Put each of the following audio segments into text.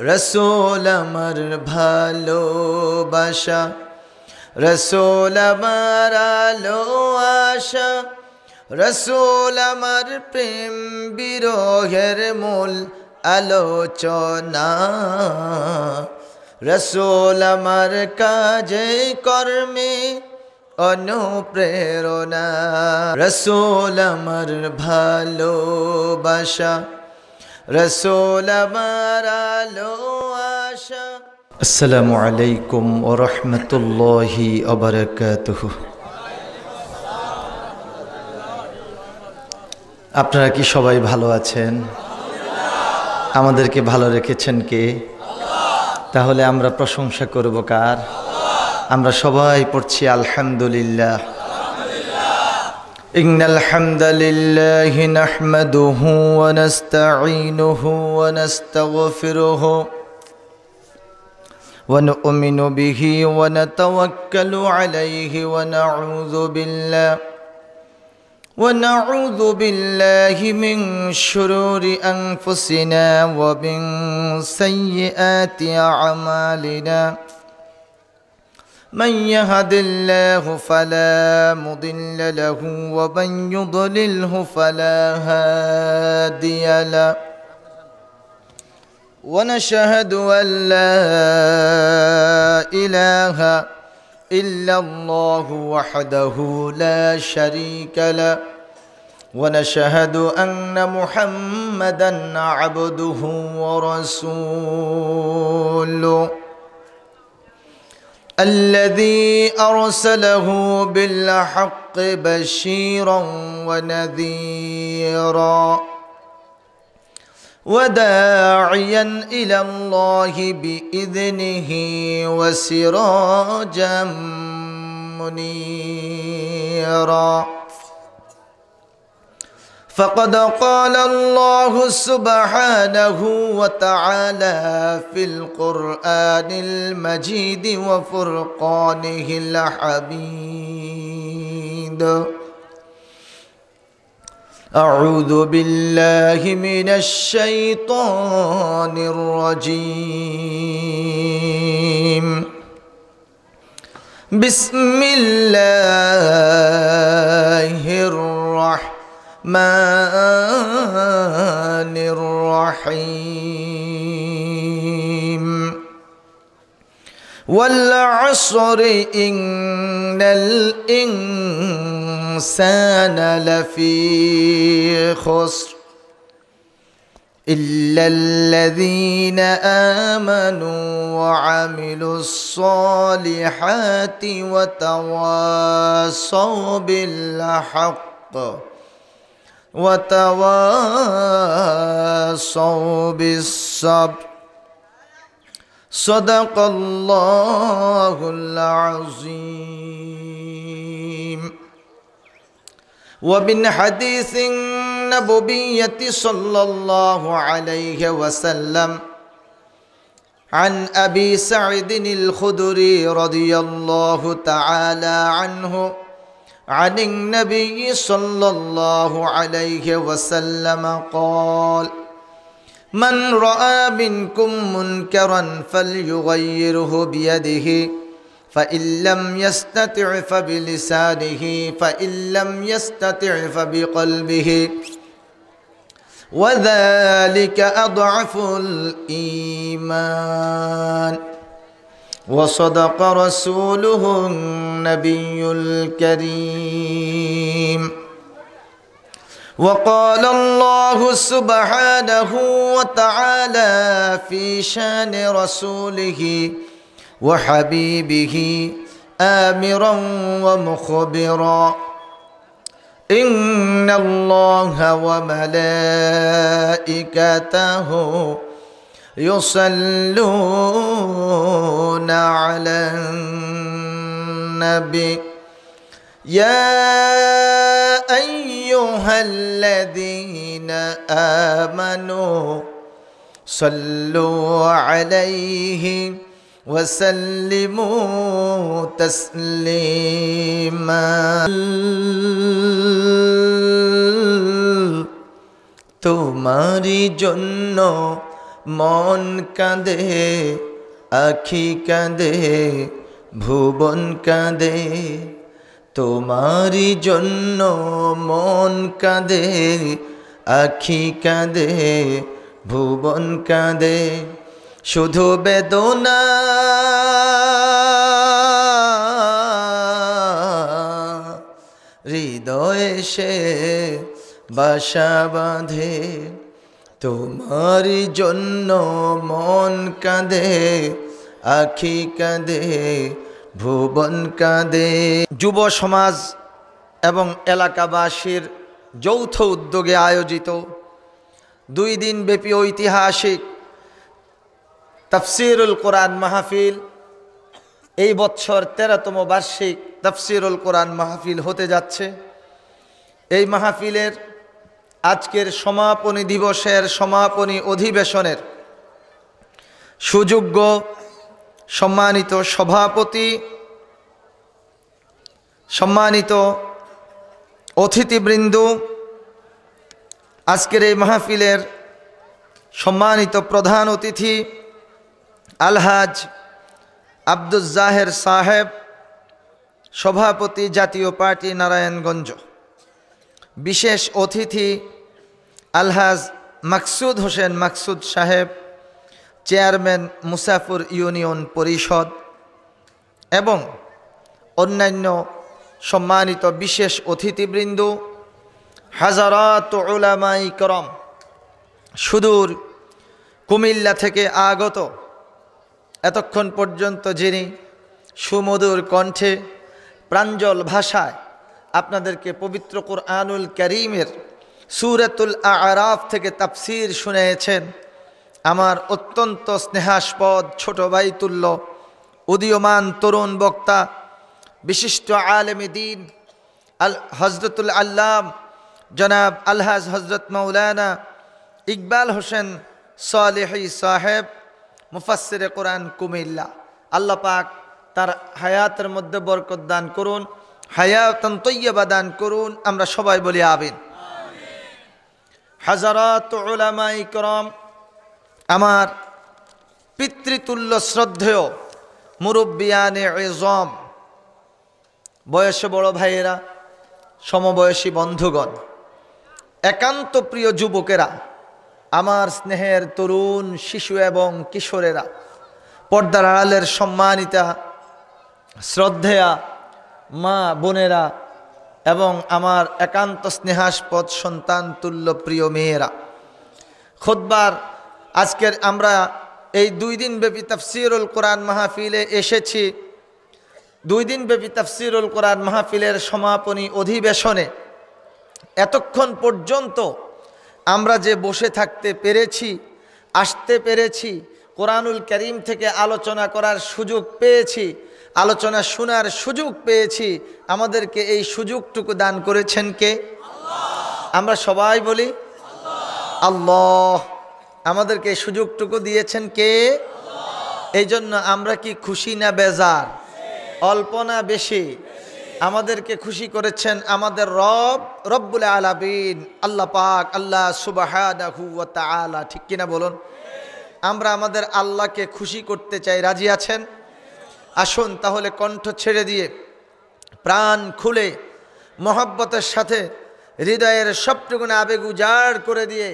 রসুল আমার ভালোবাসা, রসুল আমার আলো আশা, রসুল আমার প্রেম বিরহের মূল আলোচনা। রসুল আমার কাজে কর্মে অনুপ্রেরণা। রসুল আমার ভালোবাসা, রসুল আমার আলো আশা। আসসালামু আলাইকুম ওয়া রাহমাতুল্লাহি ওয়া বারাকাতুহু। আপনারা কি সবাই ভালো আছেন? আমাদেরকে ভালো রেখেছেন কে? তাহলে আমরা প্রশংসা করব কার? আমরা সবাই পড়ছি আলহামদুলিল্লাহ। ইন্নাল হামদালিল্লাহি নাহমাদুহু ওয়া নাস্তাঈনুহু ওয়া নাস্তাগফিরুহু ওয়া নু'মিনু বিহি ওয়া নাতাওয়াক্কালু আলাইহি ওয়া নাউযু বিল্লাহি মিন শুরুরি আনফুসিনা ওয়া মিন সাইয়্যাতি আ'মালিনা। من يهد الله فلا مضل له ومن يضلله فلا هادي له ونشهد أن لا إله إلا الله وحده لا شريك له ونشهد أن محمدا عبده ورسوله الذي أرسله بالحق بشيرا ونذيرا وداعيا إلى الله بإذنه وسراجا منيرا. فقد قال الله سبحانه وتعالى في القرآن المجيد وفرقانه الحميد: أعوذ بالله من الشيطان الرجيم. بسم الله الرحمن الرحيم. والعصر إن الإنسان لفي خسر إلا الذين آمنوا وعملوا الصالحات وتواصوا بالحق وتواصوا بالصبر. صدق الله العظيم. ومن حديث النبوية صلى الله عليه وسلم عن أبي سعيد الخدري رضي الله تعالى عنه عن النبي صلى الله عليه وسلم قال: من رأى منكم منكرا فليغيره بيده فإن لم يستطع فبلسانه فإن لم يستطع فبقلبه وذلك أضعف الإيمان. وصدق رسوله النبي الكريم. وقال الله سبحانه وتعالى في شان رسوله وحبيبه آمرا ومخبرا: إن الله وملائكته يصلون على النبي يا أيها الذين آمنوا صلوا عليه وسلموا تسليما. তোমারি জন্য মন কাঁদে, আখি কাঁদে, ভুবন কাঁদে, তোমারি জন্য মন কাঁদে, আখি কাঁদে, ভুবন কাঁদে, শুধু বেদনা হৃদয়ে সে বাসা বাঁধে, তোমারি জন্য মন কাঁদে, আখি কাঁদে, ভুবন কাঁদে। যুব সমাজ এবং এলাকাবাসীর যৌথ উদ্যোগে আয়োজিত 2 দিন ব্যাপী ঐতিহাসিক তাফসিরুল কোরআন মাহফিল, এই বছর 13তম বার্ষিক তাফসিরুল কোরআন মাহফিল হতে যাচ্ছে। এই মাহফিলের আজকের সমাপনী দিবসের সমাপনী অধিবেশনের সুযোগ্য সম্মানিত সভাপতি, সম্মানিত অতিথিবৃন্দ, আজকের এই মাহফিলের সম্মানিত প্রধান অতিথি আলহাজ আব্দুল জাহের সাহেব, সভাপতি জাতীয় পার্টি নারায়ণগঞ্জ, বিশেষ অতিথি আলহাজ মাকসুদ হোসেন মাকসুদ সাহেব, চেয়ারম্যান মুসাফুর ইউনিয়ন পরিষদ, এবং অন্যান্য সম্মানিত বিশেষ অতিথিবৃন্দ, হাজারাত উলামায়ে কেরাম, সুদূর কুমিল্লা থেকে আগত, এতক্ষণ পর্যন্ত যিনি সুমধুর কণ্ঠে প্রাঞ্জল ভাষায় আপনাদেরকে পবিত্র কুরআনুল কারীমের সূরাতুল আ'রাফ থেকে তাফসীর শুনিয়েছেন, আমার অত্যন্ত স্নেহাস্পদ ছোট ভাই তুল্য উদীয়মান তরুণ বক্তা, বিশিষ্ট আলেমে দ্বীন হযরতুল আল্লাম জনাব আলহাজ হযরত মাওলানা ইকবাল হোসেন সালেহী সাহেব, মুফাসসিরে কোরআন কুমিল্লা। আল্লাহ পাক তার হায়াতের মধ্যে বরকত দান করুন, হায়াতান তয়্যিবা দান করুন, আমরা সবাই বলি আমিন। হাজারাত উলামায়ে কেরাম, আমার পিতৃতুল্য শ্রদ্ধেয় মুরব্বিয়ানে ইজম, বয়সে বড় ভাইয়েরা, সমবয়সী বন্ধুগণ, একান্ত প্রিয় যুবকেরা, আমার স্নেহের তরুণ শিশু এবং কিশোরেরা, পর্দার আড়ালের সম্মানিতা শ্রদ্ধেয়া মা বোনেরা এবং আমার একান্ত স্নেহাস্পদ সন্তান তুল্য প্রিয় মেয়েরা, খুতবার আজকের আমরা এই 2 দিন ব্যাপী তাফসিরুল কোরআন মাহফিলে এসেছি। 2 দিন ব্যাপী তাফসিরুল কোরআন মাহফিলের সমাপনী অধিবেশনে এতক্ষণ পর্যন্ত আমরা যে বসে থাকতে পেরেছি, আসতে পেরেছি, কোরআনুল কারীম থেকে আলোচনা করার সুযোগ পেয়েছি, আলোচনা শোনার সুযোগ পেয়েছি, আমাদেরকে এই সুযোগটুকু দান করেছেন কে? আল্লাহ। আমরা সবাই বলি আল্লাহ। আমাদেরকে এই সুযোগটুকু দিয়েছেন কে? আল্লাহ। এই জন্য আমরা কি খুশি না বেজার? অল্প না বেশি? আমাদেরকে খুশি করেছেন আমাদের রব্বুল আলামিন আল্লাহ পাক, আল্লাহ সুবহানাহু ওয়া তাআলা, ঠিক কিনা বলুন? আমরা আমাদের আল্লাহকে খুশি করতে চাই, রাজি আছেন? আসুন তাহলে কণ্ঠ ছেড়ে দিয়ে, প্রাণ খুলে, মহব্বতের সাথে, হৃদয়ের সবটুকু আবেগ উজাড় করে দিয়ে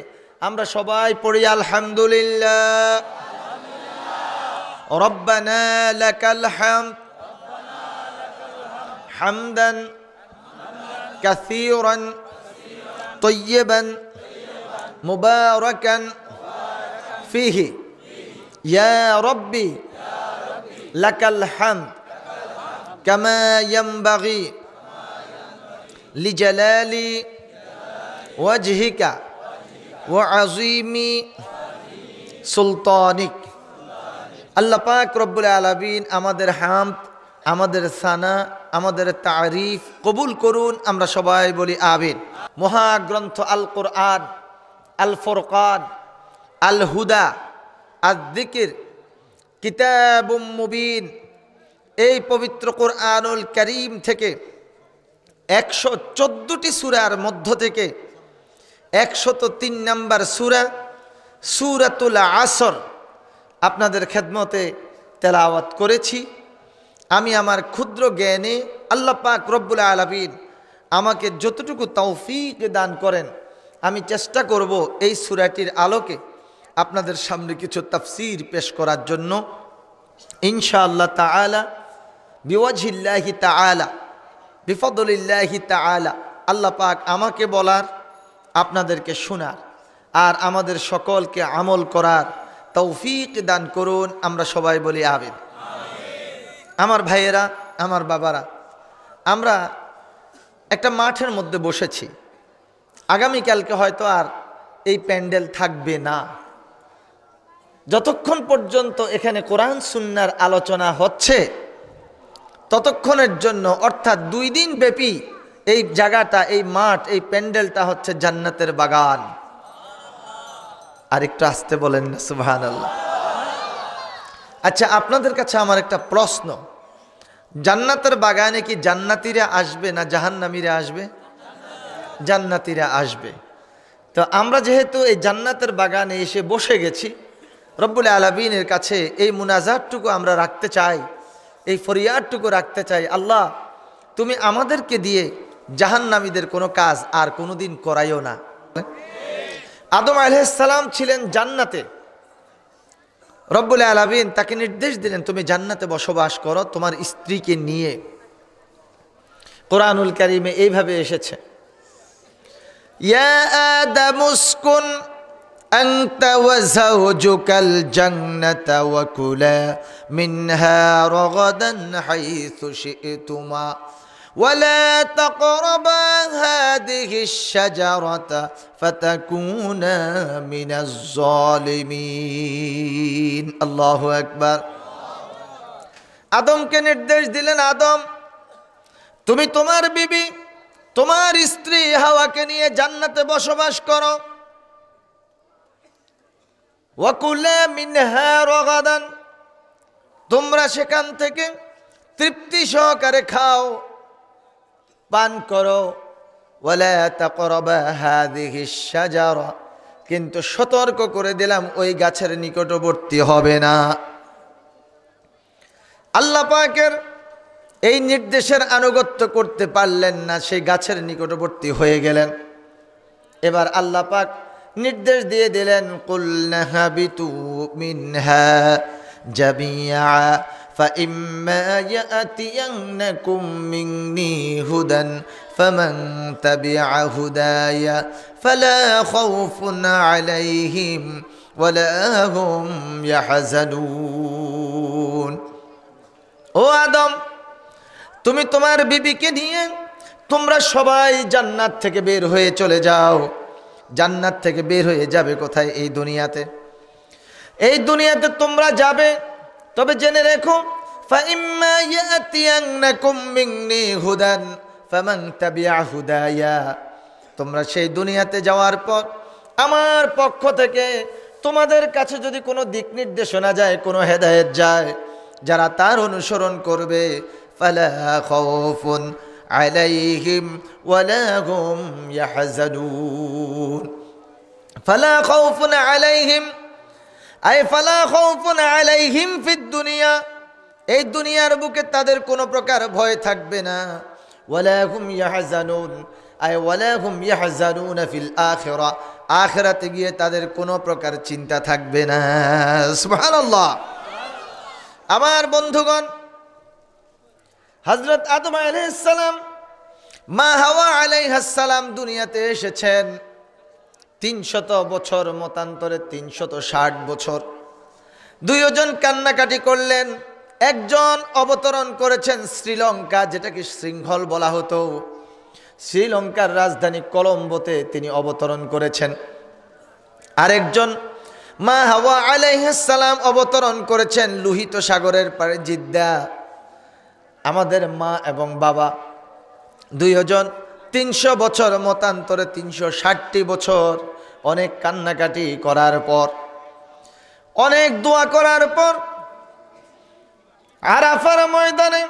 আমরা সবাই পড়ি আলহামদুলিল্লাহ। রব্বানা লাকাল হামদ হামদান কাসীরান তাইয়্যিবান মুবারাকান ফীহি ইয়া রাব্বি লাকাল হামদ কামা ইয়ানবাগি লিজালালি ওয়াজহিকা ওয়া আযীমি সুলতানিক। আল্লাহ পাক রব্বুল আলামিন আমাদের হামদ, আমাদের সানা, আমাদের তারিফ কবুল করুন, আমরা সবাই বলি আমিন। মহাগ্রন্থ আল কোরআন, আল ফুরকান, আল হুদা, আল যিকির, কিতাবুম মুবিন, এই পবিত্র কোরআনুল কারীম থেকে 114টি সূরার মধ্য থেকে 103 নম্বর সূরা সূরাতুল আসর আপনাদের খেদমতে তেলাওয়াত করেছি। আমি আমার ক্ষুদ্র জ্ঞানে আল্লাহ পাক রব্বুল আলামিন আমাকে যতটুকু তৌফিক দান করেন, আমি চেষ্টা করব এই সূরাটির আলোকে আপনাদের সামনে কিছু তাফসীর পেশ করার জন্য। ইনশাআল্লাহ তাআলা বিওয়াজহিল্লাহি তাআলা বিফদলিল্লাহি তাআলা আল্লাহ পাক আমাকে বলার, আপনাদেরকে শোনার, আর আমাদের সকলকে আমল করার তৌফিক দান করুন। আমরা সবাই বলি আমিন। আমার ভাইয়েরা, আমার বাবারা, আমরা একটা মাঠের মধ্যে বসেছি। আগামীকালকে হয়তো আর এই প্যান্ডেল থাকবে না। যতক্ষণ পর্যন্ত এখানে কোরআন সুন্নাহর আলোচনা হচ্ছে ততক্ষণের জন্য, অর্থাৎ 2 দিন ব্যাপী এই জায়গাটা, এই মাঠ, এই প্যান্ডেলটা হচ্ছে জান্নাতের বাগান। আরেকটু আসতে বলেন না সুবহানাল্লাহ। আচ্ছা, আপনাদের কাছে আমার একটা প্রশ্ন, জান্নাতের বাগানে কি জান্নাতীরা আসবে না জাহান্নামীরা আসবে? জান্নাতীরা আসবে। তো আমরা যেহেতু এই জান্নাতের বাগানে এসে বসে গেছি, রব্বুল আলামিনের কাছে এই মুনাজাতটুকু আমরা রাখতে চাই, এই ফরিয়াদটুকু রাখতে চাই, আল্লাহ তুমি আমাদেরকে দিয়ে জাহান্নামীদের কোনো কাজ আর কোনোদিন করাইও না। আদম আলাইহিস সালাম ছিলেন জান্নাতে, রব্বুল আলামিন তাকে নির্দেশ দিলেন তুমি জান্নাতে বসবাস করো তোমার স্ত্রীকে নিয়ে। কোরআনুল কারীমে এইভাবে এসেছে, ইয়া আদামু উসকুন আনতা ওয়া যাওজুকাল জান্নাতা ওয়া কুলা মিনহা রাগাদান হাইথু শি'তুমা ولا تقربا هذه الشجرة فتكونا من الظالمين। الله أكبر। আদমকে নির্দেশ দিলেন, আদম তুমি তোমার বিবি, তোমার স্ত্রী হাওয়াকে নিয়ে জান্নাতে বসবাস করো। ওয়াকুলা মিনহা রাগাদান, তোমরা সেখান থেকে তৃপ্তি সহকারে খাও, পান করো। ওয়ালা তাকরাবা হাযিহিশ শাজারা, কিন্তু সতর্ক করে দিলাম ওই গাছের নিকটবর্তী হবে না। আল্লাহ পাকের এই নির্দেশের আনুগত্য করতে পারলেন না, সেই গাছের নিকটবর্তী হয়ে গেলেন। এবার আল্লাহ পাক নির্দেশ দিয়ে দিলেন, কুলনা হাবিতু মিনহা জামিআ فإما يأتينكم مني هدى فمن تبع هداي فلا خوف عليهم ولا هم يحزنون। ও আদম, তুমি তোমার বিবিকে নিয়ে তোমরা সবাই জান্নাত থেকে বের হয়ে চলে যাও। জান্নাত থেকে বের হয়ে যাবে কোথায়? এই দুনিয়াতে। এই দুনিয়াতে তোমরা যাবে, তবে জেনে রেখো فإما يأتينكم مني هدى فمن تبع هدايا, তোমরা সেই দুনিয়াতে যাওয়ার পর আমার পক্ষ থেকে তোমাদের কাছে যদি কোনো দিক নির্দেশনা যায়, কোনো হেদায়েত যায়, যারা তার অনুসরণ করবে, ফালা খাউফুন আলাইহিম ওয়ালা হুম ইয়াহজানুন। ফালা খাউফুন আলাইহিম আই ফালা খাউফুন আলাইহিম ফিদ দুনিয়া, এই দুনিয়ার বুকে তাদের কোনো প্রকার ভয় থাকবে না। ওয়ালা হুম ইয়াহজানুন আই ওয়ালা হুম ইয়াহজানুন ফিল আখিরা, আখিরাতে গিয়ে তাদের কোনো প্রকার চিন্তা থাকবে না। সুবহানাল্লাহ। আমার বন্ধুগণ, হযরত আদম আলাইহিস সালাম, মা হাওয়া আলাইহিস সালাম দুনিয়াতে এসেছেন 300 বছর, মতান্তরে 360 বছর। দুইজন কান্নাকাটি করলেন। একজন অবতরণ করেছেন শ্রীলঙ্কা, যেটাকে শৃঙ্খল বলা হতো। শ্রীলঙ্কার রাজধানী কলম্বোতে তিনি অবতরণ করেছেন। আরেকজন মা হাওয়া আলাইহিস সালাম অবতরণ করেছেন লোহিত সাগরের পারে জিদ্দা। আমাদের মা এবং বাবা দুইজন 300 বছর, মতান্তরে 360 বছর অনেক কান্নাকাটি করার পর, অনেক দোয়া করার পর আরাফার ময়দানে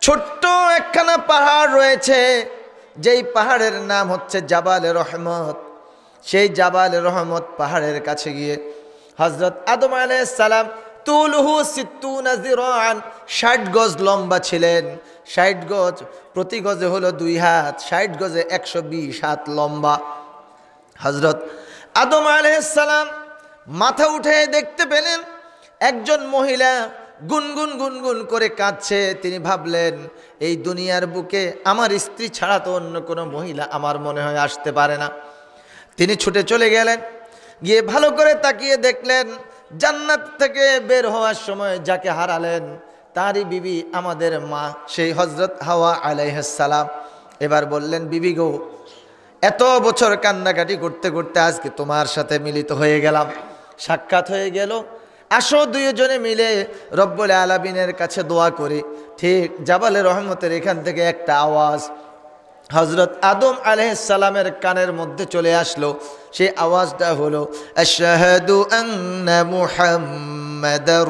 ছোট্ট একখানা পাহাড় রয়েছে, যেই পাহাড়ের নাম হচ্ছে জাবালে রহমত। সেই জাবাল রহমত পাহাড়ের কাছে গিয়ে হযরত আদম আলাইহিস সালাম তুলহু 60 যিরাআন 60 গজ লম্বা ছিলেন। 60 গজ, প্রতি গজে হলো 2 হাত, 60 গজে 120 হাত লম্বা। হযরত আদম আলাইহিস সালাম মাথা উঠে দেখতে পেলেন একজন মহিলা গুনগুন গুনগুন করে কাঁদছে। তিনি ভাবলেন, এই দুনিয়ার বুকে আমার স্ত্রী ছাড়া তো অন্য কোনো মহিলা আমার মনে হয় আসতে পারে না। তিনি ছুটে চলে গেলেন, গিয়ে ভালো করে তাকিয়ে দেখলেন জান্নাত থেকে বের হওয়ার সময় যাকে হারালেন তারই বিবি আমাদের মা, সেই হযরত হাওয়া আলাইহিস সালাম। এবার বললেন, বিবি গো, এত বছর কান্নাকাটি করতে করতে আজকে তোমার সাথে মিলিত হয়ে গেলাম, সাক্ষাৎ হয়ে গেল। আসো দুইজনে মিলে রব্বুল আলামিনের কাছে দোয়া করি। ঠিক জাবালে রহমতের এখান থেকে একটা আওয়াজ হযরত আদম আলাইহিস সালামের কানের মধ্যে চলে আসলো। সেই আওয়াজটা হলো, আশহাদু আন্না মুহাম্মাদার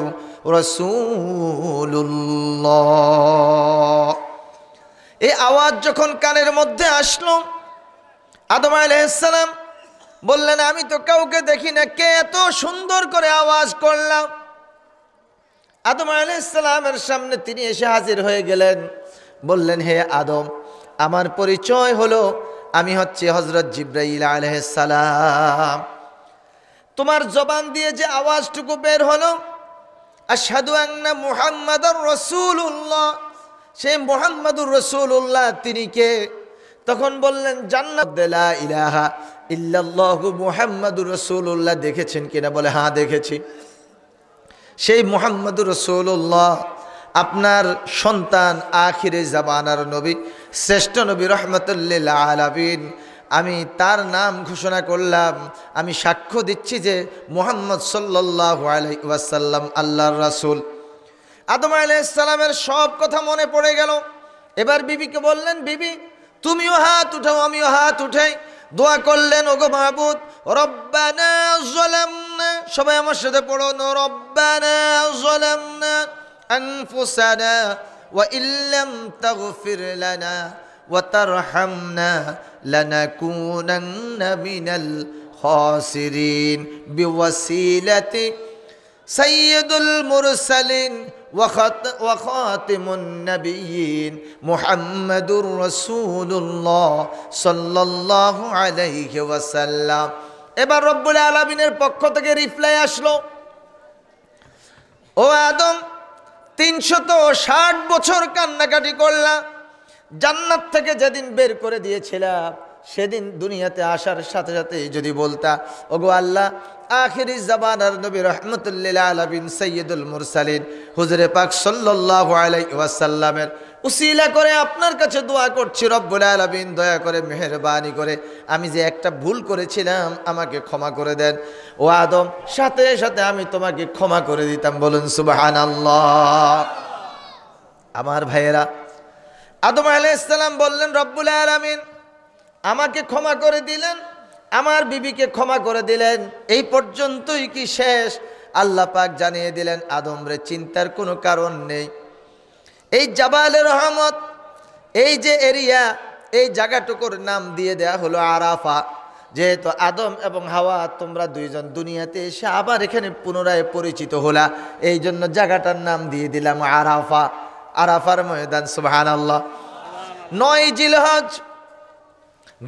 রাসূলুল্লাহ। এই আওয়াজ যখন কানের মধ্যে আসলো, আদম আলাইহিস সালাম বললেন, আমি তো কাউকে দেখি না, কে এত সুন্দর করে আওয়াজ করলাম? আদম আলাইহিস সালামের সামনে তিনি এসে হাজির হয়ে গেলেন। বললেন, হে আদম, আমার পরিচয় হলো আমি হচ্ছে হযরত জিবরাইল আলাইহিস সালাম। তোমার জবান দিয়ে যে আওয়াজটুকু বের হলো, আশহাদু আন্না মুহাম্মাদার রাসূলুল্লাহ, সেই মুহাম্মাদুর রাসূলুল্লাহ তিনি কে? তখন বললেন, জান্নাত লা ইলাহা ইল্লাল্লাহু মুহাম্মাদুর রাসূলুল্লাহ দেখেছেন কিনা? বলে, হ্যাঁ দেখেছি। সেই মুহাম্মাদুর রাসূলুল্লাহ আপনার সন্তান, আখিরে জামানার নবী, শ্রেষ্ঠ নবী রহমাতুল লিল আলামিন। আমি তার নাম ঘোষণা করলাম, আমি সাক্ষ্য দিচ্ছি যে মুহাম্মদ সাল্লাল্লাহু আলাইহি ওয়াসাল্লাম আল্লাহর রাসূল। আদম আলাইহিস সালামের সব কথা মনে পড়ে গেল। এবার বিবিকে বললেন, বিবি তুমিও হাত উঠাও, আমিও হাত উঠাই। দোয়া করলেন, ওগো মাবুদ, রব্বানা যালামনা, সবাই আমার সাথে পড়ো, রব্বানা যালামনা আনফুসানা ওয়া ইল্লাম তাগফির লানা ওয়া তারহামনা লানাকুনান্না মিনাল খাসিরিন বিওয়াসিলাতি সাইয়্যিদুল মুরসালিন ওয়া খাতিমুন নাবিয়্যিন মুহাম্মাদুর রাসূলুল্লাহ সাল্লাল্লাহু আলাইহি ওয়াসাল্লাম। এবার রব্বুল আলামিনের পক্ষ থেকে রিপ্লাই আসলো, ও আদম, 360 বছর কান্নাকাটি করলাম, জান্নাত থেকে যেদিন বের করে দিয়েছিলাম সেদিন দুনিয়াতে আসার সাথে সাথে যদি বলতা, ওগো আল্লাহ, আখিরি জামানার নবী রাহমাতুল লিল আলামিন সাইয়্যিদুল মুরসালিন হুজুরে পাক সাল্লাল্লাহু আলাইহি ওয়াসাল্লামের উসিলা করে আপনার কাছে দোয়া করছি, রব্বুল আলামিন দয়া করে মেহেরবানি করে আমি যে একটা ভুল করেছিলাম আমাকে ক্ষমা করে দেন। ও আদম, সাথে সাথে আমি তোমাকে ক্ষমা করে দিতাম। বলুন সুবহানাল্লাহ। আমার ভাইয়েরা, আদম আলাইহিস সালাম বললেন, রব্বুল আলামিন আমাকে ক্ষমা করে দিলেন, আমার বিবিকে ক্ষমা করে দিলেন, এই পর্যন্তই কি শেষ? আল্লাহ পাক জানিয়ে দিলেন, আদম রে, চিন্তার কোনো কারণ নেই। এই জাবালে রহমত, এই যে এরিয়া, এই জায়গাটুকুর নাম দিয়ে দেয়া হলো আরাফা। যেহেতু আদম এবং হাওয়া তোমরা দুইজন দুনিয়াতে এসে আবার এখানে পুনরায় পরিচিত হলা, এই জন্য জায়গাটার নাম দিয়ে দিলাম আরাফা, আরাফার ময়দান। সুবহানাল্লাহ। 9 জিলহজ,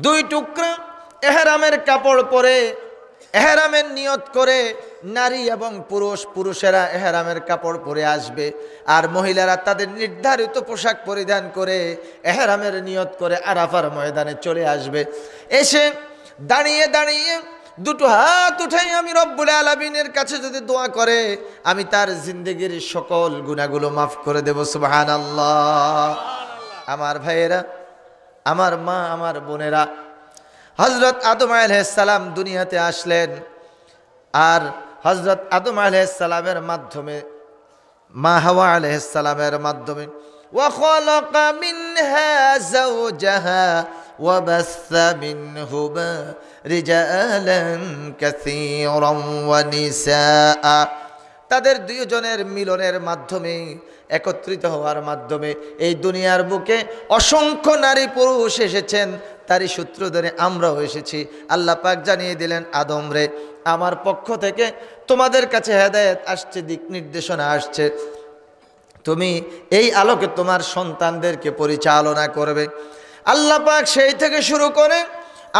2 টুকরা এহরামের কাপড় পরে, এহরামের নিয়ত করে নারী এবং পুরুষেরা এহরামের কাপড় পরে আসবে, আর মহিলারা তাদের নির্ধারিত পোশাক পরিধান করে এহরামের নিয়ত করে আরাফার ময়দানে চলে আসবে। এসে দাঁড়িয়ে দাঁড়িয়ে 2 হাত উঠাই আমি রব্বুল আলামিনের কাছে যদি দোয়া করে, আমি তার জিন্দেগির সকল গুনাহগুলো মাফ করে দেব। সুবহানাল্লাহ। আমার ভাইয়েরা, আমার মা, আমার বোনেরা, হযরত আদম আলাইহিস সালাম দুনিয়াতে আসলেন, আর হযরত আদম আলাইহিস সালামের মাধ্যমে, মা হাওয়া আলাইহিস সালামের মাধ্যমে, ওয়া খালাকা মিনহা যাওজাহা ওয়া বাসসা মিনহুমা রিজালান কাসীরান ওয়া নিসাআ, তাদের 2 জনের মিলনের মাধ্যমে, একত্রিত হওয়ার মাধ্যমে এই দুনিয়ার বুকে অসংখ্য নারী পুরুষ এসেছেন, তারই সূত্র ধরে আমরাও এসেছি। আল্লাহ পাক জানিয়ে দিলেন, আদম রে, আমার পক্ষ থেকে তোমাদের কাছে হেদায়েত আসছে, দিক নির্দেশনা আসছে, তুমি এই আলোকে তোমার সন্তানদেরকে পরিচালনা করবে। আল্লাহ পাক সেই থেকে শুরু করে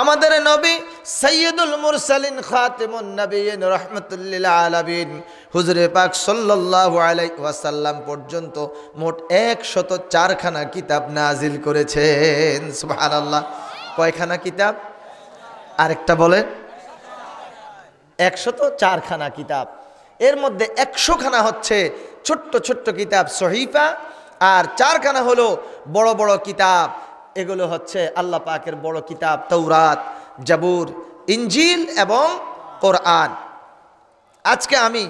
আমাদের নবী সাইয়্যিদুল মুরসালিন খাতিমুন নবিয়্যিন রাহমাতুল আলামিন হুজুরে পাক সাল্লাল্লাহু আলাইহি ওয়াসাল্লাম পর্যন্ত মোট 104খানা কিতাব নাজিল করেছেন। সুবহানাল্লাহ। কয়খানা কিতাব? আরেকটা বলেন। 104খানা কিতাব। এর মধ্যে 100খানা হচ্ছে ছোট্ট ছোট্ট কিতাব সহিফা, আর 4খানা হলো বড় বড় কিতাব। এগুলো হচ্ছে আল্লাহ পাকের বড় কিতাব, তাওরাত, জাবুর, ইনজিল এবং কোরআন। আজকে আমি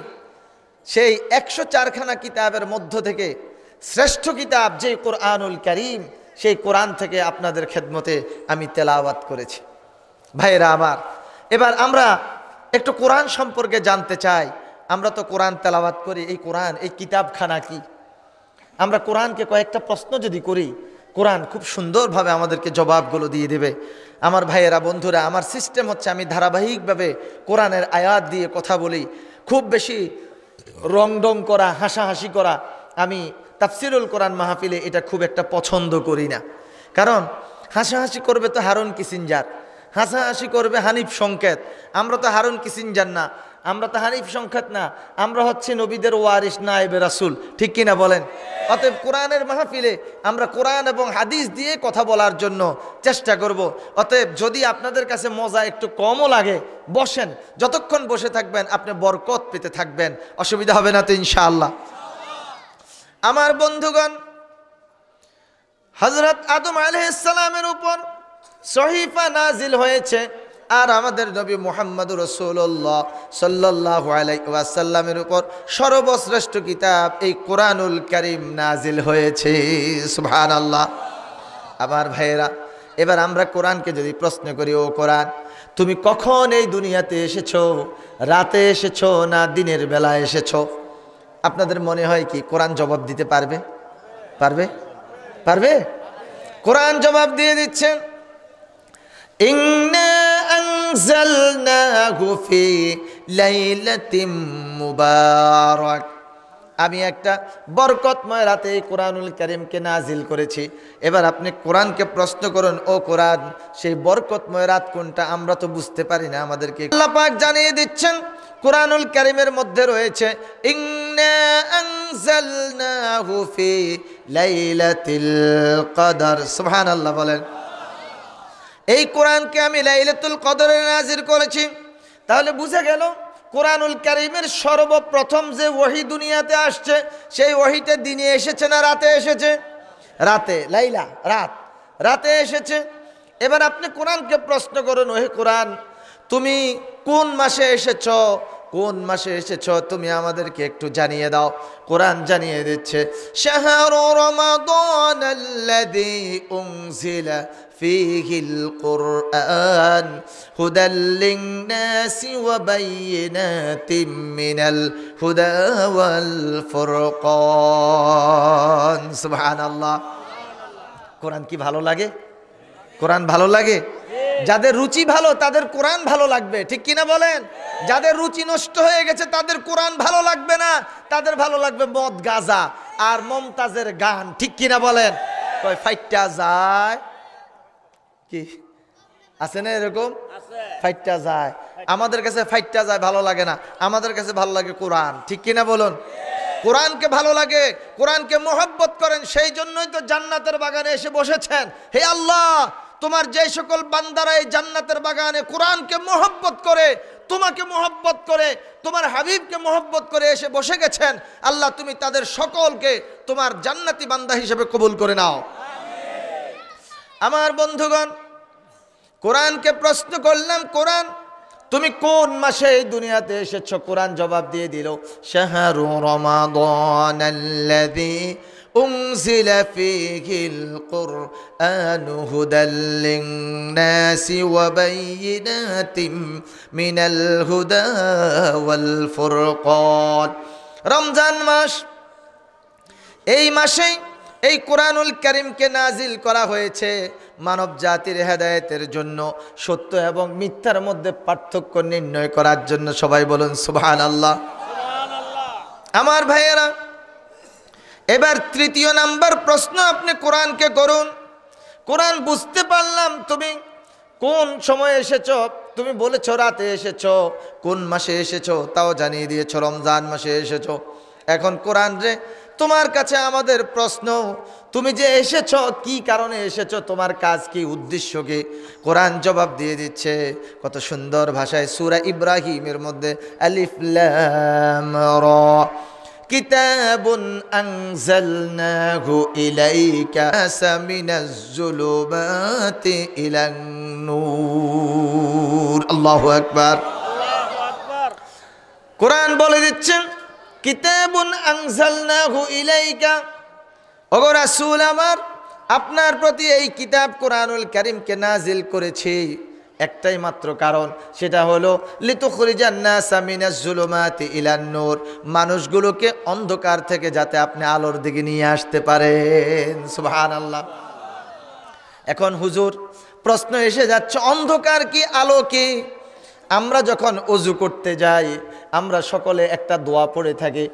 সেই 104খানা কিতাবের মধ্য থেকে শ্রেষ্ঠ কিতাব যে কোরআনুল কারীম, সেই কোরআন থেকে আপনাদের খেদমতে আমি তেলাওয়াত করেছি। ভাইরা আমার, এবার আমরা একটু কোরআন সম্পর্কে জানতে চাই। আমরা তো কোরআন তেলাওয়াত করি, এই কোরআন, এই কিতাবখানা কি? আমরা কোরআনকে কয়েকটা প্রশ্ন যদি করি, কোরআন খুব সুন্দরভাবে আমাদেরকে জবাবগুলো দিয়ে দেবে। আমার ভাইয়েরা, বন্ধুরা, আমার সিস্টেম হচ্ছে আমি ধারাবাহিকভাবে কোরআনের আয়াত দিয়ে কথা বলি। খুব বেশি রংডং করা, হাসাহাসি করা আমি তাফসিরুল কোরআন মাহফিলে এটা খুব একটা পছন্দ করি না। কারণ হাসাহাসি করবে তো হারুন কিসিঞ্জার, হাসাহাসি করবে হানিফ সংকেত। আমরা তো হারুন কিসিঞ্জার না, আমরা তো হানিফ সংকেত না, আমরা হচ্ছে নবীদের ওয়ারিস, নায়েবে রাসূল। ঠিক কিনা বলেন? অতএব কোরআনের মাহফিলে আমরা কোরআন এবং হাদিস দিয়ে কথা বলার জন্য চেষ্টা করব। অতএব যদি আপনাদের কাছে মজা একটু কমও লাগে, বসেন, যতক্ষণ বসে থাকবেন আপনি বরকত পেতে থাকবেন, অসুবিধা হবে না তো ইনশাআল্লাহ। আমার বন্ধুগণ, হযরত আদম আলাইহিস সালামের উপর সহিফা নাজিল হয়েছে, আর আমাদের নবী মুহাম্মদুর রাসূলুল্লাহ সাল্লাল্লাহু আলাইহি ওয়াসাল্লামের উপর সর্বশ্রেষ্ঠ কিতাব এই কোরআনুল কারীম নাজিল হয়েছে। সুবহানাল্লাহ। আমার ভাইয়েরা, এবার আমরা কোরআনকে যদি প্রশ্ন করি, ও কোরআন, তুমি কখন এই দুনিয়াতে এসেছো? রাতে এসেছো না দিনের বেলা এসেছো? আপনাদের মনে হয় কি কোরআন জবাব দিতে পারবে? পারবে? পারবে? কোরআন জবাব দিয়ে দিচ্ছেন, ইন্না আনজালনাহু ফি লাইলাতিন মুবারাক। আমি একটা বরকতময় রাতে এই কোরআনুল কারীমকে নাজিল করেছি। এবার আপনি কোরআনকে প্রশ্ন করুন, ও কোরআন, সেই বরকতময় রাত কোনটা? আমরা তো বুঝতে পারি না, আমাদেরকে আল্লাহ পাক জানিয়ে দিচ্ছেন। কোরআনুল কারীমের মধ্যে রয়েছে ইন্না আনজালনাহু ফি লাইলাতিল কদর। সুবহানাল্লাহ বলেন। এই কোরআনকে আমি লাইলাতুল কদরে নাজিল করেছি। তাহলে বুঝা গেল কোরআনুল কারীমের সর্বপ্রথম যে ওহী দুনিয়াতে আসছে, সেই ওহীটা দিনে এসেছে না রাতে এসেছে? রাতে। লাইলা, রাত, রাতে এসেছে। এবার আপনি কোরআনকে প্রশ্ন করুন, ওহে কোরআন, তুমি কোন মাসে এসেছো? কোন মাসে এসেছো তুমি আমাদেরকে একটু জানিয়ে দাও। কোরআন জানিয়ে দিচ্ছে, শাহরু রমাদানাল্লাযী উনজিলা ফীহিল কুরআন হুদাল লিন-নাসি ওয়া বায়িনাতিম মিনাল হুদা ওয়াল ফুরকান। সুবহানাল্লাহ। কোরআন কি ভালো লাগে? কোরআন ভালো লাগে? যাদের রুচি ভালো তাদের কোরআন ভালো লাগবে, ঠিক কিনা বলেন? যাদের রুচি নষ্ট হয়ে গেছে তাদের কোরআন ভালো লাগবে না, তাদের ভালো লাগবে মদ, গাঁজা আর মমতাজের গান, ঠিক কিনা বলেন? কয় ফাইটটা যায়, কি আছে না এরকম? ফাইটটা যায়। আমাদের কাছে ফাইটটা যায় ভালো লাগে না, আমাদের কাছে ভালো লাগে কোরআন, ঠিক কিনা বলুন? কোরআনকে ভালো লাগে, কোরআনকে মহব্বত করেন, সেই জন্যই তো জান্নাতের বাগানে এসে বসেছেন। হে আল্লাহ, তোমার যে সকল বান্দারা এই জান্নাতের বাগানে কোরআনকে মহব্বত করে, তোমাকে মহব্বত করে, তোমার হাবিবকে মহব্বত করে এসে বসে গেছেন, আল্লাহ তুমি তাদের সকলকে তোমার জান্নাতি বান্দা হিসেবে কবুল করে নাও। আমার বন্ধুগণ, কোরআনকে প্রশ্ন করলাম, কোরআন তুমি কোন মাসে এই দুনিয়াতে এসেছো? কোরআন জবাব দিয়ে দিল, শাহরু রমাদানাল্লাযী উনজিলা ফীহিল কুরআনু হুদাল লিন-নাসি ওয়া বায়িনাতিম মিনাল হুদা ওয়াল ফুরকান। রমজান মাস, এই মাসে এই কোরআনুল কারীমকে নাজিল করা হয়েছে। মানব জাতির হেদায়েতের জন্য, সত্য এবং মিথ্যার মধ্যে পার্থক্য নির্ণয় করার জন্য। সবাই বলুন সুবহানাল্লাহ। আমার ভাইয়েরা, এবার তৃতীয় নাম্বার প্রশ্ন আপনি কোরআনকে করুন। কোরআন বুঝতে পারলাম তুমি কোন সময় এসেছো, তুমি বলেছো রাতে এসেছো, কোন মাসে এসেছো তাও জানিয়ে দিয়েছো রমজান মাসে এসেছো। এখন কোরআন রে তোমার কাছে আমাদের প্রশ্ন, তুমি যে এসেছো কি কারণে এসেছো, তোমার কাজ কি, উদ্দেশ্য কি? কোরআন জবাব দিয়ে দিচ্ছে কত সুন্দর ভাষায়। সূরা ইব্রাহিমের মধ্যে আলিফ লাম রা কিতাবুন আনজালনাহু ইলাইকা মিনাজ যুলুমাতি ইলান নূর। আল্লাহু আকবার। কোরআন বলে দিচ্ছেন কিতাবুন আনজালনাহু ইলাইকা, ওগো রাসূল আমার, আপনার প্রতি এই কিতাব কোরআনুল কারীমকে নাজিল করেছি একটাই মাত্র কারণ, সেটা হলো লিতুখরিজান নাসা মিনাজ যুলুমাতি ইলান নূর, মানুষগুলোকে অন্ধকার থেকে যাতে আপনি আলোর দিকে নিয়ে আসতে পারেন। সুবহানাল্লাহ। এখন হুজুর প্রশ্ন এসে যাচ্ছে, অন্ধকার কি আলো কি? আমরা যখন ওযু করতে যাই আমরা সকলে একটা দোয়া পড়ে থাকি।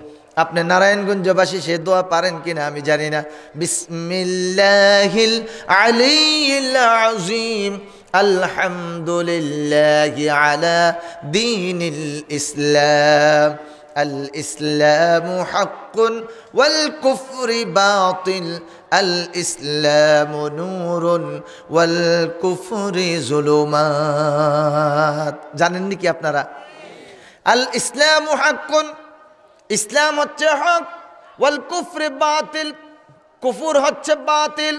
আপনি নারায়ণগঞ্জবাসী সে দোয়া পারেন কিনা আমি জানি না। বিসমিল্লাহিল আলিয়্যিল আযীম আলহামদুলিল্লাহি আলা দীনিল ইসলাম, আল ইসলামু হাক্কুন ওয়াল কুফরু বাতিল, আল ইসলামু নূরুন ওয়াল কুফরু যুলুমাত। জানেন কি আপনারা? আল ইসলামু হাক্কুন, ইসলাম হচ্ছে হক, ওয়াল কুফরু বাতিল, কুফর হচ্ছে বাতিল,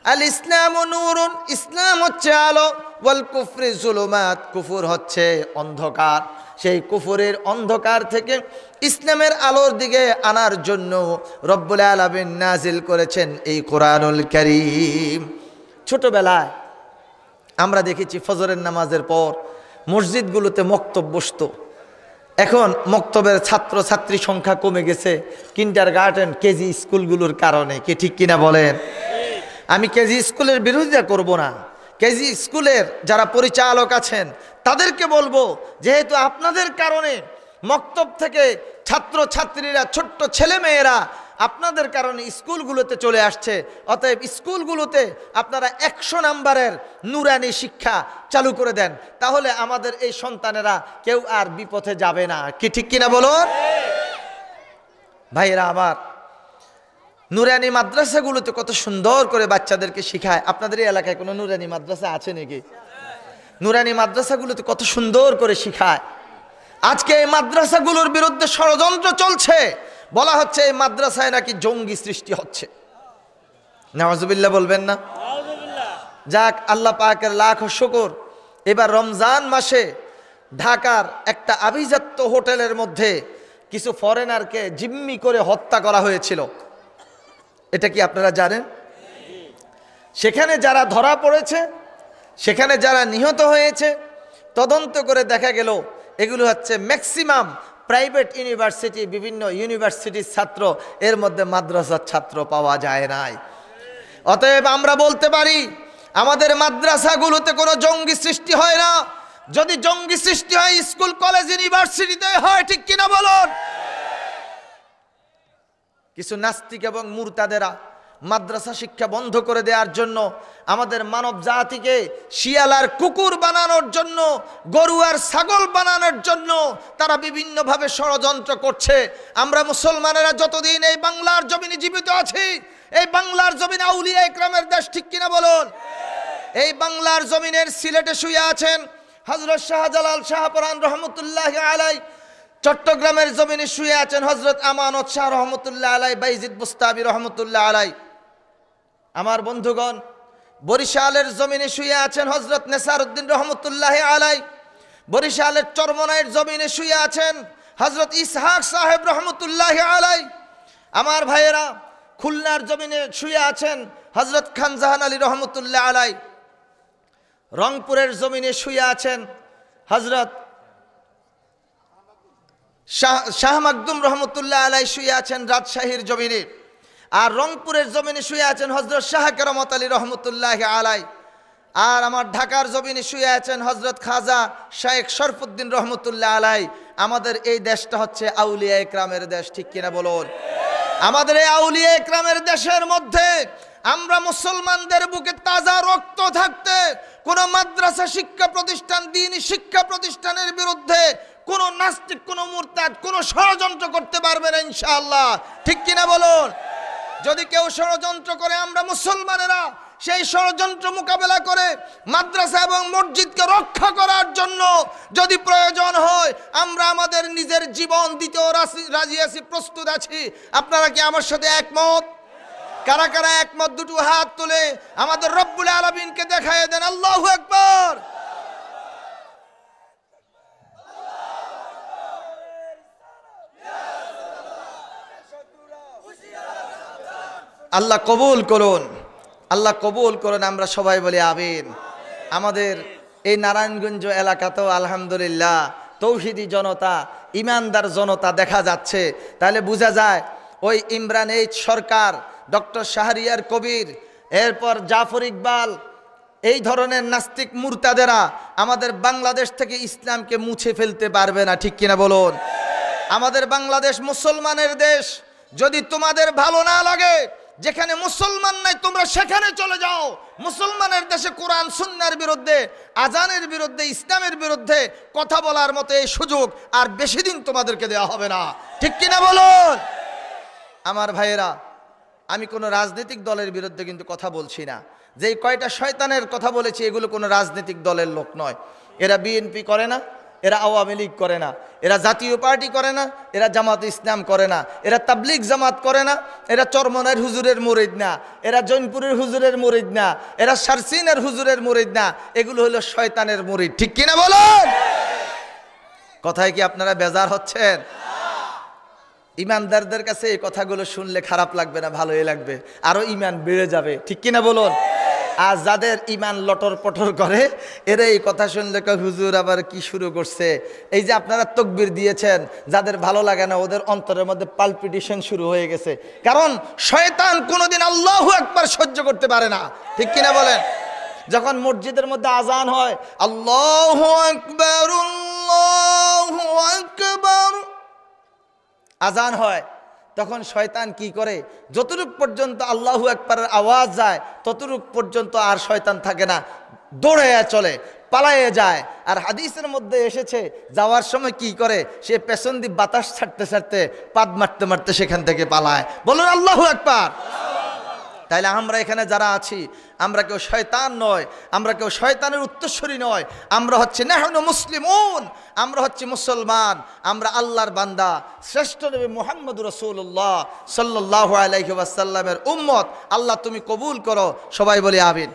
আল ইসলামু নূরুন, ইসলাম হচ্ছে আলো, ওয়াল কুফরু যুলুমাত, কুফর হচ্ছে অন্ধকার। সেই কুফরের অন্ধকার থেকে ইসলামের আলোর দিকে আনার জন্য রব্বুল আলামিন নাজিল করেছেন এই কোরআনুল কারীম। ছোটবেলায় আমরা দেখেছি ফজরের নামাজের পর মসজিদগুলোতে মক্তব বসতো। এখন মক্তবের ছাত্র ছাত্রী সংখ্যা কমে গেছে কিন্ডারগার্টেন কেজি স্কুলগুলোর কারণে। কি ঠিক কিনা বলেন? আমি কেজি স্কুলের বিরোধিতা করব না, কেজি স্কুলের যারা পরিচালক আছেন তাদেরকে বলবো, যেহেতু আপনাদের কারণে মক্তব থেকে ছাত্র ছাত্রীরা, ছোট্ট ছেলে মেয়েরা আপনাদের কারণে স্কুলগুলোতে চলে আসছে, অতএব স্কুলগুলোতে আপনারা 100 নাম্বারের নুরানি শিক্ষা চালু করে দেন, তাহলে আমাদের এই সন্তানেরা কেউ আর বিপথে যাবে না। কি ঠিক কিনা বলুন ভাইরা আমার? নুরানি মাদ্রাসাগুলোতে কত সুন্দর করে বাচ্চাদেরকে শিখায়। আপনাদের এই এলাকায় কোনো নুরানি মাদ্রাসা আছে নাকি? নুরানি মাদ্রাসাগুলোতে কত সুন্দর করে শিখায়। আজকে এই মাদ্রাসাগুলোর বিরুদ্ধে ষড়যন্ত্র চলছে, বলা হচ্ছে এই মাদ্রাসায় নাকি জঙ্গি সৃষ্টি হচ্ছে। নাউজুবিল্লাহ বলবেন না? যাক, আল্লাহ পাকের লাখ শুকর, এবার রমজান মাসে ঢাকার একটা আভিজাত্য হোটেলের মধ্যে কিছু ফরেনারকে জিম্মি করে হত্যা করা হয়েছিল। এটা কি আপনারা জানেন? সেখানে যারা ধরা পড়েছে, সেখানে যারা নিহত হয়েছে, তদন্ত করে দেখা গেল এগুলো হচ্ছে ম্যাক্সিমাম প্রাইভেট ইউনিভার্সিটি, বিভিন্ন ইউনিভার্সিটির ছাত্র, এর মধ্যে মাদ্রাসার ছাত্র পাওয়া যায় নাই। অতএব আমরা বলতে পারি আমাদের মাদ্রাসাগুলোতে কোনো জঙ্গি সৃষ্টি হয় না। যদি জঙ্গি সৃষ্টি হয় স্কুল কলেজ ইউনিভার্সিটিতে হয়। ঠিক কিনা বলুন? কিছু নাস্তিক এবং মুরতাদেরা মাদ্রাসা শিক্ষা বন্ধ করে দেওয়ার জন্য, আমাদের মানব জাতিকে শিয়ালার কুকুর বানানোর জন্য, গরু আর ছাগল বানানোর জন্য তারা বিভিন্নভাবে ষড়যন্ত্র করছে। আমরা মুসলমানেরা যতদিন এই বাংলার জমিনে জীবিত আছি, এই বাংলার জমিন আউলিয়া ইকরামের দেশ। ঠিক কিনা বলুন? এই বাংলার জমিনের সিলেটে শুয়ে আছেন হযরত শাহজালাল শাহপরান রহমতুল্লাহ আলাই, চট্টগ্রামের জমিনে শুয়ে আছেন হযরত আমানত শাহ রহমতুল্লাহ আলাই, বাইজিদ বুস্তামি রহমতুল্লাহ আলাই। আমার বন্ধুগণ, বরিশালের জমিনে শুয়ে আছেন হযরত নেসারউদ্দিন রহমতুল্লাহ আলাই, বরিশালের চরমনাইয়ের জমিনে শুয়ে আছেন হযরত ইসহাক সাহেব রহমতুল্লাহ আলাই। আমার ভাইয়েরা, খুলনার জমিনে শুয়ে আছেন হযরত খানজাহান আলী রহমতুল্লাহ আলাই, রংপুরের জমিনে শুয়ে আছেন হযরত শাহ মাকদুম রহমতুল্লাহ আলাই, শুয়ে আছেন রাজশাহীর জমিনে। আর রংপুরের জমিনে শুয়ে আছেন হযরত শাহ কেরামত আলী রহমতুল্লাহি আলাই, আর আমার ঢাকার জমিনে শুয়ে আছেন হযরত খাজা শেখ শরফুদ্দিন রহমতুল্লাহ আলাই। আমাদের এই দেশটা হচ্ছে আউলিয়া একরামের দেশ, ঠিক কিনা বলুন? আমাদের এই আউলিয়া একরামের দেশের মধ্যে আমরা মুসলমানদের বুকে তাজা রক্ত থাকতে কোন মাদ্রাসা শিক্ষা প্রতিষ্ঠান, দ্বীনি শিক্ষা প্রতিষ্ঠানের বিরুদ্ধে কোন নাস্তিক, কোন মুরতাদ, কোন ষড়যন্ত্র করতে পারবে না ইনশাআল্লাহ, ঠিক কিনা বলুন? যদি কেউ ষড়যন্ত্র করে আমরা মুসলমানেরা সেই ষড়যন্ত্র মোকাবেলা করে মাদ্রাসা এবং মসজিদকে রক্ষা করার জন্য যদি প্রয়োজন হয় আমরা আমাদের নিজের জীবন দিতেও রাজি আছি, প্রস্তুত আছি। আপনারা কি আমার সাথে একমত? কারা কারা একমত দুটো হাত তুলে আমাদের রব্বুল আলামিনকে দেখায় দেন আল্লাহু আকবার। আল্লাহ কবুল করুন, আল্লাহ কবুল করুন, আমরা সবাই বলি আমিন। আমাদের এই নারায়ণগঞ্জ এলাকাতেও আলহামদুলিল্লাহ তৌহিদি জনতা, ইমানদার জনতা দেখা যাচ্ছে। তাহলে বোঝা যায় ওই ইমরান এইচ সরকার, ডক্টর শাহরিয়ার কবির, এরপর জাফর ইকবাল, এই ধরনের নাস্তিক মুরতাদেরা আমাদের বাংলাদেশ থেকে ইসলামকে মুছে ফেলতে পারবে না, ঠিক কিনা বলুন? আমাদের বাংলাদেশ মুসলমানের দেশ। যদি তোমাদের ভালো না লাগে, যেখানে মুসলমান নাই তোমরা সেখানে চলে যাও। মুসলমানের দেশে কোরআন সুন্নাহর বিরুদ্ধে, আজানের বিরুদ্ধে, ইসলামের বিরুদ্ধে কথা বলার মতো এই সুযোগ আর বেশি দিন তোমাদেরকে দেওয়া হবে না, ঠিক কিনা বলুন? আমার ভাইয়েরা, আমি কোনো রাজনৈতিক দলের বিরুদ্ধে কিন্তু কথা বলছি না। যেই কয়টা শয়তানের কথা বলেছি এগুলো কোনো রাজনৈতিক দলের লোক নয়। এরা বিএনপি করে না, এরা আওয়ামী লীগ করে না, এরা জাতীয় পার্টি করে না, এরা জামাত ইসলাম করে না, এরা তাবলিগ জামাত করে না, এরা চরমনের হুজুরের মুরিদ না, এরা জৈনপুরের হুজুরের মুরিদ না, এরা সারসিনের হুজুরের মুরিদ না। এগুলো হলো শয়তানের মুরিদ, ঠিক কিনা বলুন? কথায় কি আপনারা বেজার হচ্ছেন? ইমানদারদের কাছে এই কথাগুলো শুনলে খারাপ লাগবে না, ভালোই লাগবে, আরো ইমান বেড়ে যাবে, ঠিক কিনা বলুন? আর যাদের ইমান লটর পটর করে এরা এই কথা শুনলে কয় হুজুর আবার কি শুরু করছে। এই যে আপনারা তাকবীর দিয়েছেন, যাদের ভালো লাগে না ওদের অন্তরের মধ্যে পালপিটেশন শুরু হয়ে গেছে, কারণ শয়তান কোনোদিন আল্লাহু আকবার সহ্য করতে পারে না, ঠিক কিনা বলেন? যখন মসজিদের মধ্যে আজান হয় আল্লাহু আকবার, আল্লাহু আকবার আজান হয়, তখন শয়তান কি করে? যতটুক পর্যন্ত আল্লাহু আকবারের আওয়াজ যায় ততটুক পর্যন্ত আর শয়তান থাকে না, দৌড়ে চলে, পালায়ে যায়। আর হাদিসের মধ্যে এসেছে যাওয়ার সময় কি করে? সে পেছন দিয়ে বাতাস ছাড়তে ছাড়তে, পাদ মারতে মারতে সেখান থেকে পালায়। বলুন আল্লাহু আকবার। তাইলে আমরা এখানে যারা আছি আমরা কেউ শয়তান নয়, আমরা কেউ শয়তানের উত্তরসূরি নয়, আমরা হচ্ছে নাহনু মুসলিমুন, আমরা হচ্ছে মুসলমান, আমরা আল্লাহর বান্দা, শ্রেষ্ঠ নবী মুহাম্মদুর রাসূলুল্লাহ সাল্লাল্লাহু আলাইহি ওয়াসাল্লামের উম্মত। আল্লাহ তুমি কবুল করো, সবাই বলি আমিন।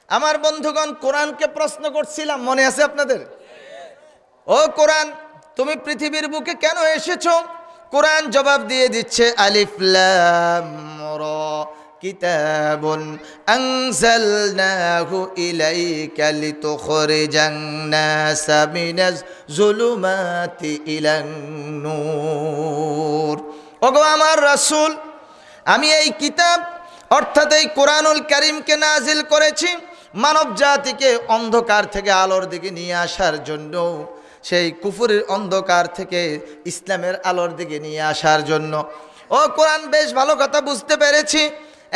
আমার বন্ধুগণ, কোরআনকে প্রশ্ন করছিলাম, মনে আছে আপনাদের? ও কোরআন, তুমি পৃথিবীর বুকে কেন এসেছো? কোরআন জবাব দিয়ে দিচ্ছে আলিফ লাম রা কিতাবুন আনজালনাহু ইলাইকা লিতুখরিজান নাসা মিনাজ যুলুমাতি ইলান নূর। ওগো আমার রাসূল, আমি এই কিতাব অর্থাৎ এই কোরআনুল কারীমকে নাজিল করেছি মানব জাতিকে অন্ধকার থেকে আলোর দিকে নিয়ে আসার জন্য, সেই কুফরের অন্ধকার থেকে ইসলামের আলোর দিকে নিয়ে আসার জন্য। ও কোরআন, বেশ ভালো কথা বুঝতে পেরেছি।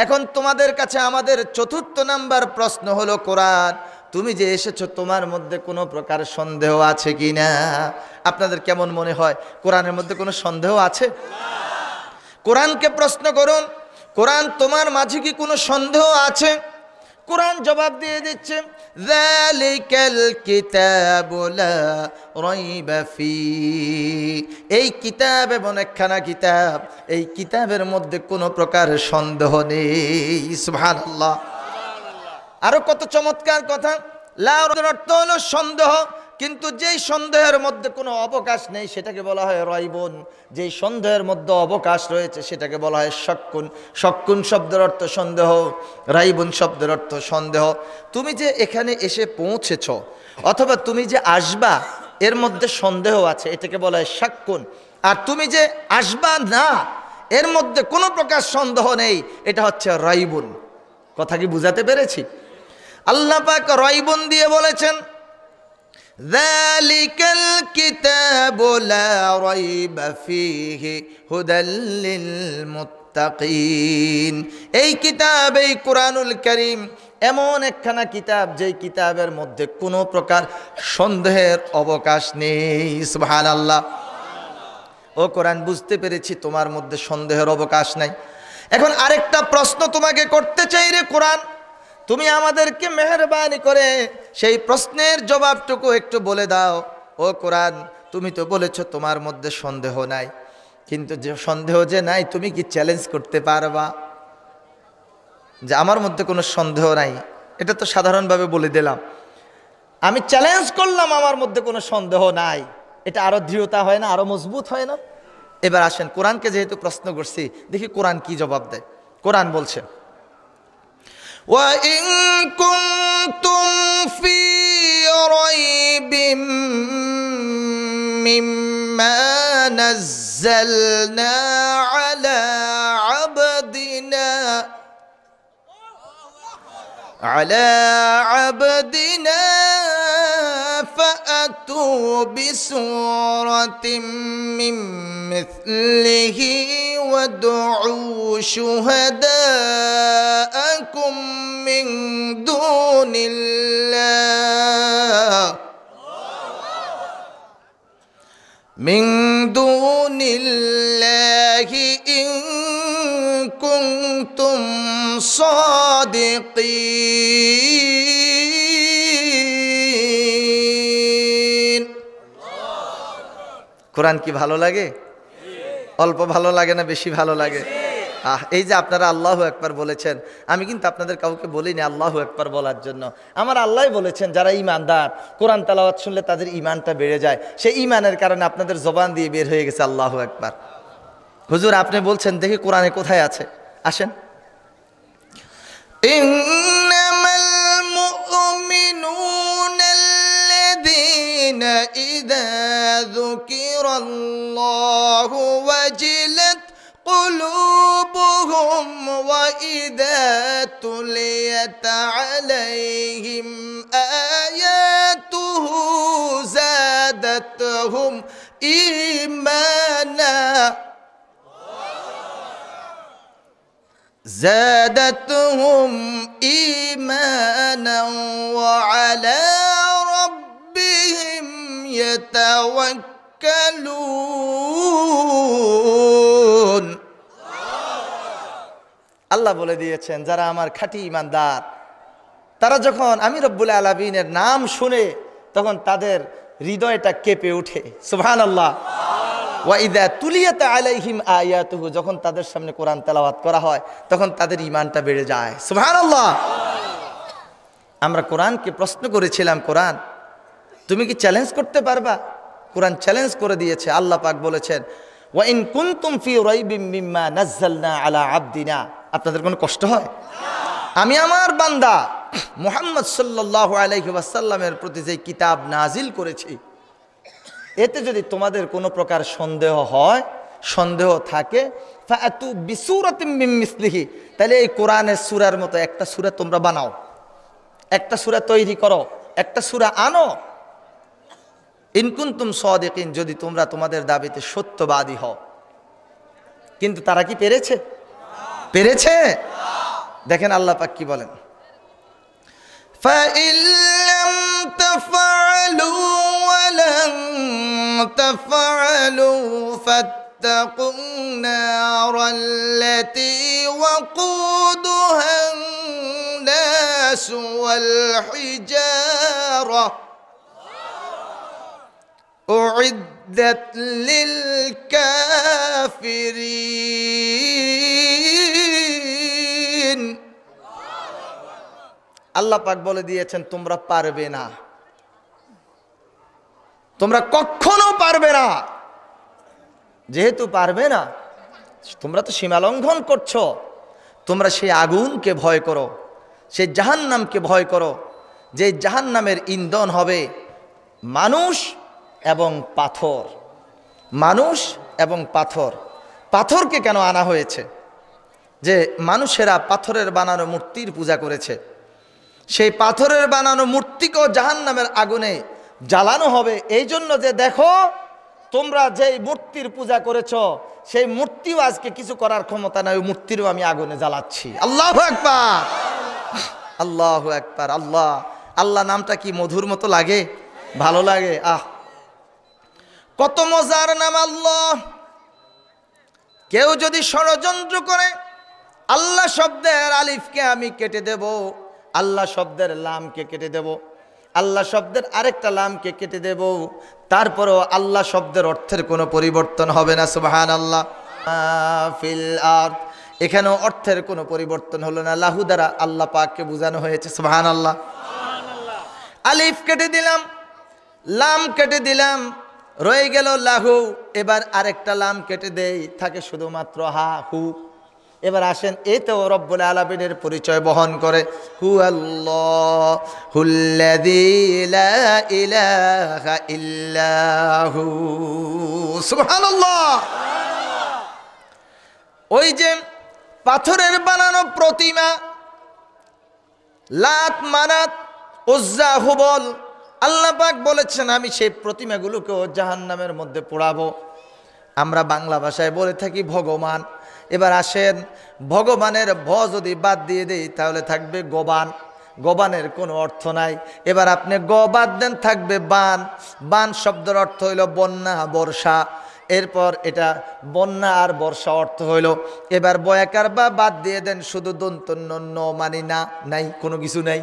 এখন তোমাদের কাছে আমাদের চতুর্থ নাম্বার প্রশ্ন হলো, কোরআন তুমি যে এসেছো তোমার মধ্যে কোনো প্রকার সন্দেহ আছে কি না? আপনাদের কেমন মনে হয় কোরআনের মধ্যে কোনো সন্দেহ আছে? কোরআনকে প্রশ্ন করুন, কোরআন তোমার মাঝে কি কোনো সন্দেহ আছে? কোরআন জবাব দিয়ে দিচ্ছে যালিকাল কিতাবু লা রাইবা ফি, এই কিতাব এমন একখানা কিতাব, এই কিতাবের মধ্যে কোনো প্রকার সন্দেহ নেই। সুবহানাল্লাহ। আরো কত চমৎকার কথা। লা অর্থ হলো সন্দেহ, কিন্তু যেই সন্দেহের মধ্যে কোনো অবকাশ নেই সেটাকে বলা হয় রাইবুন, যেই সন্দেহের মধ্যে অবকাশ রয়েছে সেটাকে বলা হয় শাক্কুন। শাক্কুন শব্দের অর্থ সন্দেহ, রাইবুন শব্দের অর্থ সন্দেহ। তুমি যে এখানে এসে পৌঁছেছ অথবা তুমি যে আসবা এর মধ্যে সন্দেহ আছে, এটাকে বলা হয় শাক্কুন। আর তুমি যে আসবা না এর মধ্যে কোনো প্রকার সন্দেহ নেই, এটা হচ্ছে রাইবুন। কথা কি বুঝাতে পেরেছি? আল্লাহ পাক রাইবুন দিয়ে বলেছেন, যালিকাল কিতাবু লা রাইবা ফীহি হুদাল লিল মুত্তাকিন। এই কিতাব, এই কুরআনুল কারীম এমন একখানা কিতাব যেই কিতাবের মধ্যে কোনো প্রকার সন্দেহের অবকাশ নেই। সুবহানাল্লাহ। ও কোরআন, বুঝতে পেরেছি তোমার মধ্যে সন্দেহের অবকাশ নাই। এখন আরেকটা প্রশ্ন তোমাকে করতে চাই রে কোরআন, তুমি আমাদেরকে মেহেরবানি করে সেই প্রশ্নের জবাবটুকু একটু বলে দাও। ও কোরআন, তুমি তো বলেছো তোমার মধ্যে সন্দেহ নাই, কিন্তু যে সন্দেহ যে নাই, তুমি কি চ্যালেঞ্জ করতে পারবা যে আমার মধ্যে কোনো সন্দেহ নাই? এটা তো সাধারণভাবে বলে দিলাম, আমি চ্যালেঞ্জ করলাম আমার মধ্যে কোনো সন্দেহ নাই। এটা আরো দৃঢ়তা হয় না, আরো মজবুত হয় না? এবার আসেন, কোরআনকে যেহেতু প্রশ্ন করছি, দেখি কোরআন কি জবাব দেয়। কোরআন বলছে, ওয়া ইন কুনতুম ফি রাইবিম মিম্মা নাযালনা আলা আবদিনা فأتوا بسورة من مثله وادعوا شهداءكم من دون الله إن كنتم صادقين। কোরআন কি ভালো লাগে? অল্প ভালো লাগে না বেশি ভালো লাগে? এই যে আপনারা আল্লাহু আকবার বলেছেন, আমি কিন্তু আপনাদের কাউকে বলিনি আল্লাহু আকবার বলার জন্য। আমার আল্লাহই বলেছেন, যারা ঈমানদার কোরআন তেলাওয়াত শুনলে তাদের ঈমানটা বেড়ে যায়। সেই ঈমানের কারণে আপনাদের জবান দিয়ে বের হয়ে গেছে আল্লাহু আকবার। হুজুর, আপনি বলছেন, দেখি কোরআনে কোথায় আছে, আসেন। ইন্নামাল মুমিনুনা আল্লাযীনা ইযা যুকিরাল্লাহু ওয়াজিলাত قلوبهم وإذا تليت عليهم آياته زادتهم إيمانا وعلى ربهم يتوكلون। আল্লাহ বলে দিয়েছেন, যারা আমার খাঁটি ঈমানদার, তারা যখন আমি রব্বুল আলামিনের নাম শুনে তখন তাদের হৃদয়টা কেঁপে ওঠে। সুবহানাল্লাহ। ওয়া ইযা তুলিয়াত আলাইহিম আয়াতুহু, যখন তাদের সামনে কোরআন তেলাওয়াত করা হয় তখন তাদের ঈমানটা বেড়ে যায়। সুবহানাল্লাহ। আমরা কোরআনকে প্রশ্ন করেছিলাম, কোরআন তুমি কি চ্যালেঞ্জ করতে পারবা? কোরআন চ্যালেঞ্জ করে দিয়েছে। আল্লাহ পাক বলেছেন, ওয়া ইন কুনতুম ফি রাইবিম মিম্মা নাযালনা আলা আবদিনা। আপনাদের কোনো কষ্ট হয়? আমি আমার বান্দা মুহাম্মদ সাল্লাল্লাহু আলাইহি ওয়াসাল্লামের প্রতি যে কিতাব নাজিল করেছি, এতে যদি তোমাদের কোনো প্রকার সন্দেহ হয়, সন্দেহ থাকে, ফাআতু বিসূরাতিম মিন মিসলিহি, তাহলে এই কোরআনের সূরার মতো একটা সূরা তোমরা বানাও, একটা সূরা তৈরি করো, একটা সূরা আনো। ইন কুনতুম সাদিকিন, যদি তোমরা তোমাদের দাবিতে সত্যবাদী হও। কিন্তু তারা কি পেরেছে? পেরেছে? দেখেন আল্লাহ পাক কি বলেন, فَإِن لَّمْ تَفْعَلُوا وَلَن تَفْعَلُوا فَاتَّقُوا النَّارَ الَّتِي وَقُودُهَا النَّاسُ وَالْحِجَارَةُ أُعِدَّتْ لِلْكَافِرِينَ। আল্লাহ পাক বলে দিয়েছেন, তোমরা পারবে না, তোমরা কখনো পারবে না। যেহেতু পারবে না, তোমরা তো সীমা লঙ্ঘন করছো। তোমরা সেই আগুনকে ভয় করো, সেই জাহান্নামকে ভয় করো, যে জাহান্নামের ইন্ধন হবে মানুষ এবং পাথর। মানুষ এবং পাথর। পাথরকে কেন আনা হয়েছে? যে মানুষেরা পাথরের বানানো মূর্তির পূজা করেছে, সেই পাথরের বানানো মূর্তিকেও জাহান্নামের আগুনে জ্বালানো হবে। এই জন্য যে দেখো তোমরা যেই মূর্তির পূজা করেছ সেই মূর্তিও আজকে কিছু করার ক্ষমতা নাই, ওই মূর্তিরও আমি আগুনে জ্বালাচ্ছি। আল্লাহু আকবার, আল্লাহু আকবার। আল্লাহ, আল্লাহ নামটা কি মধুর মতো লাগে, ভালো লাগে। কত মজার নাম আল্লাহ। কেউ যদি ষড়যন্ত্র করে, আল্লাহ শব্দের আলিফকে আমি কেটে দেব, আল্লাহ শব্দের লামকে কেটে দেব, আল্লাহ শব্দের আরেকটা লামকে কেটে দেব, তারপরেও আল্লাহ শব্দের অর্থের কোনো পরিবর্তন হবে না। সুবহানাল্লাহ। ফিল আরদ, এখানেও অর্থের কোনো পরিবর্তন হলো না। লাহু দ্বারা আল্লাহ পাককে বোঝানো হয়েছে। সুবহানাল্লাহ। আলিফ কেটে দিলাম, লাম কেটে দিলাম, রয়ে গেল লাহু। এবার আরেকটা লাম কেটে দেই, থাকে শুধুমাত্র হা হু। এবার আসেন, এতেও রব্বুল আলামিনের পরিচয় বহন করে, হু আল্লাহুল্লাযী লা ইলাহা ইল্লাহু। সুবহানাল্লাহ। ওই যে পাথরের বানানো প্রতিমা লাত, মানাত, উজ্জা, হুবল, আল্লাহ পাক বলেছেন আমি সেই প্রতিমাগুলোকেও জাহান্নামের মধ্যে পোড়াবো। আমরা বাংলা ভাষায় বলে থাকি ভগবান। এবার আসেন, ভগবানের ভ যদি বাদ দিয়ে দেই তাহলে থাকবে গবান। গবানের কোনো অর্থ নাই। এবার আপনি গ বাদ দেন, থাকবে বান। বান শব্দের অর্থ হইল বন্যা, বর্ষা। এরপর এটা বন্যা আর বর্ষা অর্থ হইল। এবার বয়াকার বা বাদ দিয়ে দেন, শুধু দন্তন্য ন, মানি না, নাই, কোনো কিছু নাই।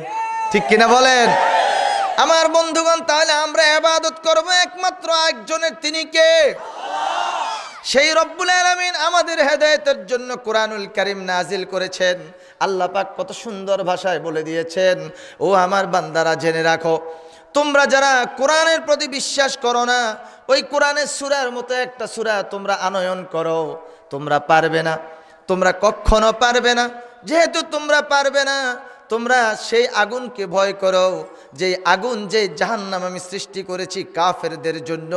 ঠিক কিনা বলেন আমার বন্ধুগণ? তাহলে আমরা ইবাদত করব একমাত্র একজনের, তিনি কে? সেই রব্বুল আলামিন আমাদের হেদায়েতের জন্য কোরআনুল কারীম নাজিল করেছেন। আল্লাহ পাক কত সুন্দর ভাষায় বলে দিয়েছেন, ও আমার বান্দারা জেনে রাখো, তোমরা যারা কোরআনের প্রতি বিশ্বাস করো না, ওই কোরআনের সূরার মতো একটা সূরা তোমরা আনয়ন করো, তোমরা পারবে না, তোমরা কখনো পারবে না। যেহেতু তোমরা পারবে না, তোমরা সেই আগুনকে ভয় করো, যে আগুন, যে জাহান্নাম আমি সৃষ্টি করেছি কাফেরদের জন্য,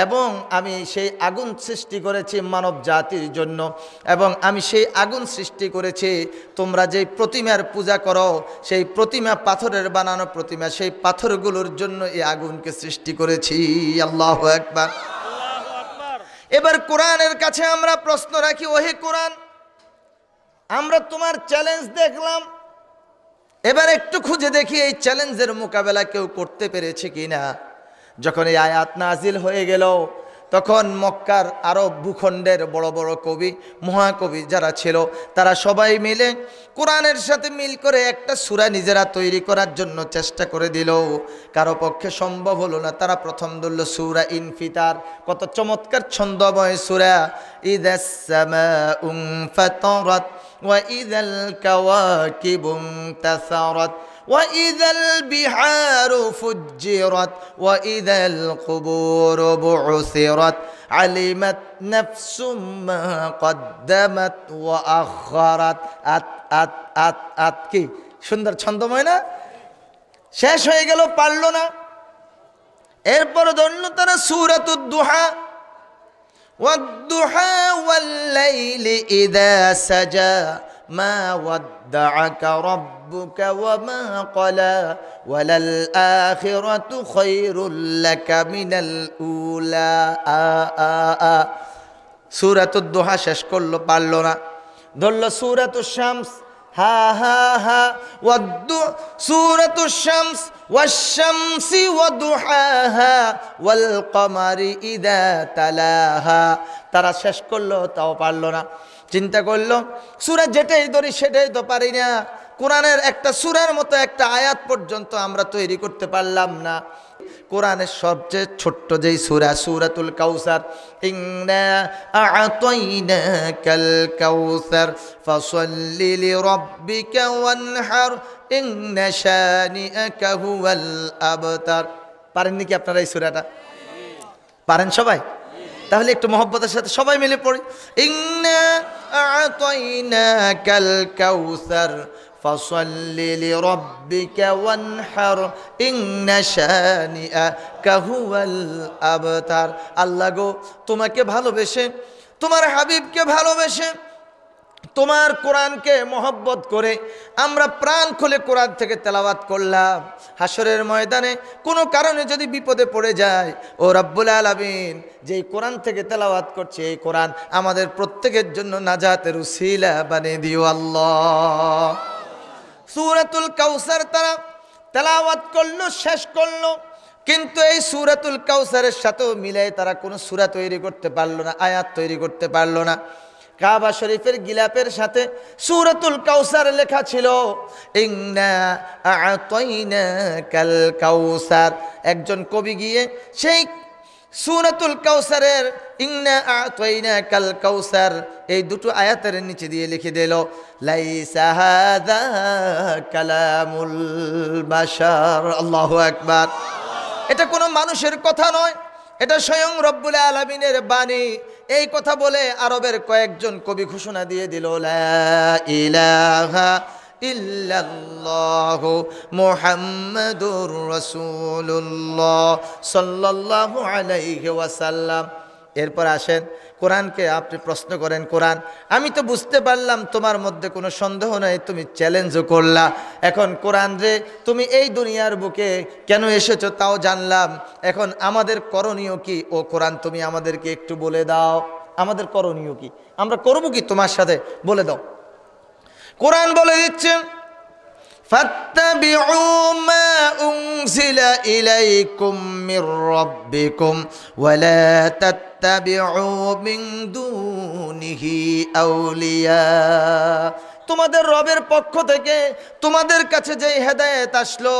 এবং আমি সেই আগুন সৃষ্টি করেছি মানব জাতির জন্য, এবং আমি সেই আগুন সৃষ্টি করেছি তোমরা যেই প্রতিমার পূজা করো, সেই প্রতিমা পাথরের বানানো প্রতিমা, সেই পাথরগুলোর জন্য এই আগুনকে সৃষ্টি করেছি। আল্লাহু আকবার। এবার কোরআনের কাছে আমরা প্রশ্ন রাখি, ওহে কোরআন, আমরা তোমার চ্যালেঞ্জ দেখলাম, এবার একটু খুঁজে দেখি এই চ্যালেঞ্জের মোকাবেলা কেউ করতে পেরেছে কিনা। যখন এই আয়াত নাজিল হয়ে গেল, তখন মক্কার আরব ভূখণ্ডের বড় বড় কবি, মহাকবি যারা ছিল, তারা সবাই মিলে কোরআনের সাথে মিল করে একটা সূরা নিজেরা তৈরি করার জন্য চেষ্টা করে দিল। কারো পক্ষে সম্ভব হলো না। তারা প্রথম ধরল সূরা ইনফিতার। কত চমৎকার ছন্দময় সূরা। ইযাস সামাউ ফাতারাত ওয়া ইযাল কাওয়াকিবু ইনতাসারাত وَإِذَا الْبِحَارُ فُجِّرَتْ وَإِذَا الْقُبُورُ بُعْثِرَتْ عَلِمَتْ نَفْسٌ مَا قَدَّمَتْ وَأَخَّرَتْ। আত কি সুন্দর ছন্দময় না? শেষ হয়ে গেল, পারল না। এরপর ধরল তারা সূরাতুদ দুহা, ওয়াদ-দুহা ওয়াল-লাইলি ইযা সাজা মা ওয়াদ্দাআকা রাব্বুকা ওয়া মা ক্বালা ওয়ালাল আখিরাতু খায়রুল লাকা মিনাল উলা। সূরাতুদ দুহা শেষ করলো, পারল না। ধরল সূরাতুশ শামস, হা হা হা, সূরাতুশ শামস ওয়াশ-শামসি ওয়াদুহাহা ওয়াল কমারি ইযা তালাহা। তারা শেষ করলো, তাও পারল না। চিন্তা করলো, সূরা যেটাই ধরি সেটাই তো পারি না। কোরআনের একটা সূরার মতো একটা আয়াত পর্যন্ত আমরা তৈরি করতে পারলাম না। কোরআনের সবচেয়ে ছোট্ট যেই সূরা, সূরাতুল কাউসার, ইন্না আ'তাইনাকাল কাউসার ফাসাল্লি লিরাব্বিকা ওয়ানহার ইন্না শানিআকা হুয়াল আবতার। পারেন নাকি আপনারা এই সূরাটা? পারেন সবাই? তাহলে একটু মহব্বতের সাথে সবাই মিলে পড়ি, ইন্না আ'তাইনাকাল কাউসার ফাসাল্লি লিরাব্বিকা ওয়ানহার ইন্না শানিআকা হুয়াল আবতার। আল্লাহ গো, তোমাকে ভালোবেসে তোমার হাবিবকে ভালোবেসে, তোমার কোরআনকে মহব্বত করে আমরা প্রাণ খুলে কোরআন থেকে তেলাওয়াত করলাম। হাসরের ময়দানে কোনো কারণে যদি বিপদে পড়ে যায়, ও রব্বুল আলামিন যেই কোরআন থেকে তেলাওয়াত করছে, এই কোরআন আমাদের প্রত্যেকের জন্য নাজাতের উসিলা বানিয়ে দিও আল্লাহ। সূরাতুল কাউসার তারা তেলাওয়াত করলো, শেষ করলো, কিন্তু এই সূরাতুল কাউসারের সাথেও মিলাই তারা কোনো সূরা তৈরি করতে পারলো না, আয়াত তৈরি করতে পারলো না। কাবা শরীফের গিলাপের সাথে সূরাতুল কাউসার লেখা ছিল, ইন্না আ'তাইনাকাল কাউসার। একজন কবি গিয়ে সেই সূরাতুল কাউসারের ইন্না আ'তাইনাকাল কাউসার এই দুটো আয়াতের নিচে দিয়ে লিখে দিল, লাইসা হাযা কালামুল বাশার। আল্লাহু আকবার। এটা কোনো মানুষের কথা নয়, এটা স্বয়ং রব্বুল আলামিনের বাণী। এই কথা বলে আরবের কয়েকজন কবি ঘোষণা দিয়ে দিল, লা ইলাহা ইল্লাল্লাহু মুহাম্মাদুর রাসূলুল্লাহ সাল্লাল্লাহু আলাইহি ওয়াসাল্লাম। এরপর আসেন কোরআনকে আপনি প্রশ্ন করেন, কোরআন আমি তো বুঝতে পারলাম তোমার মধ্যে কোনো সন্দেহ নাই, তুমি চ্যালেঞ্জও করলা। এখন কোরআন রে তুমি এই দুনিয়ার বুকে কেন এসেছো তাও জানলাম, এখন আমাদের করণীয় কি? ও কোরআন তুমি আমাদেরকে একটু বলে দাও, আমাদের করণীয় কি, আমরা করবো কি তোমার সাথে, বলে দাও। কোরআন বলে দিচ্ছে, ফাত্তাবিউ মা উনজিলা ইলাইকুম মির রাব্বিকুম ওয়া লা তাত্তাবিউ মিন দুনিহি আউলিয়া। তোমাদের রবের পক্ষ থেকে তোমাদের কাছে যেই হেদায়েত আসলো,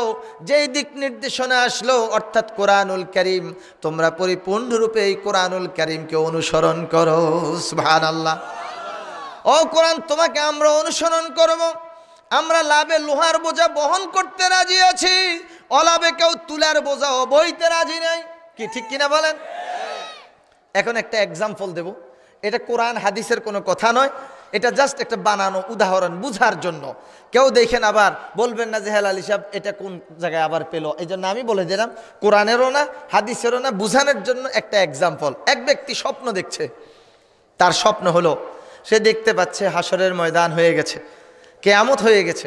যেই দিক নির্দেশনা আসলো, অর্থাৎ কোরআনুল কারীম, তোমরা পরিপূর্ণরূপে এই কোরআনুল কারীমকে অনুসরণ করো। সুবহানাল্লাহ। ও কোরআন তোমাকে আমরা অনুসরণ করব। আমরা লাভে লোহার বোঝা বহন করতে রাজি আছি, অলাভে কেউ তুলার বোঝা বইতে রাজি নাই। কি ঠিক কিনা বলেন? এখন একটা এক্সাম্পল দেব, এটা কোরআন হাদিসের কোনো কথা নয়, এটা জাস্ট একটা বানানো উদাহরণ বুঝার জন্য। কেউ দেখেন আবার বলবেন না যে হেলাল হিসাব এটা কোন জায়গায় আবার পেলো, এই জন্য আমি বলে দিলাম কোরআনেরও না হাদিসেরও না, বুঝানোর জন্য একটা এক্সাম্পল। এক ব্যক্তি স্বপ্ন দেখছে, তার স্বপ্ন হলো সে দেখতে পাচ্ছে হাসরের ময়দান হয়ে গেছে, কিয়ামত হয়ে গেছে।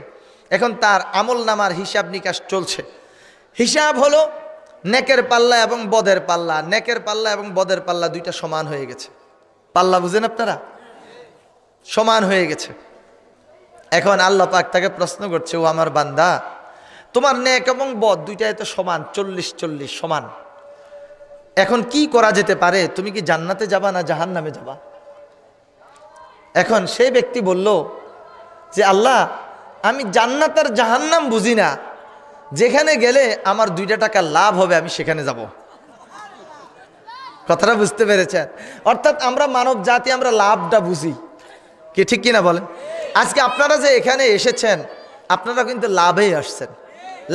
এখন তার আমল নামার হিসাব নিকাশ চলছে। হিসাব হলো নেকের পাল্লা এবং বদের পাল্লা, নেকের পাল্লা এবং বদের পাল্লা দুইটা সমান হয়ে গেছে। পাল্লা বুঝেন আপনারা? সমান হয়ে গেছে। এখন আল্লাহ পাক তাকে প্রশ্ন করছে, ও আমার বান্দা, তোমার নেক এবং বদ দুইটাই তো সমান, 40-40 সমান। এখন কি করা যেতে পারে? তুমি কি জান্নাতে যাবা না জাহান্নামে যাবা? এখন সেই ব্যক্তি বলল যে আল্লাহ, আমি জান্নাত আর জাহান্নাম বুঝি না, যেখানে গেলে আমার 2 টাকা লাভ হবে আমি সেখানে যাব। কথাটা বুঝতে পেরেছেন? অর্থাৎ আমরা মানব জাতি আমরা লাভটা বুঝি, কি ঠিক কিনা বলেন? আজকে আপনারা যে এখানে এসেছেন আপনারা কিন্তু লাভেই আসছেন।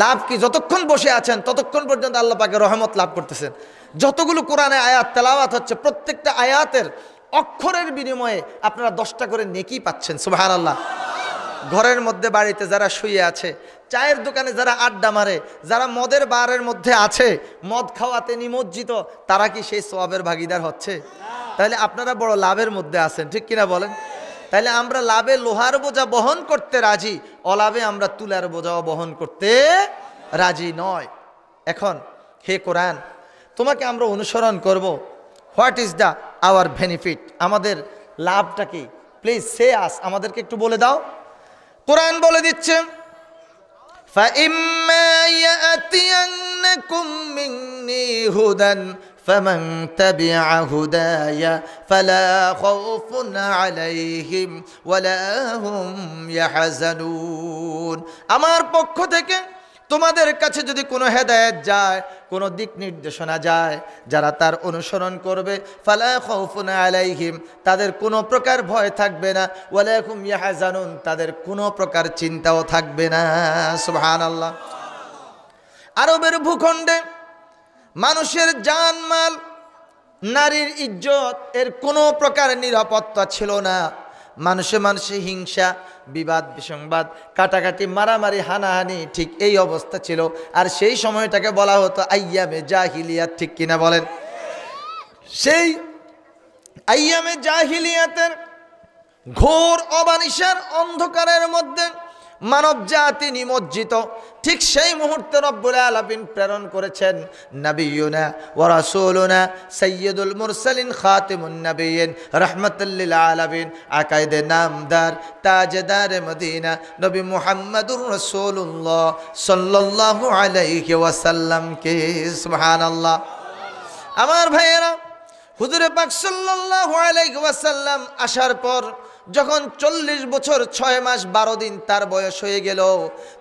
লাভ কি? যতক্ষণ বসে আছেন ততক্ষণ পর্যন্ত আল্লাহ পাকের রহমত লাভ করতেছেন। যতগুলো কোরআনে আয়াত তেলাওয়াত হচ্ছে, প্রত্যেকটা আয়াতের অক্ষরের বিনিময়ে আপনারা 10টা করে নেকি পাচ্ছেন। সুবহানাল্লাহ। ঘরের মধ্যে বাড়িতে যারা শুয়ে আছে, চায়ের দোকানে যারা আড্ডা মারে, যারা মদের বারের মধ্যে আছে, মদ খাওয়াতে নিমজ্জিত, তারা কি সেই সওয়াবের ভাগীদার হচ্ছে? তাহলে আপনারা বড় লাভের মধ্যে আছেন, ঠিক কিনা বলেন? তাহলে আমরা লাভে লোহার বোঝা বহন করতে রাজি, অলাভে আমরা তুলার বোঝাও বহন করতে রাজি নয়। এখন হে কোরআন, তোমাকে আমরা অনুসরণ করব। What is the our benefit? আমাদের লাভটা কি? প্লিজ সে আস, আমাদেরকে একটু বলে দাও। কোরআন বলে দিচ্ছে, فَإِمَّا يَأْتِيَنَّكُم مِّنِّي هُدًى فَمَن تَبِعَ هُدَايَ فَلَا خَوْفٌ عَلَيْهِمْ وَلَا هُمْ يَحْزَنُونَ। আমার পক্ষ থেকে তোমাদের কাছে যদি কোনো হেদায়েত যায়, কোনো দিক নির্দেশনা যায়, যারা তার অনুসরণ করবে, ফালা খাউফুন আলাইহিম, তাদের কোনো প্রকার ভয় থাকবে না, ওয়ালা হুম ইয়াহজানুন, তাদের কোনো প্রকার চিন্তাও থাকবে না। সুবহানাল্লাহ। আরবের ভূখণ্ডে মানুষের জানমাল, নারীর ইজ্জত এর কোনো প্রকার নিরাপত্তা ছিল না। মানুষে মানুষে হিংসা, বিবাদ বিসংবাদ, কাটাকাটি, মারামারি, হানাহানি, ঠিক এই অবস্থা ছিল। আর সেই সময়টাকে বলা হতো আইয়ামে জাহিলিয়াত, ঠিক কিনা বলেন? সেই আইয়ামে জাহিলিয়াতের ঘোর অবানিশার অন্ধকারের মধ্যে মানব জাতি নিমজ্জিত, ঠিক সেই মুহূর্তে রব্বুল আলামিন প্রেরণ করেছেন নবিয়ুনা ওয়া রাসূলুনা সাইয়্যিদুল মুরসালিন খাতিমুন নবিয়্যিন রাহমাতাল লিল আলামিন আকায়েদে নামদার তাজদার মদিনা নবী মুহাম্মদুর রাসূলুল্লাহ সাল্লাল্লাহু আলাইহি ওয়াসাল্লাম কে সুবহানাল্লাহ। আমার ভাইয়েরা, হুজুরে পাক সাল্লাল্লাহু আলাইহি ওয়াসাল্লাম আসার পর যখন 40 বছর 6 মাস 12 দিন তার বয়স হয়ে গেল,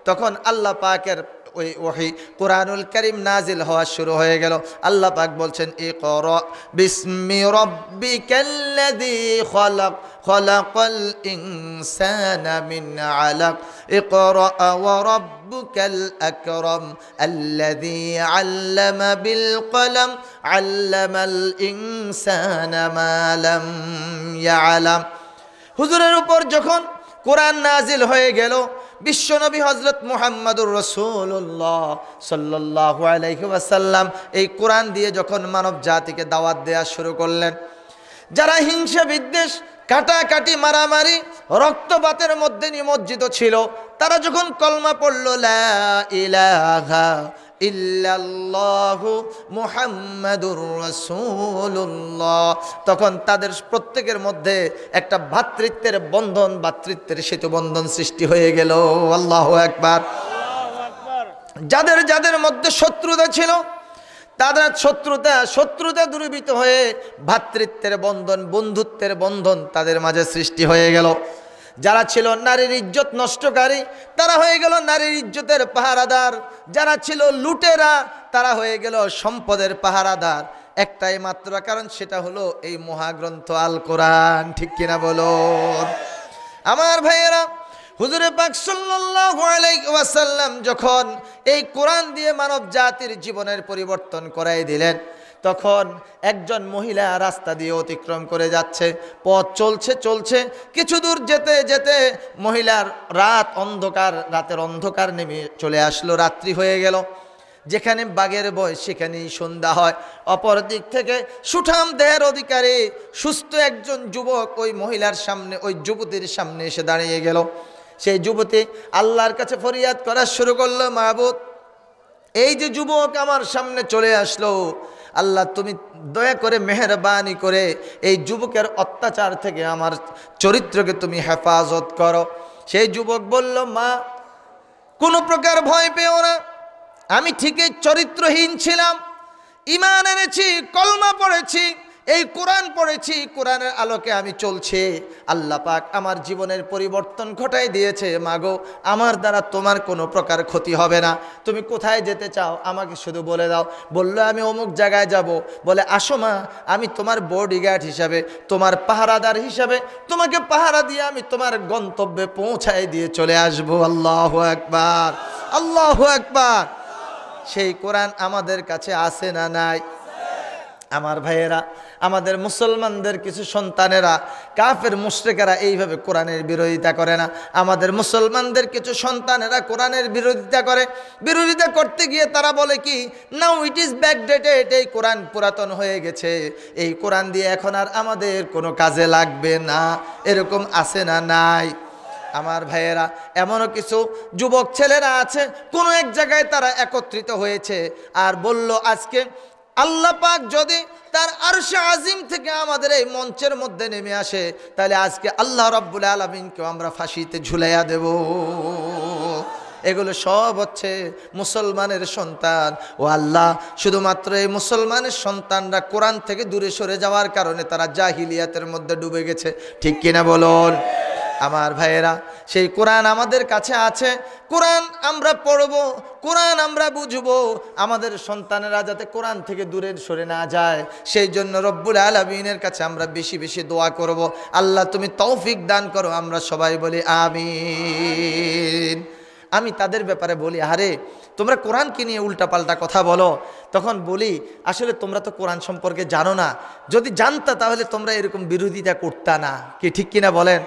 তখন আল্লাহ পাকের ওই ওহী কুরআনুল কারীম নাজিল হওয়া শুরু হয়ে গেল। আল্লাহ পাক বলছেন, ইকরা বিসমি রাব্বিকাল্লাযী খালাক খালাকাল ইনসানা মিন আলাক ইকরা ওয়া রাব্বুকাল আকরাম আল্লাযী আল্লামা বিল কলম আল্লামাল ইনসানা মা লাম ইয়ালাম। হুজুরের উপর যখন কোরআন নাজিল হয়ে গেল, বিশ্বনবী হযরত মুহাম্মদুর রাসূলুল্লাহ সাল্লাল্লাহু আলাইহি ওয়াসাল্লাম এই কোরআন দিয়ে যখন মানব জাতিকে দাওয়াত দেওয়া শুরু করলেন, যারা হিংসা বিদ্বেষ কাটাকাটি মারামারি রক্তপাতের মধ্যে নিমজ্জিত ছিল, তারা যখন কলমা পড়ল লা ইলাহা ইল্লাল্লাহু মুহাম্মাদুর রাসূলুল্লাহ, তখন তাদের প্রত্যেকের মধ্যে একটা ভ্রাতৃত্বের বন্ধন, ভ্রাতৃত্বের সেতু বন্ধন সৃষ্টি হয়ে গেল। আল্লাহু আকবার। যাদের যাদের মধ্যে শত্রুতা ছিল, তাদের শত্রুতা দূরীভূত হয়ে ভ্রাতৃত্বের বন্ধন, বন্ধুত্বের বন্ধন তাদের মাঝে সৃষ্টি হয়ে গেল। যারা ছিল নারীর ইজ্জত নষ্টকারী, তারা হয়ে গেল নারীর ইজ্জতের পাহারাদার। যারা ছিল লুটেরা, তারা হয়ে গেল সম্পদের পাহারাদার। একটাই মাত্র কারণ, সেটা হলো এই মহাগ্রন্থ আল কোরআন। ঠিক কিনা বলুন আমার ভাইয়েরা? হুজুরে পাক সাল্লাল্লাহু আলাইহি ওয়াসাল্লাম যখন এই কোরআন দিয়ে মানব জাতির জীবনের পরিবর্তন করাই দিলেন, তখন একজন মহিলা রাস্তা দিয়ে অতিক্রম করে যাচ্ছে। পথ চলছে, কিছু দূর যেতে যেতে মহিলার রাতের অন্ধকার নেমে চলে আসলো, রাত্রি হয়ে গেল। যেখানে বাঘের ভয় সেখানেই সন্ধ্যা হয়। অপর দিক থেকে সুঠাম দেহের অধিকারী সুস্থ একজন যুবক ওই মহিলার সামনে, ওই যুবতীর সামনে এসে দাঁড়িয়ে গেল। সেই যুবতী আল্লাহর কাছে ফরিয়াদ করা শুরু করলো, মাবুদ, এই যে যুবক আমার সামনে চলে আসলো, আল্লাহ তুমি দয়া করে মেহেরবানি করে এই যুবকের অত্যাচার থেকে আমার চরিত্রকে তুমি হেফাজত করো। সেই যুবক বলল, মা, কোনো প্রকার ভয় পেও না, আমি ঠিকই চরিত্রহীন ছিলাম, ঈমান এনেছি, কলমা পড়েছি, এই কোরআন পড়েছি, কোরআনের আলোকে আমি চলছি, আল্লাহ পাক আমার জীবনের পরিবর্তন ঘটাই দিয়েছে। মাগো, আমার দ্বারা তোমার কোনো প্রকার ক্ষতি হবে না। তুমি কোথায় যেতে চাও আমাকে শুধু বলে দাও। বললো, আমি অমুক জায়গায় যাব। বলে, আসো মা, আমি তোমার বডিগার্ড হিসাবে, তোমার পাহারাদার হিসাবে তোমাকে পাহারা দিয়ে আমি তোমার গন্তব্যে পৌঁছায় দিয়ে চলে আসবো। আল্লাহু আকবার, আল্লাহু আকবার। সেই কোরআন আমাদের কাছে আছে না নাই? আমার ভাইয়েরা, আমাদের মুসলমানদের কিছু সন্তানেরা, কাফের মুশরিকেরা এইভাবে কোরআনের বিরোধিতা করে না। আমাদের মুসলমানদের কিছু সন্তানেরা কোরআনের বিরোধিতা করে। বিরোধিতা করতে গিয়ে তারা বলে কি, নাও ইট ইজ ব্যাকডেটেড, এই কোরআন পুরাতন হয়ে গেছে, এই কোরআন দিয়ে এখন আর আমাদের কোনো কাজে লাগবে না। এরকম আছে না নাই? আমার ভাইয়েরা, এমনও কিছু যুবক ছেলেরা আছে, কোনো এক জায়গায় তারা একত্রিত হয়েছে আর বলল, আজকে আল্লাহ পাক যদি তার আরশে আজিম থেকে আমাদের এই মঞ্চের মধ্যে নেমে আসে, তাহলে আজকে আল্লাহ রাব্বুল আলামিনকেও আমরা ফাঁসিতে ঝুলাইয়া দেব। এগুলো সব হচ্ছে মুসলমানের সন্তান। ও আল্লাহ, শুধুমাত্র এই মুসলমানের সন্তানরা কোরআন থেকে দূরে সরে যাওয়ার কারণে তারা জাহিলিয়াতের মধ্যে ডুবে গেছে। ঠিক কিনা বলুন আমার ভাইয়েরা? সেই কোরআন আমাদের কাছে আছে, কোরআন আমরা পড়ব, কোরআন আমরা বুঝবো, আমাদের সন্তানেরা যাতে কোরআন থেকে দূরে সরে না যায়, সেই জন্য রব্বুল আলামিনের কাছে আমরা বেশি বেশি দোয়া করব। আল্লাহ তুমি তৌফিক দান করো। আমরা সবাই বলি আমিন। আমি তাদের ব্যাপারে বলি, আরে তোমরা কোরআনকে নিয়ে উল্টাপাল্টা কথা বলো। তখন বলি, আসলে তোমরা তো কোরআন সম্পর্কে জানো না, যদি জানতা তাহলে তোমরা এরকম বিরোধিতা করতা না। কি ঠিক কিনা বলেন?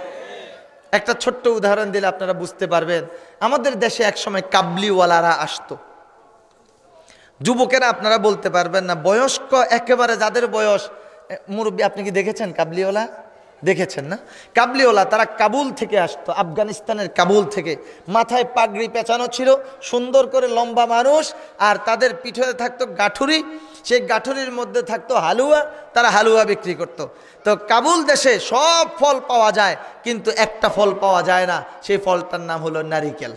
একটা ছোট্ট উদাহরণ দিলে আপনারা বুঝতে পারবেন। আমাদের দেশে একসময় কাবলিওয়ালারা আসতো, যুবকেরা, আপনারা বলতে পারবেন না, বয়স্ক একেবারে, যাদের বয়স মুরব্বী আপনি কি দেখেছেন কাবলিওয়ালা? দেখেছেন না? কাবলিওয়ালা তারা কাবুল থেকে আসতো, আফগানিস্তানের কাবুল থেকে। মাথায় পাগড়ি পেঁচানো ছিল, সুন্দর করে লম্বা মানুষ, আর তাদের পিঠে থাকতো গাঠুরি, সেই গাঠুরির মধ্যে থাকতো হালুয়া, তারা হালুয়া বিক্রি করত। তো কাবুল দেশে সব ফল পাওয়া যায়, কিন্তু একটা ফল পাওয়া যায় না, সেই ফলটার নাম হলো নারিকেল।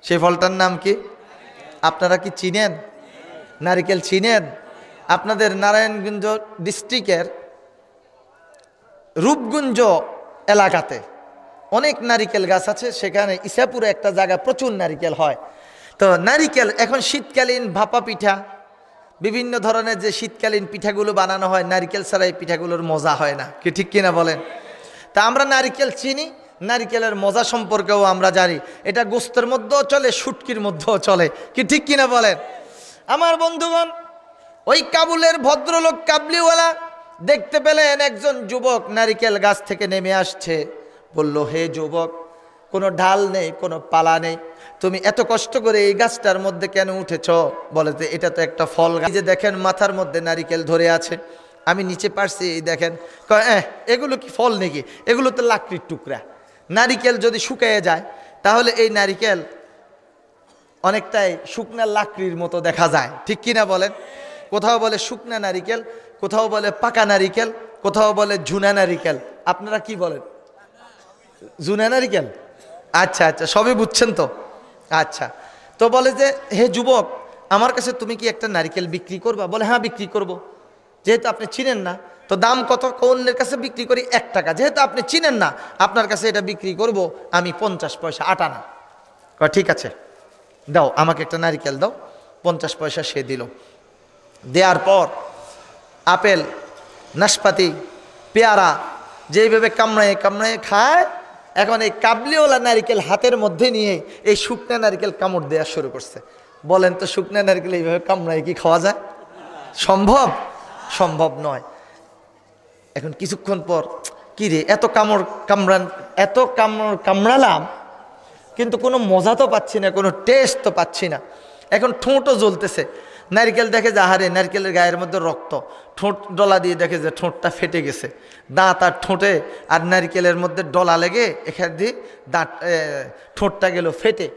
সেই ফলটার নাম কি? আপনারা কি চিনেন? নারিকেল চিনেন? আপনাদের নারায়ণগঞ্জ ডিস্ট্রিক্টের রূপগঞ্জ এলাকাতে অনেক নারিকেল গাছ আছে, সেখানে ইসাপুরে একটা জায়গা প্রচুর নারিকেল হয়। তো নারিকেল এখন শীতকালীন ভাপা পিঠা, বিভিন্ন ধরনের যে শীতকালীন পিঠাগুলো বানানো হয়, নারিকেল ছাড়া এই পিঠাগুলোর মজা হয় না, কি ঠিক কিনা বলেন? তা আমরা নারিকেল চিনি, নারিকেলের মজা সম্পর্কেও আমরা জানি, এটা গোস্তের মধ্যেও চলে, শুটকির মধ্যেও চলে, কি ঠিক কিনা বলেন? আমার বন্ধুগণ, ওই কাবুলের ভদ্রলোক কাবলিওয়ালা দেখতে পেলেন একজন যুবক নারিকেল গাছ থেকে নেমে আসছে। বলল, হে যুবক, কোনো ঢাল নেই, কোনো পালা নেই, তুমি এত কষ্ট করে এই গাছটার মধ্যে কেন উঠেছ? বলে যে এটা তো একটা ফল গাছ, যে দেখেন মাথার মধ্যে নারিকেল ধরে আছে, আমি নিচে পারছি, এই দেখেন। এগুলো কি ফল নাকি? এগুলো তো লাকড়ির টুকরা। নারিকেল যদি শুকিয়ে যায় তাহলে এই নারিকেল অনেকটাই শুকনা লাকড়ির মতো দেখা যায়, ঠিক কিনা বলেন? কোথাও বলে শুকনা নারিকেল, কোথাও বলে পাকা নারিকেল, কোথাও বলে ঝুনা নারিকেল। আপনারা কি বলেন? ঝুনা নারিকেল? আচ্ছা আচ্ছা, সবই বুঝছেন তো? আচ্ছা, তো বলে যে, হে যুবক, আমার কাছে তুমি কি একটা নারিকেল বিক্রি করবা? বলে, হ্যাঁ বিক্রি করব। যেহেতু আপনি চিনেন না, তো দাম কত? অন্যের কাছে বিক্রি করি 1 টাকা। যেহেতু আপনি চিনেন না, আপনার কাছে এটা বিক্রি করব আমি 50 পয়সা, 8 আনা। ঠিক আছে, দাও আমাকে একটা নারিকেল দাও। 50 পয়সা সে দিল। দেওয়ার পর আপেল, নাশপাতি, পেয়ারা যেইভাবে কামড়ায় কামড়ায় খায়, এখন এই কাবলিওয়ালা নারিকেল হাতের মধ্যে নিয়ে এই শুকনা নারিকেল কামড় দেওয়া শুরু করছে। বলেন তো, শুকনা নারিকেল এইভাবে কামড়ায় কি খাওয়া যায়? সম্ভব? সম্ভব নয়। এখন কিছুক্ষণ পর, কি রে, এত কামড়ালাম, কিন্তু কোনো মজা তো পাচ্ছি না, কোনো টেস্ট তো পাচ্ছি না। এখন ঠোঁটও জ্বলতেছে। নারকেল দেখে যে আহারে, নারকেলের গায়ের মধ্যে রক্ত, ঠোঁট ডলা দিয়ে দেখে যে ঠোঁটটা ফেটে গেছে, দাঁত আর ঠোঁটে আর নারকেলের মধ্যে ডলা লেগে এখান দিয়ে দাঁত ঠোঁটটা গেল ফেটে।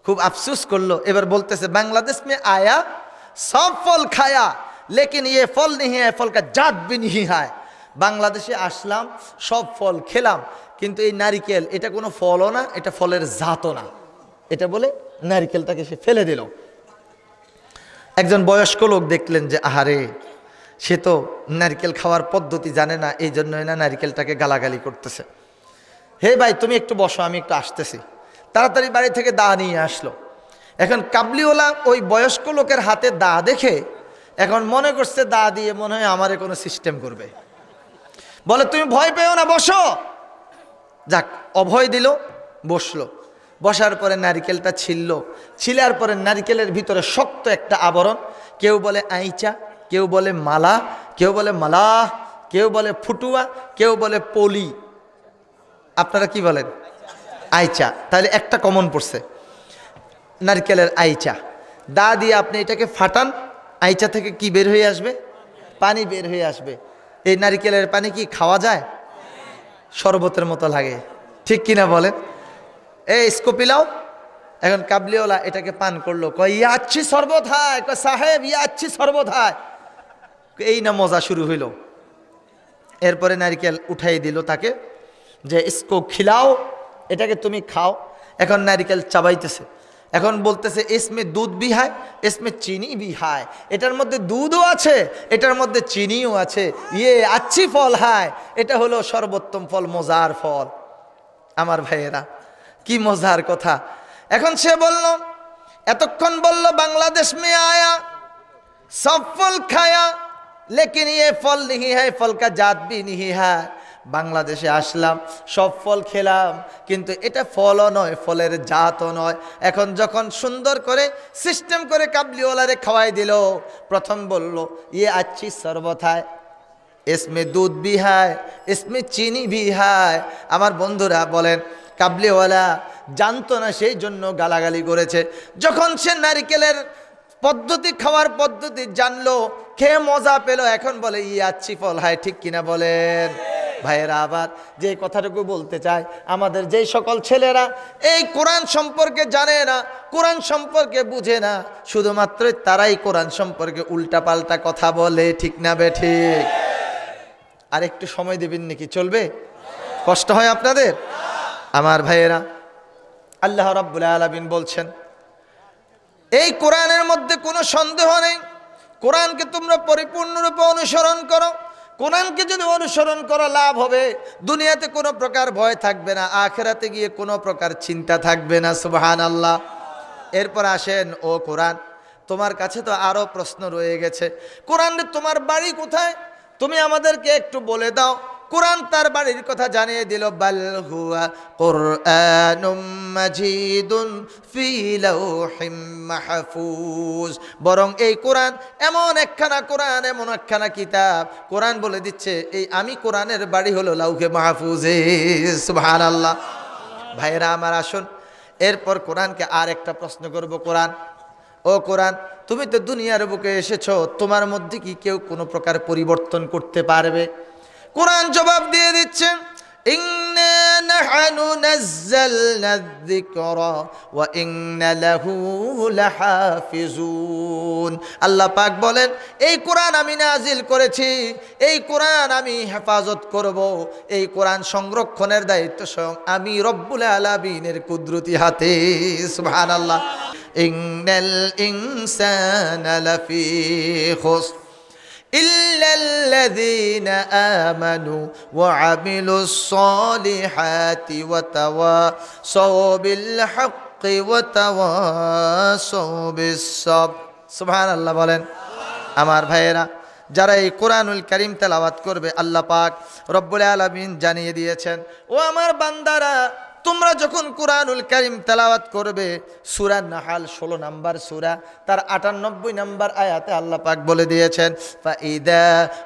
খুব আফসোস করলো। এবার বলতেছে, বাংলাদেশ মে আয়া সব ফল খায়া, লেকিন ইয়ে ফল नहीं है, ফল কা জাত भी नहीं है। বাংলাদেশে আসলাম, সব ফল খেলাম, কিন্তু এই নারিকেল এটা কোনো ফলও না, এটা ফলের জাতও না। এটা বলে নারিকেলটাকে সে ফেলে দিল। একজন বয়স্ক লোক দেখলেন যে আহারে, সে তো নারিকেল খাওয়ার পদ্ধতি জানে না, এই জন্যই না নারিকেলটাকে গালাগালি করতেছে। হে ভাই, তুমি একটু বসো, আমি একটু আসতেছি। তাড়াতাড়ি বাড়ি থেকে দা নিয়ে আসলো। এখন কাবলিওয়ালা ওই বয়স্ক লোকের হাতে দা দেখে এখন মনে করছে দা দিয়ে মনে হয় আমারে কোনো সিস্টেম করবে। বলে, তুমি ভয় পেও না, বসো। যাক, অভয় দিল, বসলো। বসার পরে নারিকেলটা ছিলার পরে নারিকেলের ভিতরে শক্ত একটা আবরণ, কেউ বলে আইচা, কেউ বলে মালা, কেউ বলে মালা, কেউ বলে ফুটুয়া, কেউ বলে পলি। আপনারা কি বলেন? আইচা। তাহলে একটা কমন পড়ছে, নারকেলের আইচা। দা দিয়ে আপনি এটাকে ফাটান, আইচা থেকে কি বের হয়ে আসবে? পানি বের হয়ে আসবে। এই নারকেলের পানি কি খাওয়া যায়? শরবতের মতো লাগে, ঠিক কিনা বলেন? এই ইসকো পিলাও। এখন কাবলিওয়ালা এটাকে পান করলো, কয় ইয়া আচ্ছি শরবত হয়, কয় সাহেব ইয়া আচ্ছি শরবত হয়। এই না মজা শুরু হইল। এরপরে নারকেল উঠাই দিল তাকে, যে ইসকো খিলাও, এটাকে তুমি খাও। এখন নারকেল চাবাইতেছে, এখন বলতেছে ইসমে দুধ ভি হয়, ইসমে চিনি ভি হয়, এটার মধ্যে দুধও আছে, এটার মধ্যে চিনিও আছে, ইয়ে আচ্ছি ফল হয়, এটা হলো সর্বোত্তম ফল, মজার ফল। আমার ভাইয়েরা, কি মজার কথা। এখন সে বলল, এতক্ষণ বলল বাংলাদেশ মে আয়া সব ফল খায়া, লেকিন ইয়ে ফল नहीं है, ফল কা জাত भी नहीं है। বাংলাদেশে আসলাম, সব ফল খেলাম, কিন্তু এটা ফলও নয়, ফলের জাতও নয়। এখন যখন সুন্দর করে সিস্টেম করে কাবলিওয়ালারে খাওয়াই দিল, প্রথম বলল ইয়ে আচ্ছি শরবত হয়, इसमें दूध भी है, इसमें চিনি भी है। আমার বন্ধুরা বলেন, কাবলিওয়ালা জানতো না, সেই জন্য গালাগালি করেছে। যখন সে নারকেলের পদ্ধতি, খাওয়ার পদ্ধতি জানলো, খেয়ে মজা পেল, এখন বলে ইয়াচ্ছি ফল। হায় ঠিক কিনা বলেন ভাইয়েরা? আবার যে কথাটুকু বলতে চাই, আমাদের যেই সকল ছেলেরা এই কোরআন সম্পর্কে জানে না, কোরআন সম্পর্কে বুঝে না, শুধুমাত্র তারাই কোরআন সম্পর্কে উল্টাপাল্টা কথা বলে, ঠিক না বে ঠিক? আর একটু সময় দেবেন নাকি? চলবে? কষ্ট হয় আপনাদের? আমার ভাইয়েরা, আল্লাহ রাব্বুল আলামিন বলছেন এই কোরআনের মধ্যে কোনো সন্দেহ নেই, কোরআনকে তোমরা পরিপূর্ণরূপে অনুসরণ করো। কোরআনকে যদি অনুসরণ করা লাভ হবে, দুনিয়াতে কোনো প্রকার ভয় থাকবে না, আখিরাতে গিয়ে কোনো প্রকার চিন্তা থাকবে না। সুবহানাল্লাহ। এরপর আসেন, ও কোরআন, তোমার কাছে তো আরো প্রশ্ন রয়ে গেছে। কোরআন, তোমার বাড়ি কোথায়? তুমি আমাদেরকে একটু বলে দাও। কোরআন তার বাড়ির কথা জানিয়ে দিল, বাল হুয়া কুরআনুম মাজিদুন ফি লাউহিম মাহফুজ। বরং এই কোরআন এমন একখানা কোরআন, এমন একখানা কিতাব, কোরআন বলে দিচ্ছে এই আমি কোরআনের বাড়ি হলো লাউহে মাহফুজে। সুবহানাল্লাহ। ভাইরা আমার, আসুন এরপর কোরআনকে আর একটা প্রশ্ন করব। কোরআন, ও কোরআন, তুমি তো দুনিয়ার বুকে এসেছো, তোমার মধ্যে কি কেউ কোনো প্রকার পরিবর্তন করতে পারবে? কোরআন জবাব দিয়ে দিচ্ছে, ইন্না নাহনু নাযালনা যিকরা ওয়া ইন্না লাহু লাহাফিজুন। আল্লাহ পাক বলেন, এই কোরআন আমি নাজিল করেছি, এই কোরআন আমি হেফাজত করব, এই কোরআন সংরক্ষণের দায়িত্ব স্বয়ং আমি রব্বুল আলামিনের কুদরতি হাতে। সুবহানাল্লাহ। ইন্নাল ইনসানা লাফি খুসর ইল্লাল্লাযীনা আমানু ওয়া আমিলুস সলিহাতি ওয়া তাওয়াসাউ বিল হাক্কি ওয়া তাওয়াসাউ বিস সাবর। সুবহানাল্লাহ বলেন। আমার ভাইয়েরা, যারা এই কোরআনুল কারীম তেলাওয়াত করবে, আল্লাহ পাক রব্বুল আলামিন জানিয়ে দিয়েছেন, ও আমার বান্দারা, তোমরা যখন কোরআনুল কারীম তেলাওয়াত করবে, সূরা নাহাল 16 নম্বর সূরা, তার 98 নম্বর আয়াতে আল্লাহ পাক বলে দিয়েছেন, ফাইদা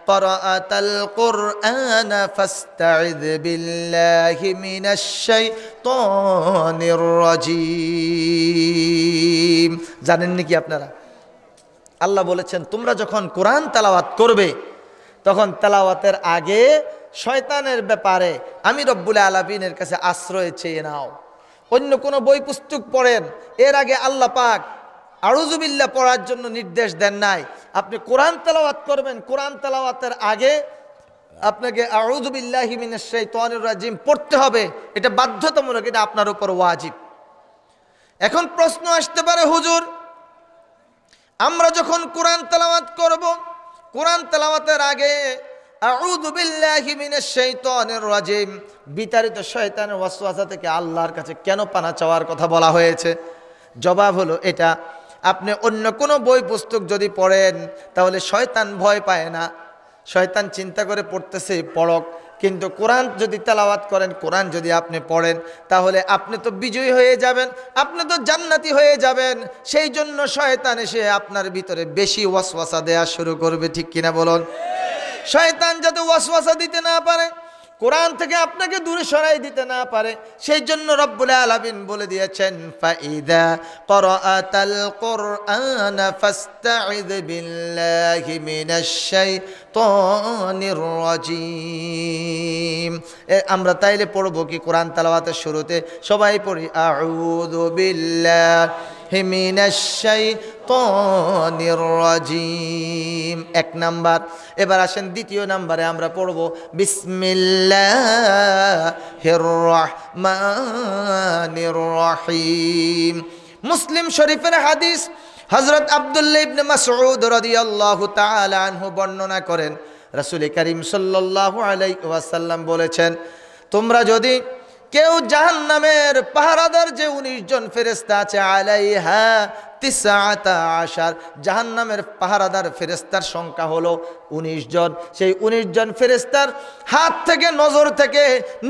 ক্বরাআতাল কুরআনা ফাস্তাইয বিল্লাহি মিনাশ শাইতানির রাজীম। জানেন নাকি আপনারা? আল্লাহ বলেছেন, তোমরা যখন কোরআন তেলাওয়াত করবে, তখন তেলাওয়াতের আগে শয়তানের ব্যাপারে আমি রব্বুল আলামিনের কাছে আশ্রয় চেয়ে নাও। অন্য কোনো বই পুস্তক পড়েন, এর আগে আল্লাহ পাক আউযু বিল্লাহ পড়ার জন্য নির্দেশ দেন নাই। আপনি কোরআন তেলাওয়াত করবেন, কোরআন তেলাওয়াতের আগে আপনাকে আউযু বিল্লাহি মিনাশ শাইতানির রাজিম পড়তে হবে। এটা বাধ্যতামূলক, এটা আপনার উপর ওয়াজিব। এখন প্রশ্ন আসতে পারে, হুজুর, আমরা যখন কোরআন তেলাওয়াত করব, কোরআন তেলাওয়াতের আগে আউযু বিল্লাহি মিনাশ শাইতানির রাজিম, বিতাড়িত শয়তানের ওয়াসওয়াসা থেকে আল্লাহর কাছে কেন পানা চাওয়ার কথা বলা হয়েছে? জবাব হলো এটা, আপনি অন্য কোনো বই পুস্তক যদি পড়েন, তাহলে শয়তান ভয় পায় না, শয়তান চিন্তা করে পড়তেছে পড়ক। কিন্তু কোরআন যদি তেলাওয়াত করেন, কোরআন যদি আপনি পড়েন, তাহলে আপনি তো বিজয়ী হয়ে যাবেন, আপনি তো জান্নাতি হয়ে যাবেন। সেই জন্য শয়তান এসে আপনার ভিতরে বেশি ওয়াসওয়াসা দেয়া শুরু করবে, ঠিক কিনা বলুন? শয়তান যাতে ওয়াসওয়াসা দিতে না পারে, কোরআন থেকে আপনাকে দূরে সরাই দিতে না পারে, সেই জন্য রব্বুল আলামিন বলে দিয়েছেন, ফাইদা ক্বরাআতাল কুরআনা ফাস্তাইয বিল্লাহি মিনাশ শাইতানির রাজীম। আমরা তাইলে পড়ব কি কোরআন তেলাওয়াতের শুরুতে? সবাই পড়ি, আউযু বিল্লাহি মিনাশ শাইতানির রাজীম, 1 নাম্বার। এবার আসেন দ্বিতীয় নাম্বারে আমরা পড়ব বিসমিল্লাহির রহমানির রহিম। মুসলিম শরীফের হাদিস, হযরত আব্দুল্লাহ ইবনে মাসউদ রাদিয়াল্লাহু তাআলা আনহু বর্ণনা করেন, রাসূল করিম সাল্লাল্লাহু আলাইহি ওয়াসাল্লাম বলেছেন, তোমরা যদি কেউ জাহান্নামের পাহারাদার যে 19 জন ফেরেশতা আছে, আলাইহা 19, জাহান্নামের পাহারাদার ফেরেশতার সংখ্যা হলো 19 জন। সেই 19 জন ফেরেশতার হাত থেকে, নজর থেকে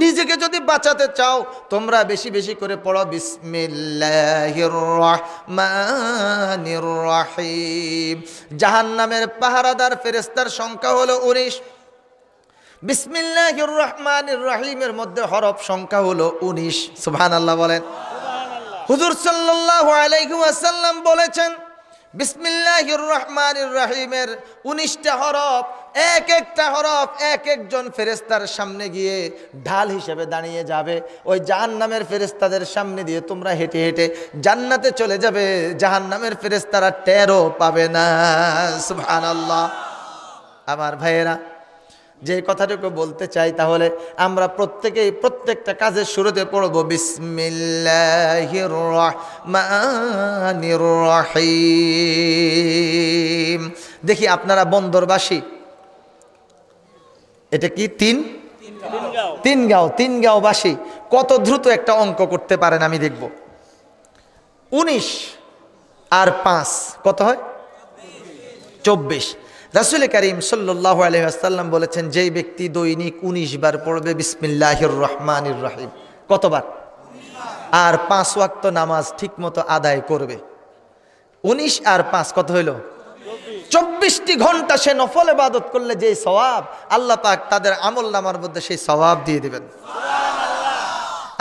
নিজেকে যদি বাঁচাতে চাও, তোমরা বেশি বেশি করে পড়ো বিসমিল্লাহির রহমানির রহিম। জাহান্নামের পাহারাদার ফেরেশতার সংখ্যা হলো 19। বিসমিল্লাহির রহমানির রহিমের মধ্যে হরফ সংখ্যা হলো 19। সুবহানাল্লাহ বলেন। হুজুর সাল্লাল্লাহু আলাইহি ওয়াসাল্লাম বলেছেন, বিসমিল্লাহির রহমানির রহিমের 19টা হরফ, এক একটা হরফ এক একজন ফেরেশতার সামনে গিয়ে ঢাল হিসেবে দাঁড়িয়ে যাবে। ওই জাহান্নামের ফেরেশতাদের সামনে দিয়ে তোমরা হেঁটে হেঁটে জান্নাতে চলে যাবে, জাহান্নামের ফেরেশতারা টেরও পাবে না। সুবহানাল্লাহ। আমার ভাইয়েরা, যে কথাটুকু বলতে চাই, তাহলে আমরা প্রত্যেকেই প্রত্যেকটা কাজের শুরুতে পড়ব বিসমিল্লাহির রহমানির রহিম। দেখি আপনারা বন্দরবাসী, এটা কি তিনগাঁওবাসী কত দ্রুত একটা অঙ্ক করতে পারেন আমি দেখব। 19 আর 5 কত হয়? 24। রাসূল করিম সাল্লাল্লাহু আলাইহি ওয়াসাল্লাম বলেছেন, যেই ব্যক্তি দৈনিক 19 বার পড়বে বিসমিল্লাহির রহমানির রহিম, কতবার? আর 5 ওয়াক্ত নামাজ ঠিকমতো আদায় করবে, 19 আর 5 কত হইল? 24টি ঘন্টা সে নফল ইবাদত করলে যে সওয়াব, আল্লাহ পাক তাদের আমলনামার মধ্যে সেই সওয়াব দিয়ে দিবেন।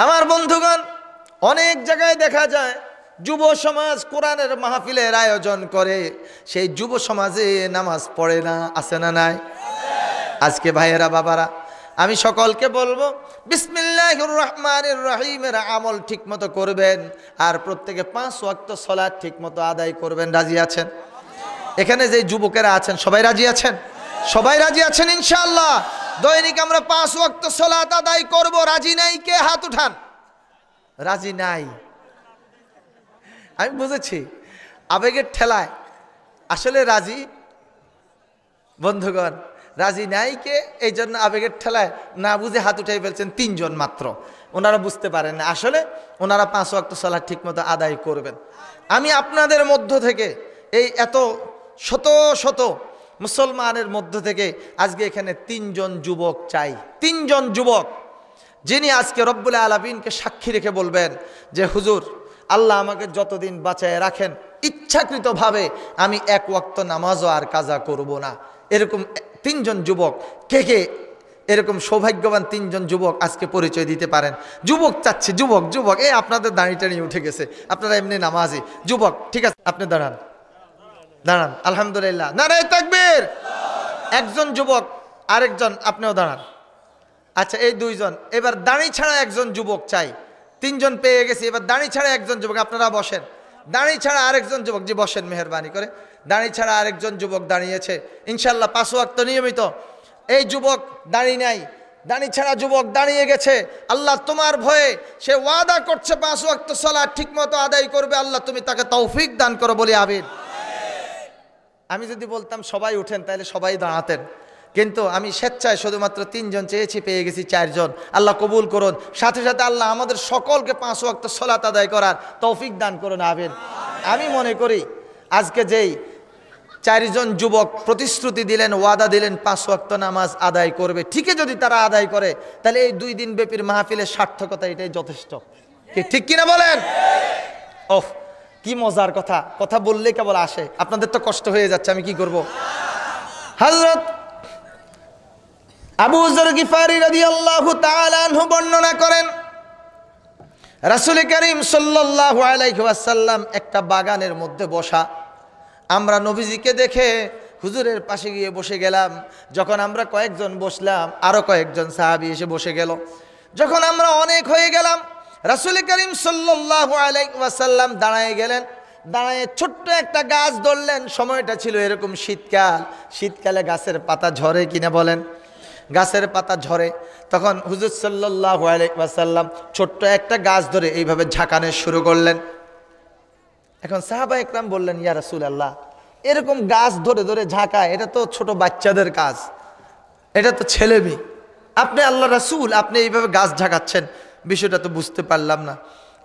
আমার বন্ধুগণ, অনেক জায়গায় দেখা যায় যুব সমাজ কোরআনের মাহফিলের আয়োজন করে, সেই যুব সমাজে নামাজ পড়ে না, আছে না নাই? আজকে ভাইয়েরা, বাবারা, আমি সকলকে বলবো বিসমিল্লাহির রহমানির রহিমের আমল ঠিকমতো করবেন, আর প্রত্যেকে 5 ওয়াক্ত সালাত ঠিকমতো আদায় করবেন। রাজি আছেন? এখানে যে যুবকেরা আছেন সবাই রাজি আছেন? সবাই রাজি আছেন ইনশাআল্লাহ? দৈনিক আমরা 5 ওয়াক্ত সালাত আদায় করব। রাজি নাই কে? হাত উঠান। রাজি নাই? আমি বুঝেছি আবেগের ঠেলায় আসলে রাজি। বন্ধুগণ, রাজি নাই কে? এই জন্য আবেগের ঠেলায় না বুঝে হাত উঠাই ফেলছেন 3 জন মাত্র। ওনারা বুঝতে পারেন না আসলে ওনারা 5 ওয়াক্ত সালাত ঠিকমতো আদায় করবেন। আমি আপনাদের মধ্য থেকে, এই এত শত শত মুসলমানের মধ্য থেকে আজকে এখানে 3 জন যুবক চাই। 3 জন যুবক যিনি আজকে রব্বুল আলামিনকে সাক্ষী রেখে বলবেন যে হুজুর, আল্লাহ আমাকে যতদিন বাঁচায় রাখেন, ইচ্ছাকৃতভাবে আমি 1 ওয়াক্ত নামাজও আর কাজা করব না। এরকম 3 জন যুবক কে কে এরকম সৌভাগ্যবান 3 জন যুবক আজকে পরিচয় দিতে পারেন? যুবক চাচ্ছে, যুবক যুবক। এই আপনাদের দাঁড়িটা নিয়ে উঠে গেছে, আপনারা এমনি নামাজি যুবক। ঠিক আছে, আপনি দাঁড়ান, দাঁড়ান। আলহামদুলিল্লাহ, নারায়ে তাকবীর। একজন যুবক, আরেকজন, আপনিও দাঁড়ান। আচ্ছা, এই 2 জন। এবার দাঁড়ি ছাড়া একজন যুবক চাই। 3 জন পেয়ে গেছি, এবার দাঁড়ি ছাড়া একজন যুবক। আপনারা বসেন। দাঁড়ি ছাড়া আরেকজন যুবক, জি বসেন মেহেরবানি করে। দাঁড়ি ছাড়া আরেকজন যুবক দাঁড়িয়েছে ইনশাআল্লাহ 5 ওয়াক্ত নিয়মিত। এই যুবক দাঁড়ি নাই, দাঁড়ি ছাড়া যুবক দাঁড়িয়ে গেছে। আল্লাহ তোমার ভয়ে সে ওয়াদা করছে 5 ওয়াক্ত সালাত ঠিকমতো আদায় করবে। আল্লাহ তুমি তাকে তৌফিক দান করো, বলি আমিন। আমি যদি বলতাম সবাই উঠেন, তাহলে সবাই দাঁড়াতেন, কিন্তু আমি স্বেচ্ছায় শুধুমাত্র 3 জন চেয়েছি, পেয়ে গেছি 4 জন। আল্লাহ কবুল করুন। সাথে সাথে আল্লাহ আমাদের সকলকে 5 ওয়াক্ত সালাত আদায় করার তৌফিক দান করুন, আমিন। আমি মনে করি আজকে যেই 4 জন যুবক প্রতিশ্রুতি দিলেন, ওয়াদা দিলেন 5 ওয়াক্ত নামাজ আদায় করবে, ঠিকই যদি তারা আদায় করে, তাহলে এই 2 দিন ব্যাপীর মাহফিলের সার্থকতা এটাই যথেষ্ট। ঠিক কিনা বলেন? ওহ, কি মজার কথা! কথা বললে কেবল আসে, আপনাদের তো কষ্ট হয়ে যাচ্ছে, আমি কি করব? হযরত আবু যর গিফারি রাদিয়াল্লাহু তাআলা আনহু বর্ণনা করেন, রাসূল করিম সাল্লাল্লাহু আলাইহি ওয়াসাল্লাম একটা বাগানের মধ্যে বসা। আমরা নবীজিকে দেখে হুজুরের পাশে গিয়ে বসে গেলাম। যখন আমরা কয়েকজন বসলাম, আরো কয়েকজন সাহাবী এসে বসে গেল। যখন আমরা অনেক হয়ে গেলাম, রাসূল করিম সাল্লাল্লাহু আলাইহি ওয়াসাল্লাম দাঁড়ায় গেলেন। দাঁড়ায় ছোট্ট একটা গাছ ধরলেন। সময়টা ছিল এরকম শীতকাল। শীতকালে গাছের পাতা ঝরে কিনা বলেন? গাছের পাতা ঝরে। তখন হুজুর সাল্লাল্লাহু আলাইহি ওয়াসাল্লাম ছোট্ট একটা গাছ ধরে এইভাবে ঝাঁকানো শুরু করলেন। এখন সাহাবা একরাম বললেন, ইয়া রাসূলুল্লাহ, এরকম গাছ ধরে ধরে ঝাঁকায়, এটা তো ছোট বাচ্চাদের কাজ, এটা তো ছেলেমেয়ে। আপনি আল্লাহ রাসূল, আপনি এইভাবে গাছ ঝাঁকাচ্ছেন, বিষয়টা তো বুঝতে পারলাম না।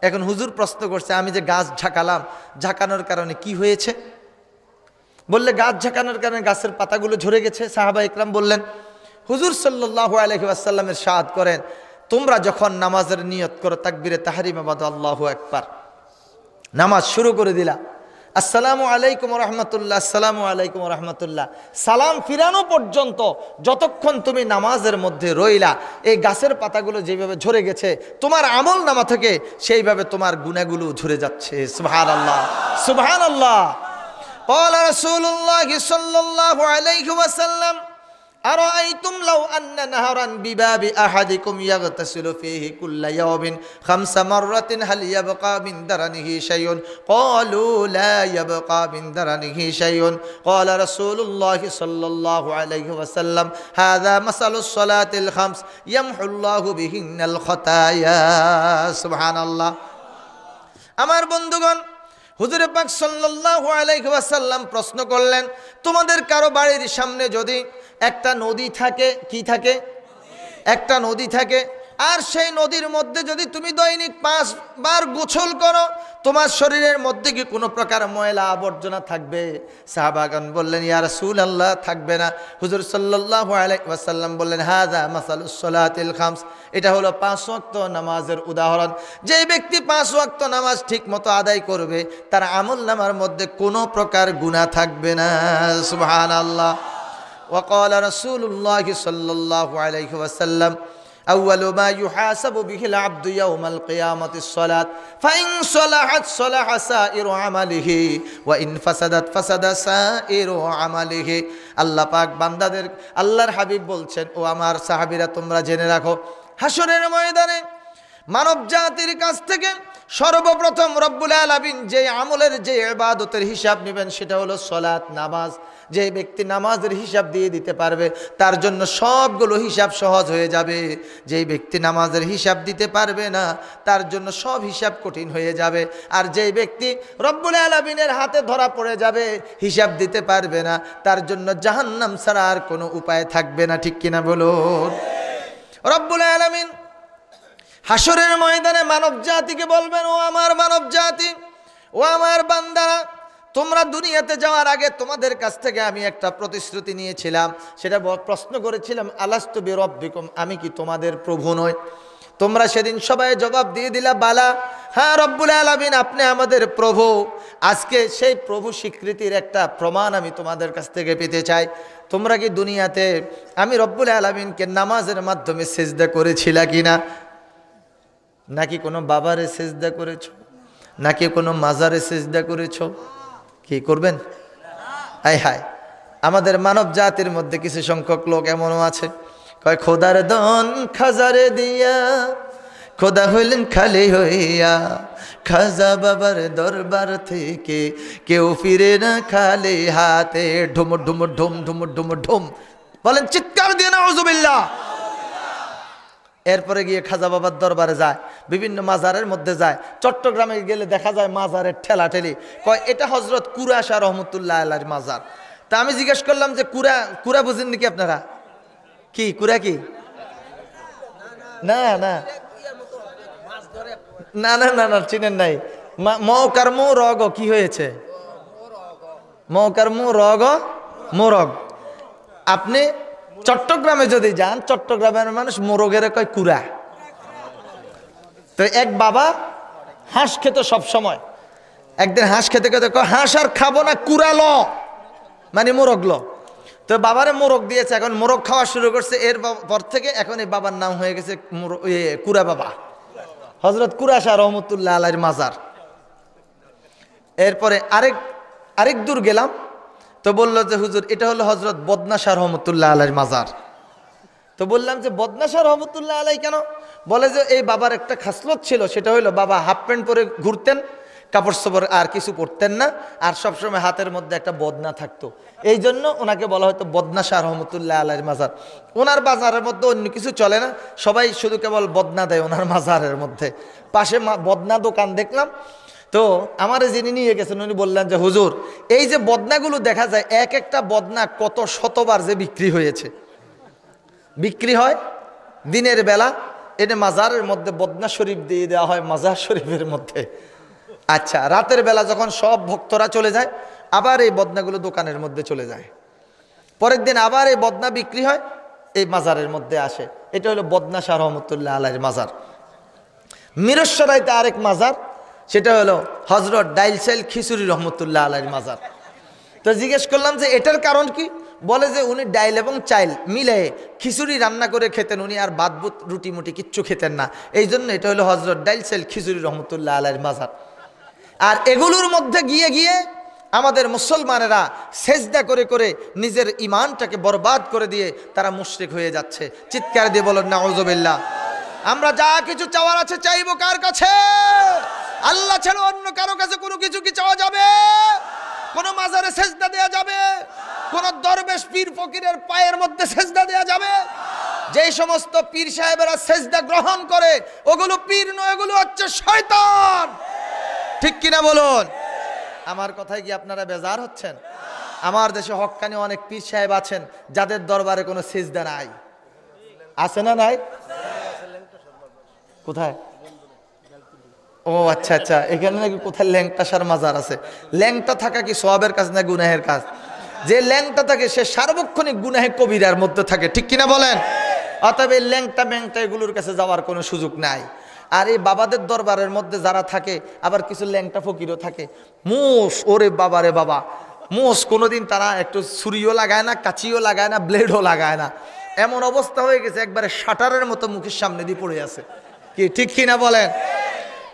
এখন হুজুর প্রশ্ন করছে, আমি যে গাছ ঝাঁকালাম, ঝাঁকানোর কারণে কি হয়েছে? বললে, গাছ ঝাঁকানোর কারণে গাছের পাতাগুলো ঝরে গেছে। সাহাবা একরাম বললেন, হুজুর সাল্লাল্লাহু আলাইহি ওয়াসাল্লামের ইরশাদ করেন, তোমরা যখন নামাজের নিয়ত করো, তাকবীরে তাহরিমা বাদ আল্লাহু আকবার, নামাজ শুরু করে দিলা, আসসালামু আলাইকুম রহমতুল্লাহ, আসসালামু আলাইকুম রহমতুল্লাহ, সালাম ফিরানো পর্যন্ত যতক্ষণ তুমি নামাজের মধ্যে রইলা, এই গাছের পাতাগুলো যেভাবে ঝরে গেছে, তোমার আমল নামা থেকে সেইভাবে তোমার গুনাহগুলো ঝরে যাচ্ছে। সুবহানাল্লাহ, সুবহানাল্লাহ। قال رسول الله صلى الله عليه وسلم أرأيتم لو أن نهرا بباب أحدكم يغتسل فيه كل يوم 5 مرات هل يبقى من درنه شيء قالوا لا يبقى من درنه شيء قال رسول الله صلى الله عليه وسلم هذا مثل الصلاة الخمس يمحو الله بهن الخطايا سبحان الله আমার বন্ধুগণ হুজুর পাক সাল্লাল্লাহু আলাইহি ওয়াসাল্লাম প্রশ্ন করলেন তোমাদের কারো বাড়ির সামনে যদি একটা নদী থাকে কি থাকে একটা নদী থাকে আর সেই নদীর মধ্যে যদি তুমি দৈনিক 5 বার গোসল করো তোমার শরীরের মধ্যে কি কোনো প্রকার ময়লা আবর্জনা থাকবে সাহাবাগণ বললেন ইয়া রাসূলুল্লাহ থাকবে না হুজুর সাল্লাল্লাহু আলাইহি ওয়াসাল্লাম বললেন হাযা মাসালুস সালাতিল খামস এটা হলো 5 ওয়াক্ত নামাজের উদাহরণ যে ব্যক্তি 5 ওয়াক্ত নামাজ ঠিকমতো আদায় করবে তার আমলনামার মধ্যে কোনো প্রকার গুনাহ থাকবে না সুবহানাল্লাহ وقال رسول الله صلى الله عليه وسلم أول ما يحاسب به العبد يوم القيامة الصلاة فإن صلحت صلح سائر عمله وإن فسدت فسد سائر عمله আল্লাহ পাক বান্দাদের আল্লাহর হাবিব বলছেন ও আমার সাহাবীরা তোমরা জেনে রাখো হাসরের ময়দানে মানব জাতির কাছ থেকে সর্বপ্রথম রব্বুল আলামিন যে আমলের যে ইবাদতের হিসাব নেবেন সেটা হলো সালাত নামাজ যে ব্যক্তি নামাজের হিসাব দিয়ে দিতে পারবে তার জন্য সবগুলো হিসাব সহজ হয়ে যাবে যে ব্যক্তি নামাজের হিসাব দিতে পারবে না তার জন্য সব হিসাব কঠিন হয়ে যাবে আর যে ব্যক্তি রব্বুল আলামিনের হাতে ধরা পড়ে যাবে হিসাব দিতে পারবে না তার জন্য জাহান্নাম ছাড়া আর কোনো উপায় থাকবে না ঠিক কিনা বলুন রব্বুল আলামিন হাসরের ময়দানে মানব জাতিকে বলবেন ও আমার মানব জাতি ও আমার বান্দারা তোমরা দুনিয়াতে যাওয়ার আগে তোমাদের কাছ থেকে আমি একটা প্রতিশ্রুতি নিয়েছিলাম সেটা প্রশ্ন করেছিলাম আলাস্তু বিরব্বিকুম আমি কি তোমাদের প্রভু নই তোমরা সেদিন সবাই জবাব দিয়ে দিলা বালা হ্যাঁ রব্বুল আলামিন আপনি আমাদের প্রভু আজকে সেই প্রভু স্বীকৃতির একটা প্রমাণ আমি তোমাদের কাছ থেকে পেতে চাই তোমরা কি দুনিয়াতে আমি রব্বুল আলামিনকে নামাজের মাধ্যমে সিজদা করেছিলা কিনা নাকি কোনো বাবারে সিজদা করেছো নাকি কোনো মাজারে সিজদা করেছো কি করবেন হায় হায় আমাদের মানব জাতির মধ্যে কিছু সংখ্যক লোক এমনও আছে কয় খোদার দন খাজারে দিয়া খোদা হইলেন খালি হইয়া খাজা বাবার দরবার থেকে কেউ ফিরে না খালি হাতে ঢুমুর ঢুমুর ঢুম ঢুমুর ঢুমুর ঢুম বলেন চিৎকার দিয়ে নাউজুবিল্লাহ এরপরে গিয়ে খাজা বাবার দরবারে যায় বিভিন্ন মাজারের মধ্যে যায় চট্টগ্রামে গেলে দেখা যায় মাজারের ঠেলাঠেলি কয় এটা হযরত কুরা শাহ রহমতুল্লাহ আলাইহির মাজার তা আমি জিজ্ঞেস করলাম যে কুরা বুঝেন নাকি আপনারা কি কুরা কি না না না না না না চিনেন নাই মৌকার মু রগ কি হয়েছে মৌকার মু রগ মোরগ আপনি চট্টগ্রামে যদি যান চট্টগ্রামের মানুষ মোরগের কয় কুরা তো এক বাবা হাঁস খেত সব সময় একদিন হাঁস খেতে খেতে কয় হাঁস আর খাবো না কুরা ল মানে মোরগ ল তো বাবারে মোরগ দিয়েছে এখন মোরগ খাওয়া শুরু করছে এর পর থেকে এখন এই বাবার নাম হয়ে গেছে কুরা বাবা হযরত কুরা শাহ রহমতুল্লাহ আলাইহির মাজার এরপরে আরেক দূর গেলাম তো বললো যে হুজুর এটা হলো হযরত বদনা শাহ রহমতুল্লাহ আলাইহির মাজার তো বললাম যে বদনা শাহ রহমতুল্লাহ আলাই কেন বলে যে এই বাবার একটা খাসলত ছিল সেটা হলো বাবা হাফ প্যান্ট পরে ঘুরতেন কাপড় চোপড় আর কিছু পরতেন না আর সবসময় হাতের মধ্যে একটা বদনা থাকতো এই জন্য ওনাকে বলা হয়তো বদনা শাহ রহমতুল্লাহ আলাইহির মাজার ওনার বাজারের মধ্যে অন্য কিছু চলে না সবাই শুধু কেবল বদনা দেয় ওনার মাজারের মধ্যে পাশে বদনা দোকান দেখলাম তো আমারে যিনি নিয়ে গেছেন উনি বললেন যে হুজুর এই যে বদনাগুলো দেখা যায় এক একটা বদনা কত শতবার যে বিক্রি হয়েছে বিক্রি হয় দিনের বেলা এনে মাজারের মধ্যে বদনা শরীফ দিয়ে দেওয়া হয় মাজার শরীফের মধ্যে আচ্ছা রাতের বেলা যখন সব ভক্তরা চলে যায় আবার এই বদনাগুলো দোকানের মধ্যে চলে যায় পরের দিন আবার এই বদনা বিক্রি হয় এই মাজারের মধ্যে আসে এটা হলো বদনা শাহ রহমতুল্লাহ আলাইহির মাজার মিরসরাইতে আরেক মাজার সেটা হলো হযরত ডাইলসাইল খিচুড়ি রহমতুল্লাহ আলাইহির মাজার তো জিজ্ঞেস করলাম যে এটার কারণ কি বলে যে উনি ডাইল এবং চাইল মিলে খিচুড়ি রান্না করে খেতেন উনি আর ভাত বুত রুটি মুটি কিচ্ছু খেতেন না এই জন্য এটা হলো হযরত ডাইলসাইল খিচুড়ি রহমতুল্লাহ আলাইহির মাজার আর এগুলোর মধ্যে গিয়ে গিয়ে আমাদের মুসলমানেরা সেজদা করে করে নিজের ঈমানটাকে বরবাদ করে দিয়ে তারা মুশরিক হয়ে যাচ্ছে। চিৎকার দিয়ে বলেন নাউযুবিল্লাহ। আমরা যা কিছু চাওয়ার আছে চাইবো কার কাছে? আল্লাহ ছাড়া অন্য কারো কাছে কোনো কিছু কি চাওয়া যাবে? কোন মাজারে সেজদা দেয়া যাবে? কোন দরবেশ পীর ফকিরের পায়ের মধ্যে সেজদা দেয়া যাবে? যেই সমস্ত পীর সাহেবেরা সেজদা গ্রহণ করে ওগুলো পীর নয়, ওগুলো হচ্ছে শয়তান। ঠিক কিনা বলুন? আমার কথায় কি আপনারা বেজার হচ্ছেন? আমার দেশে হক্কানি অনেক পীর সাহেব আছেন যাদের দরবারে কোনো সেজদা নাই। আছে না নাই? কোথায়? ও আচ্ছা আচ্ছা, এখানে নাকি কোথায় ল্যাংটাসার মাজার আছে। ল্যাংটা থাকা কি সওয়াবের কাজ না গুনাহের কাজ? যে ল্যাংটা থাকে সে সার্বক্ষণিক গুনাহে কবিরার মধ্যে থাকে। ঠিক কিনা বলেন? অতএব এই ল্যাংটা ম্যাংটা এগুলোর কাছে যাওয়ার কোনো সুযোগ নাই। আর এই বাবাদের দরবারের মধ্যে যারা থাকে, আবার কিছু ল্যাংটা ফকিরও থাকে, মোষ, ওরে বাবা রে বাবা, মোষ কোনোদিন তারা একটু ছুরিও লাগায় না, কাঁচিও লাগায় না, ব্লেডও লাগায় না। এমন অবস্থা হয়ে গেছে একবারে শাটারের মতো মুখের সামনে দিয়ে পড়ে আছে। কি ঠিক কিনা বলেন?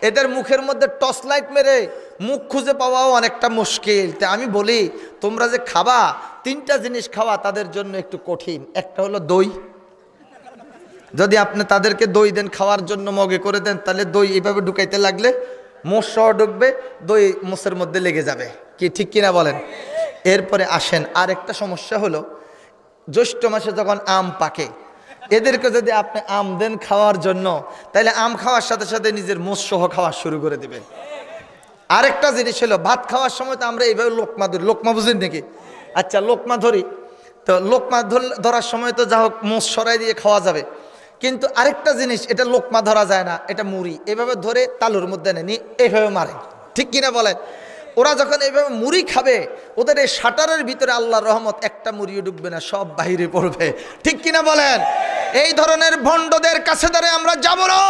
এদের মুখের মধ্যে টর্চ লাইট মেরে মুখ খুঁজে পাওয়াও অনেকটা মুশকিল। তা আমি বলি, তোমরা যে খাবা, তিনটা জিনিস খাওয়া তাদের জন্য একটু কঠিন। একটা হলো দই। যদি আপনি তাদেরকে দই দেন খাওয়ার জন্য, মগে করে দেন, তাহলে দই এইভাবে ঢুকাইতে লাগলে মোষ সহ ঢুকবে, দই মোষের মধ্যে লেগে যাবে। কি ঠিক কিনা বলেন? এরপরে আসেন আরেকটা সমস্যা হলো, জ্যৈষ্ঠ মাসে যখন আম পাকে, এদেরকে যদি আপনি আম দেন খাওয়ার জন্য, তাহলে আম খাওয়ার সাথে সাথে নিজের মোষ সহ খাওয়া শুরু করে দেবে। আরেকটা জিনিস হলো, ভাত খাওয়ার সময় তো আমরা এইভাবে লোকমা ধরি। লোকমা বুঝেন নাকি? আচ্ছা, লোকমা ধরি তো লোকমা ধরার সময় তো যা হোক মোষ সরাই দিয়ে খাওয়া যাবে, কিন্তু আরেকটা জিনিস, এটা লোকমা ধরা যায় না, এটা মুড়ি। এভাবে ধরে তালুর মধ্যে নেনি, এইভাবে মারে। ঠিক কিনা বলেন? ওরা যখন এইভাবে মুড়ি খাবে, ওদের এই শাটারের ভিতরে আল্লাহর রহমত একটা মুড়িও ঢুকবে না, সব বাহিরে পড়বে। ঠিক কিনা বলেন? এই ধরনের ভণ্ডদের কাছে ধরে আমরা যাব না।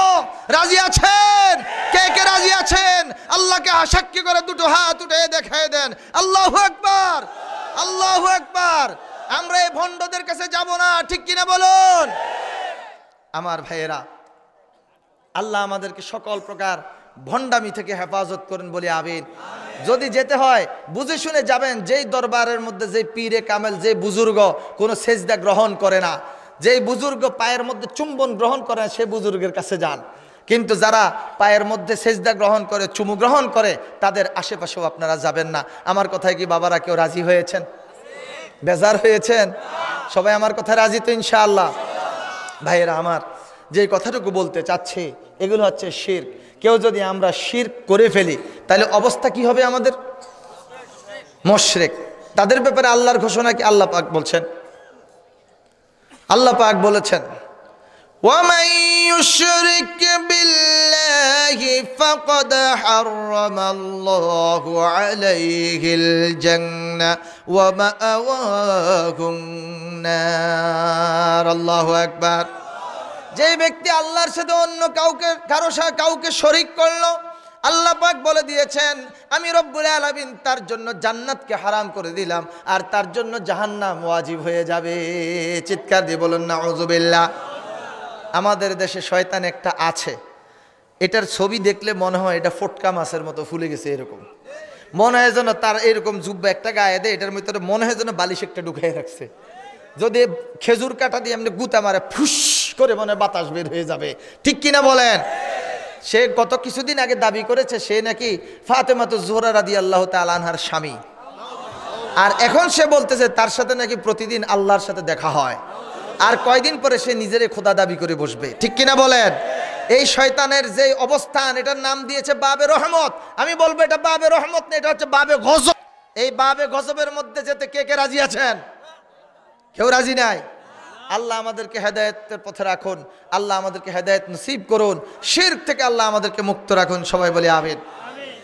রাজি আছেন? কে কে রাজি আছেন? আল্লাহকে সাক্ষী করে দুটো হাত উঠে দেখায় দেন আল্লাহু আকবার, আল্লাহু আকবার। আমরা এই ভণ্ডদের কাছে যাব না। ঠিক কিনা বলুন? আমার ভাইয়েরা, আল্লাহ আমাদেরকে সকল প্রকার ভণ্ডামি থেকে হেফাজত করেন বলে আমিন। যদি যেতে হয় বুঝে শুনে যাবেন। যেই দরবারের মধ্যে যে পীরে কামেল, যে বুজুর্গ কোনো সেজদা গ্রহণ করে না, যেই বুজুর্গ পায়ের মধ্যে চুম্বন গ্রহণ করে না, সে বুজুর্গের কাছে যান। কিন্তু যারা পায়ের মধ্যে সেজদা গ্রহণ করে, চুমু গ্রহণ করে, তাদের আশেপাশেও আপনারা যাবেন না। আমার কথায় কি বাবারা কেউ রাজি হয়েছেন? বেজার হয়েছেন? সবাই আমার কথায় রাজি তো ইনশাআল্লাহ? ভাইয়েরা আমার, যে কথাটুকু বলতে চাচ্ছি, এগুলো হচ্ছে শিরক। কেউ যদি আমরা শিরক করে ফেলি, তাহলে অবস্থা কি হবে আমাদের? মুশরিক। তাদের ব্যাপারে আল্লাহর ঘোষণা কি? আল্লাহ পাক বলছেন, আল্লাহ পাক বলেছেন, وَمَن يُشْرِكْ بِاللَّهِ فَقَدْ حَرَّمَ اللَّهُ عَلَيْهِ الْجَنَّةَ وَمَأْوَاهُ النَّارُ। আল্লাহু আকবার। যে ব্যক্তি আল্লাহর সাথে অন্য কাউকে শরীক করলো, আল্লাহ পাক বলে দিয়েছেন, আমি রব্বুল আলামিন তার জন্য জান্নাতকে হারাম করে দিলাম, আর তার জন্য জাহান্নাম ওয়াজিব হয়ে যাবে। চিৎকার দিয়ে বলুন নাউযুবিল্লাহ। আমাদের দেশে শয়তান একটা আছে, এটার ছবি দেখলে মনে হয় এটা ফটকা মাছের মতো ফুলে গেছে। এরকম মনে হয় যেন তার এরকম জুব্বা একটা গায়ে দেয়, এটার ভিতরে মনে হয় যেন বালিশ একটা ঢুকাই রাখছে। যদি খেজুর কাটা দিয়ে এমনি গুতা মারে, ফুস করে মনে হয় বাতাস বের হয়ে যাবে। ঠিক কিনা বলেন? সে গত কিছুদিন আগে দাবি করেছে সে নাকি ফাতেমাতুজ জোহরা রাদিয়াল্লাহু তাআলা আনহার স্বামী, আর এখন সে বলতেছে তার সাথে নাকি প্রতিদিন আল্লাহর সাথে দেখা হয়, আর কয়দিন পরে সে নিজেরই খোদা দাবি করে বসবে। ঠিক কিনা বলেন? এই শয়তানের যে অবস্থান, এটার নাম দিয়েছে বাবে রহমত। আমি বলবো এটা বাবে রহমত না, এটা হচ্ছে বাবে গজব। এই বাবে গজবের মধ্যে যেতে কে কে রাজি আছেন? কেউ রাজি নাই। আল্লাহ আমাদেরকে হেদায়েতের পথে রাখুন, আল্লাহ আমাদেরকে হেদায়েত নসিব করুন, শিরক থেকে আল্লাহ আমাদেরকে মুক্ত রাখুন। সবাই বলি আমিন।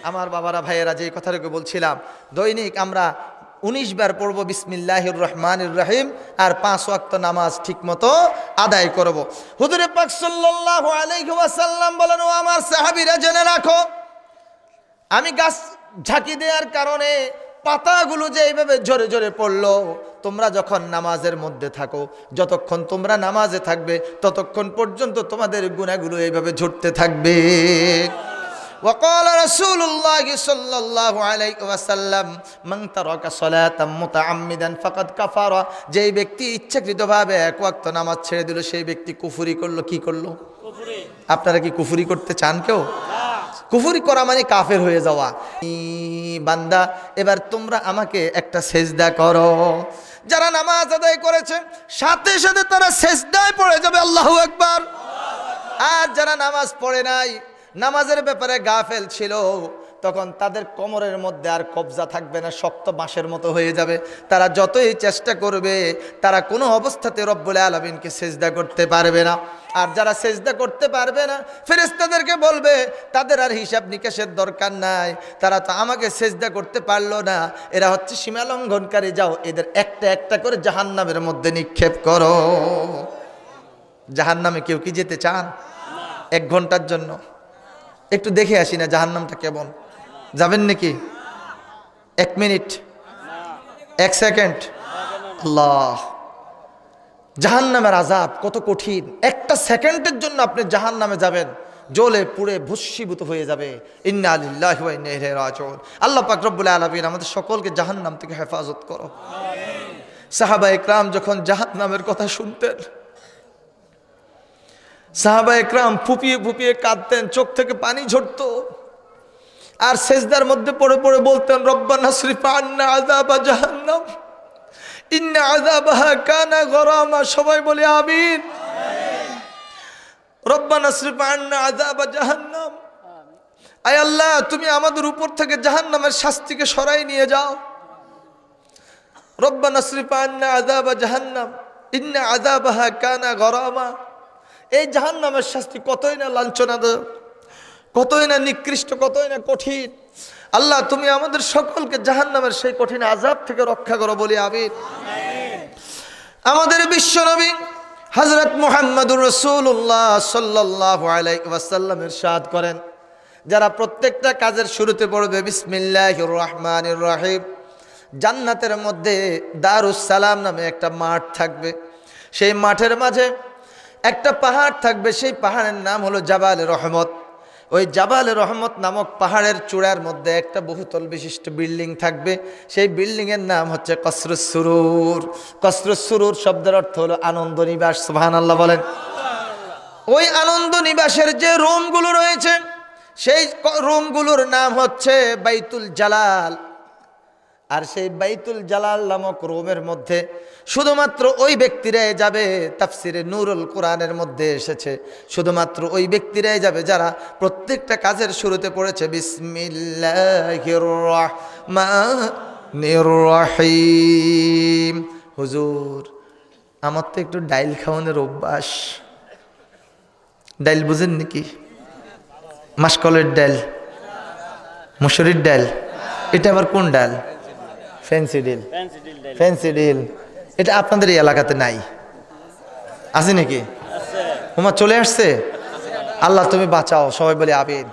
আমার বাবারা, ভাইয়েরা, যে কথাটুকু বলছিলাম, দৈনিক আমরা 19 বার পড়ব বিসমিল্লাহির রহমানির রহিম, আর 5 ওয়াক্ত নামাজ ঠিকমতো আদায় করব। হুজুরে পাক সাল্লাল্লাহু আলাইহি ওয়াসাল্লাম বলেন, ও আমার সাহাবীরা জেনে রাখো, আমি গাছ ঝাঁকি দেওয়ার কারণে পাতাগুলো যে এইভাবে ঝরে ঝরে পড়লো, তোমরা যখন নামাজের মধ্যে থাকো, যতক্ষণ তোমরা নামাজে থাকবে ততক্ষণ পর্যন্ত তোমাদের গুনাহগুলো এইভাবে ঝরতে থাকবে। وقال رسول الله صلى الله عليه وسلم من ترك صلاة متعمدا فقد كفر যেই ব্যক্তি ইচ্ছাকৃতভাবে এক ওয়াক্ত নামাজ ছেড়ে দিল সেই ব্যক্তি কুফরি করলো কি করলো কুফরি আপনারা কি কুফরি করতে চান কেউ না কুফরি করা মানে কাফের হয়ে যাওয়া বান্দা এবার তোমরা আমাকে একটা সেজদা করো যারা নামাজ আদায় করেছে সাথে সাথে তারা সেজদায় পড়ে যাবে আল্লাহু আকবার আর যারা নামাজ পড়ে নাই নামাজের ব্যাপারে গাফেল ছিল তখন তাদের কোমরের মধ্যে আর কবজা থাকবে না শক্ত বাঁশের মতো হয়ে যাবে তারা যতই চেষ্টা করবে তারা কোনো অবস্থাতে রব্বুল আলামিনকে সেজদা করতে পারবে না আর যারা সেজদা করতে পারবে না ফেরেশতাদেরকে বলবে তাদের আর হিসাব নিকাশের দরকার নাই তারা তো আমাকে সেজদা করতে পারলো না এরা হচ্ছে সীমা লঙ্ঘনকারী যাও এদের একটা একটা করে জাহান্নামের মধ্যে নিক্ষেপ করো জাহান্নামে কেউ কি যেতে চান 1 ঘন্টার জন্য একটু দেখে আসি না জাহান্নামটা কেমন যাবেন নাকি 1 মিনিট 1 সেকেন্ড আল্লাহ জাহান্নামের আযাব কত কঠিন একটা সেকেন্ডের জন্য আপনি জাহান্নামে যাবেন জ্বলে পুড়ে ভস্মীভূত হয়ে যাবে ইন্না লিল্লাহি ওয়া ইন্না ইলাইহি রাজিউন আল্লাহ পাক রব্বুল আলামিন আমাদের সকলকে জাহান্নাম থেকে হেফাজত করো আমিন সাহাবায়ে কেরাম যখন জাহান্নামের কথা শুনতেন সাহাবায়ে কেরাম ফুপিয়ে ফুপিয়ে কাঁদতেন চোখ থেকে পানি ঝরতো আর সেজদার মধ্যে পড়ে পড়ে বলতেন রব্বানা সরিফ আন্না আযাবা জাহান্নাম ইন্না আযাবাহা কানা গরামা সবাই বলে আমিন রব্বানা সরিফ আন্না আযাবা জাহান্নাম আয় আল্লাহ তুমি আমাদের উপর থেকে জাহান্নামের শাস্তিকে সরাই নিয়ে যাও রব্বানা সরিফ আন্না আযাবা জাহান্নাম ইন্না আযাবাহা কানা গরামা এই জাহান্নামের শাস্তি কতই না লাঞ্ছনাদায়ক কতই না নিকৃষ্ট কতই না কঠিন আল্লাহ তুমি আমাদের সকলকে জাহান্নামের সেই কঠিন আযাব থেকে রক্ষা করো বলি আমিন আমাদের বিশ্বনবী হযরত মুহাম্মদুর রাসূলুল্লাহ সাল্লাল্লাহু আলাইহি ওয়াসাল্লাম ইরশাদ করেন যারা প্রত্যেকটা কাজের শুরুতে পড়বে বিসমিল্লাহির রহমানির রহিম জান্নাতের মধ্যে দারুস সালাম নামে একটা মাঠ থাকবে সেই মাঠের মাঝে একটা পাহাড় থাকবে সেই পাহাড়ের নাম হলো জাবালে রহমত ওই জাবালে রহমত নামক পাহাড়ের চূড়ার মধ্যে একটা বহুতল বিশিষ্ট বিল্ডিং থাকবে সেই বিল্ডিং এর নাম হচ্ছে কসরুস সুরুর কসরুস সুরুর শব্দের অর্থ হলো আনন্দ নিবাস সুবহানাল্লাহ বলেন ওই আনন্দ নিবাসের যে রুমগুলো রয়েছে সেই রুমগুলোর নাম হচ্ছে বাইতুল জালাল আর সেই বাইতুল জালাল নামক রুমের মধ্যে শুধুমাত্র ওই ব্যক্তিরাই যাবে তাফসিরে নূরুল কোরআনের মধ্যে এসেছে শুধুমাত্র ওই ব্যক্তিরাই যাবে যারা প্রত্যেকটা কাজের শুরুতে পড়েছে বিসমিল্লাহির রহমানির রহিম হুজুর আমার তো একটু ডাইল খাওয়ানোর অভ্যাস ডাইল বুঝেন নাকি মাসকলের ডাল মসুরির ডাল এটা আবার কোন ডাল ফ্যান্সি ডিল এটা আপনাদের এই এলাকাতে নাই আছে নাকি হুমা চলে আসছে আল্লাহ তুমি বাঁচাও সবাই বলে আমিন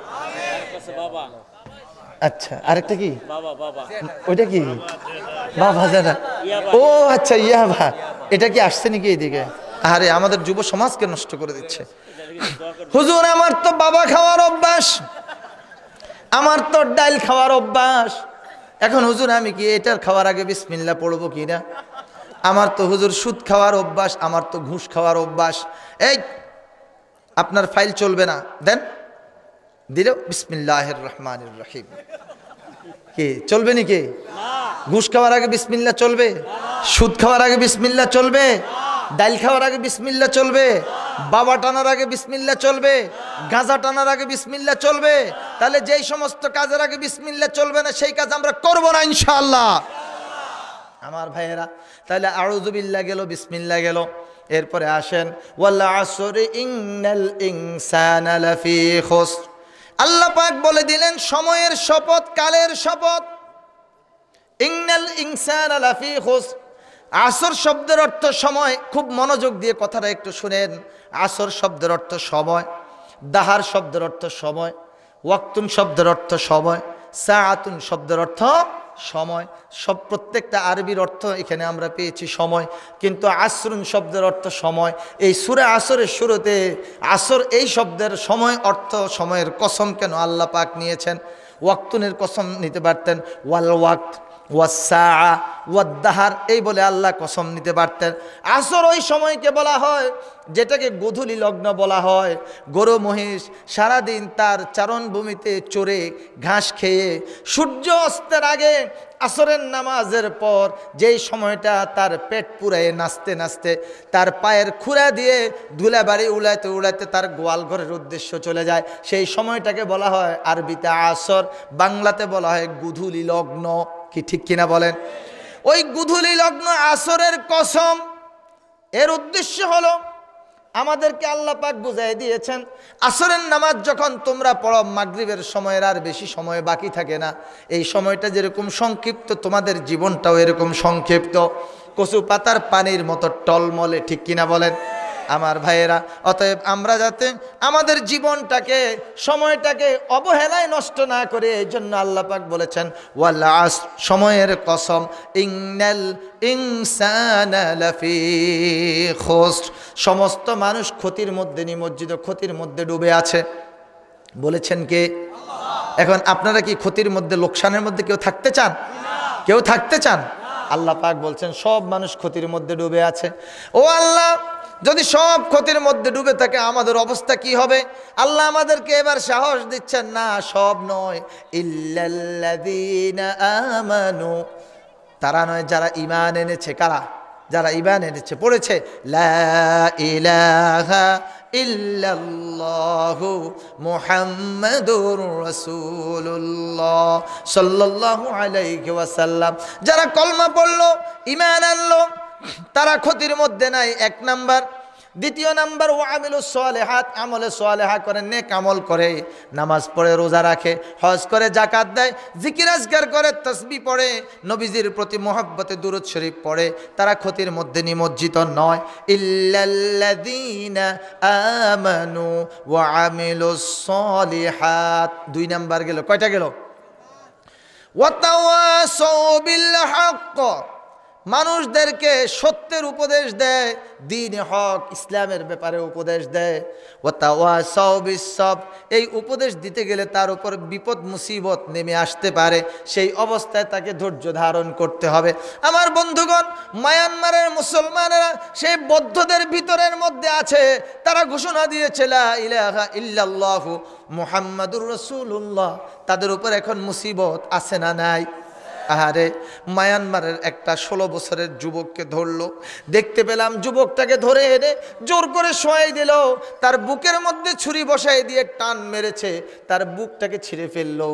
আচ্ছা আরেকটা কি ওইটা কি বাবা জানা ও আচ্ছা ইয়াবা এটা কি আসছে নাকি এইদিকে আরে আমাদের যুব সমাজকে নষ্ট করে দিচ্ছে হুজুর আমার তো বাবা খাওয়ার অভ্যাস আমার তো ডাল খাওয়ার অভ্যাস এখন হুজুর আমি কি এটার খাওয়ার আগে বিসমিল্লাহ পড়বো কি না আমার তো হুজুর সুদ খাওয়ার অভ্যাস আমার তো ঘুষ খাওয়ার অভ্যাস এই আপনার ফাইল চলবে না দেন দিলেও বিসমিল্লাহির রহমানির রহিম কি চলবে নাকি ঘুষ খাওয়ার আগে বিসমিল্লাহ চলবে সুদ খাওয়ার আগে বিসমিল্লাহ চলবে ডাল খাওয়ার আগে বিসমিল্লাহ চলবে বাবা টানার আগে বিসমিল্লাহ চলবে গাঁজা টানার আগে বিসমিল্লাহ চলবে তাহলে যেই সমস্ত কাজের আগে বিসমিল্লাহ চলবে না সেই কাজ আমরা করব না ইনশাআল্লাহ আমার ভাইয়েরা তাহলে আউযু বিল্লাহ গেল বিসমিল্লাহ গেল এরপরে আসেন ওয়াল আসরি ইন্নাল ইনসানা লাফি খুসর আল্লাহ পাক বলে দিলেন সময়ের শপথ কালের শপথ ইন্নাল ইনসানা লাফি খুসর আসর শব্দের অর্থ সময় খুব মনোযোগ দিয়ে কথাটা একটু শুনেন আসর শব্দের অর্থ সময় দাহার শব্দের অর্থ সময় ওয়াক্তুন শব্দের অর্থ সময় সাআতুন শব্দের অর্থ সময়, সব প্রত্যেকটা আরবির অর্থ এখানে আমরা পেয়েছি সময়, কিন্তু আসরুন শব্দের অর্থ সময়। এই সূরা আসরের শুরুতে আসর এই শব্দের সময় অর্থ সময়ের কসম কেন আল্লাহ পাক নিয়েছেন? ওয়াক্তুনের কসম নিতে পারতেন, ওয়াল ওয়াক্ত ওয়াসা ওয়াদ্দাহার এই বলে আল্লাহ কসম নিতে পারতেন। আসর ওই সময়কে বলা হয় যেটাকে গোধূলি লগ্ন বলা হয়। গরু মহিষ সারাদিন তার চারণভূমিতে চড়ে ঘাস খেয়ে সূর্য অস্তের আগে আসরের নামাজের পর যেই সময়টা তার পেট পুরায়ে নাচতে নাচতে তার পায়ের খুঁড়া দিয়ে ধুলাবাড়ি উড়াইতে উড়াইতে তার গোয়াল ঘরের উদ্দেশ্য চলে যায়, সেই সময়টাকে বলা হয় আরবিতে আসর, বাংলাতে বলা হয় গোধূলি লগ্ন। কি ঠিক কিনা বলেন? ওই গোধূলি লগ্ন আসরের কসম, এর উদ্দেশ্য হলো আমাদেরকে আল্লাহ পাক বুঝাই দিয়েছেন আসরের নামাজ যখন তোমরা পড়ো মাগরিবের সময়ের আর বেশি সময় বাকি থাকে না। এই সময়টা যেরকম সংক্ষিপ্ত তোমাদের জীবনটাও এরকম সংক্ষিপ্ত, কচু পাতার পানির মতো টলমলে। ঠিক কিনা বলেন আমার ভাইয়েরা? অতএব আমরা যাতে আমাদের জীবনটাকে সময়টাকে অবহেলায় নষ্ট না করে, এই জন্য আল্লাহ পাক বলেছেন ওয়াল আসর সময়ের কসম, ইন্নাল ইনসানা লাফি খুসর সমস্ত মানুষ ক্ষতির মধ্যে নিমজ্জিত, ক্ষতির মধ্যে ডুবে আছে। বলেছেন কে? এখন আপনারা কি ক্ষতির মধ্যে লোকসানের মধ্যে কেউ থাকতে চান? কেউ থাকতে চান? আল্লাহ পাক বলছেন সব মানুষ ক্ষতির মধ্যে ডুবে আছে। ও আল্লাহ, যদি সব ক্ষতির মধ্যে ডুবে থাকে আমাদের অবস্থা কি হবে? আল্লাহ আমাদেরকে এবার সাহস দিচ্ছেন, না সব নয়, ইল্লাল্লাযীনা আমানু, তারা নয় যারা ঈমান এনেছে। কারা? যারা ঈমান এনেছে, পড়েছে লা ইলাহা ইল্লাল্লাহু মুহাম্মাদুর রাসূলুল্লাহ সাল্লাল্লাহু আলাইহি ওয়াসাল্লাম, যারা কলমা পড়লো ঈমান আনলো তারা ক্ষতির মধ্যে নাই। এক নাম্বার। দ্বিতীয় নাম্বার ও আমিলুস সালিহাত, আমলে সালেহা করে, নেক আমল করে, নামাজ পড়ে, রোজা রাখে, হজ করে, যাকাত দেয়, জিকির আজকার করে, তাসবিহ পড়ে, নবীজির প্রতি মহব্বতে দুরূদ শরীফ পড়ে, তারা ক্ষতির মধ্যে নিমজ্জিত নয়। ইল্লাল্লাযীনা আমানু ওয়া আমিলুস সালিহাত। দুই নাম্বার গেল। কয়টা গেল? ওয়া তাওয়াসাউ বিল হক, মানুষদেরকে সত্যের উপদেশ দেয়, দ্বীন হক ইসলামের ব্যাপারে উপদেশ দেয়। ওয়া তাওয়াসাউ বিস সবর, এই উপদেশ দিতে গেলে তার উপর বিপদ মুসিবত নেমে আসতে পারে, সেই অবস্থায় তাকে ধৈর্য ধারণ করতে হবে। আমার বন্ধুগণ, মায়ানমারের মুসলমানেরা সেই বৌদ্ধদের ভিতরের মধ্যে আছে, তারা ঘোষণা দিয়েছে লা ইলাহা ইল্লাল্লাহু মুহাম্মাদুর রাসূলুল্লাহ। তাদের উপর এখন মুসিবত আছে না নাই? আহারে, মায়ানমারের একটা 16 বছরের যুবককে ধরলো, দেখতে পেলাম যুবকটাকে ধরে এনে জোর করে শোয়াই দিল, তার বুকের মধ্যে ছুরি বসাই দিয়ে টান মেরেছে, তার বুকটাকে ছিঁড়ে ফেললো।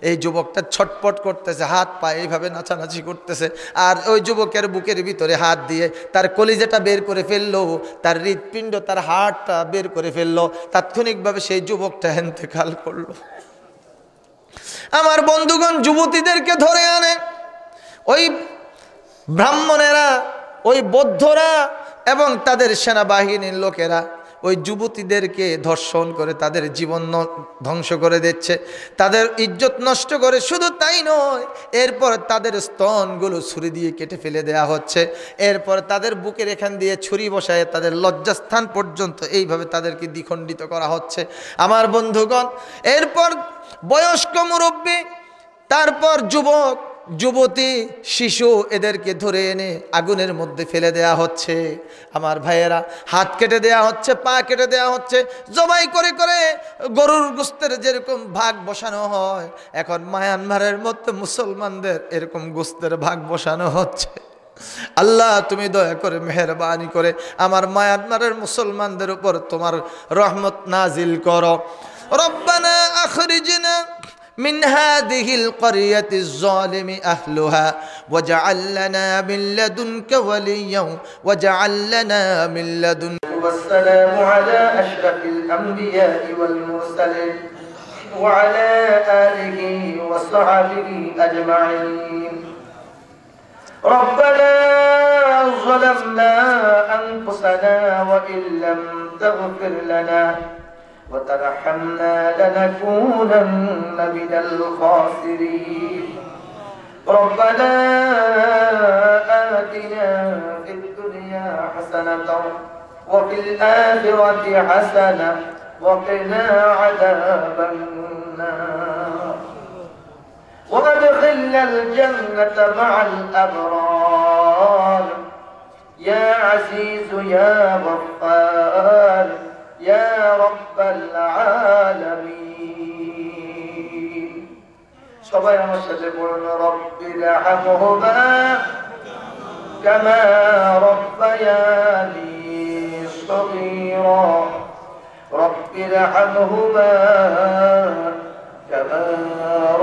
এই যুবকটা ছটপট করতেছে, হাত পা এইভাবে নাচানাচি করতেছে, আর ওই যুবকের বুকের ভিতরে হাত দিয়ে তার কলিজাটা বের করে ফেললো, তার হৃৎপিণ্ড, তার হাড়টা বের করে ফেললো। তাৎক্ষণিকভাবে সেই যুবকটা ইন্তেকাল করলো। আমার বন্ধুগণ, যুবতীদেরকে ধরে আনে ওই ব্রাহ্মণেরা, ওই বৌদ্ধরা এবং তাদের সেনাবাহিনীর লোকেরা ওই যুবতীদেরকে ধর্ষণ করে তাদের জীবন ধ্বংস করে দিচ্ছে, তাদের ইজ্জত নষ্ট করে। শুধু তাই নয়, এরপর তাদের স্তনগুলো ছুরি দিয়ে কেটে ফেলে দেওয়া হচ্ছে, এরপর তাদের বুকের এখান দিয়ে ছুরি বসায় তাদের লজ্জাস্থান পর্যন্ত এইভাবে তাদেরকে দ্বিখণ্ডিত করা হচ্ছে। আমার বন্ধুগণ, এরপর বয়স্ক মুরব্বী, তারপর যুবক, যুবতী, শিশু, এদেরকে ধরে এনে আগুনের মধ্যে ফেলে দেয়া হচ্ছে। আমার ভাইয়েরা, হাত কেটে দেয়া হচ্ছে, পা কেটে দেয়া হচ্ছে, জবাই করে করে গরুর গোস্তের যেরকম ভাগ বসানো হয়, এখন মায়ানমারের মধ্যে মুসলমানদের এরকম গোস্তের ভাগ বসানো হচ্ছে। আল্লাহ, তুমি দয়া করে মেহেরবানি করে আমার মায়ানমারের মুসলমানদের উপর তোমার রহমত নাজিল করো। রব্বানা আখরিজনা من هذه القرية الظالم أهلها واجعل لنا من لدنك وليا واجعل لنا من لدنك. والسلام على أشرف الأنبياء والمرسلين وعلى آله وصحبه أجمعين. ربنا ظلمنا أنفسنا وإن لم تغفر لنا وترحمنا لنكونن من الخاسرين ربنا آتنا في الدنيا حسنة وفي الآخرة حسنة وقنا عذاب النار وادخلنا الجنة مع الأبرار يا عزيز يا غفار يا رب العالمين সবাই আমার সাথে বলুন রব্বির হামহুমা কামা রব্বায়ানি সগীরা রব্বির হামহুমা কামা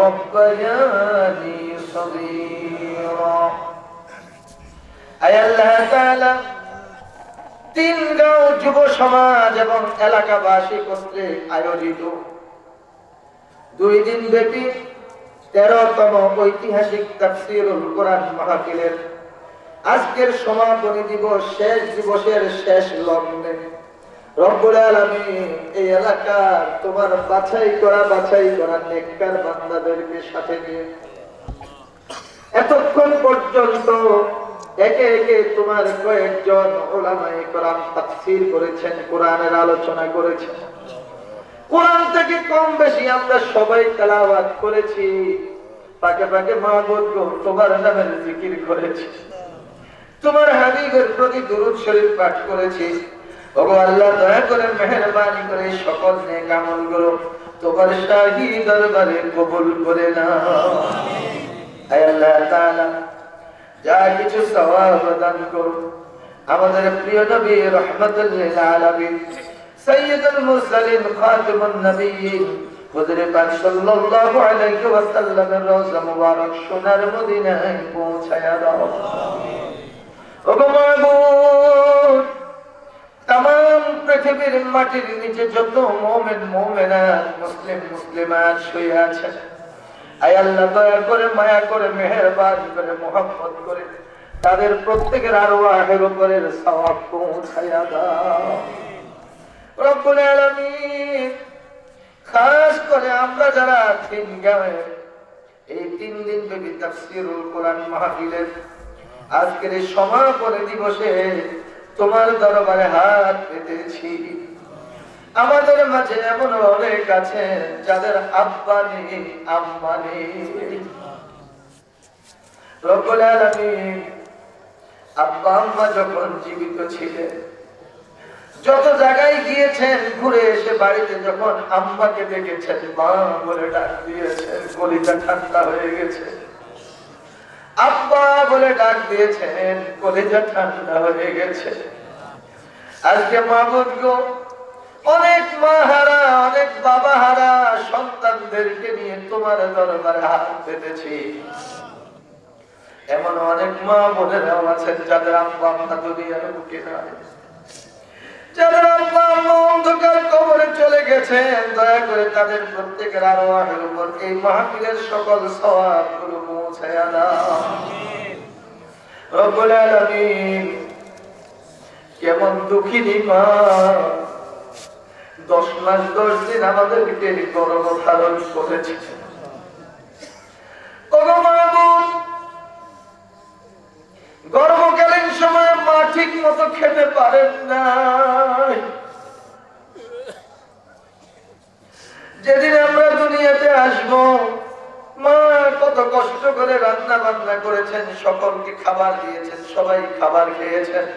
রব্বায়ানি সগীরা আয় আল্লাহ তাআলা তিনগাঁও যুব সমাজ এবং এলাকাবাসী কর্তৃক আয়োজিত 2 দিন ব্যাপী 13তম ঐতিহাসিক তাফসীরুল কোরআন মাহফিলের আজকের সমাপনী দিবস শেষ দিবসের শেষ লগ্নে রব্বুল আলামিন এই এলাকার তোমার বাছাই করা নেককার বান্দাদেরকে সাথে নিয়ে এতক্ষণ পর্যন্ত একে একে তোমার কয়েকজন উলামায়ে কেরাম তাফসীর করেছেন, কোরআনের আলোচনা করেছেন। কোরআন থেকে কম বেশি আমরা সবাই তেলাওয়াত করেছি, পাকে পাকে মাহবুব গো তোমার নামের জিকির করেছি, তোমার হাবিবের প্রতি দুরূদ শরীফ পাঠ করেছি। ওগো আল্লাহ দয়া করে মেহেরবানি করে সকল নেক আমলগুলো তোমার শাহী দরবারে কবুল করে নাও। আয় আল্লাহ তাআলা যা কিছু সওয়াব দান করো আমাদের প্রিয় নবী রাহমাতুল লিল আলামিন সাইয়্যিদুল মুরসালিন খাতিমুন নবিয়্যিন হুজুর পাক সাল্লাল্লাহু আলাইহি ওয়াসাল্লামের রওজা মুবারক সোনার মদিনায় পৌঁছায়া দাও। ওগো মাবুদ तमाम পৃথিবীর মাটির নিচে যত মুমিন মুমিনাত মুসলিম মুসলিমাত শুয়ে আছে, আয় আল্লাহ দয়া করে মায়া করে মেহেরবানি করে মুহাব্বত করে তাদের প্রত্যেকের আরওয়াহের উপরে সওয়াব পৌঁছায়া দাও রব্বুল আলামিন। খাস করে আমরা যারা তিনগাঁওয়ে এই 3 দিন ব্যাপী তাফসীরুল কোরআন মাহফিলের আজকের এই সমাপনী দিবসে তোমার দরবারে হাত পেতেছি, আমাদের মাঝে এমন অনেক আছে যাদের আব্বা নেই আম্মা নেই। রব্বুল আলামিন আব্বা আম্মা যখন জীবিত ছিলেন যত জায়গায় গিয়েছেন, ঘুরে এসে বাড়িতে যখন আম্মাকে দেখেছেন মা বলে ডাক দিয়েছেন, কলিজা ঠান্ডা হয়ে গেছে। আব্বা বলে ডাক দিয়েছেন, কলিজা ঠান্ডা হয়ে গেছে। আজকে মাহবুব গো অনেক মা হারা অনেক বাবা হারা সন্তানদেরকে নিয়ে তোমার দরবারে হাত পেতেছি। এমন অনেক মা বোনেরাও আছেন যাদের আব্বা আম্মা দুনিয়ার বুকে নাই, যাদের আব্বা আম্মা অন্ধকার কবরে চলে গেছেন। দয়া করে তাদের প্রত্যেকের আরওয়াহের উপর এই মাহফিলের সকল সওয়াবগুলো পৌঁছায়া দাও রব্বুল আলামিন। কেমন দুঃখিনী মা 10 মাস 10 দিন আমাদেরকে গর্ভ ধারণ করেছে। ওগো মাবুদ গর্ভকালীন সময় মা ঠিক মতো খেতে পারেন না, যেদিন আমরা দুনিয়াতে আসবো মা কত কষ্ট করে রান্না বান্না করেছেন, সকলকে খাবার দিয়েছেন, সবাই খাবার খেয়েছেন।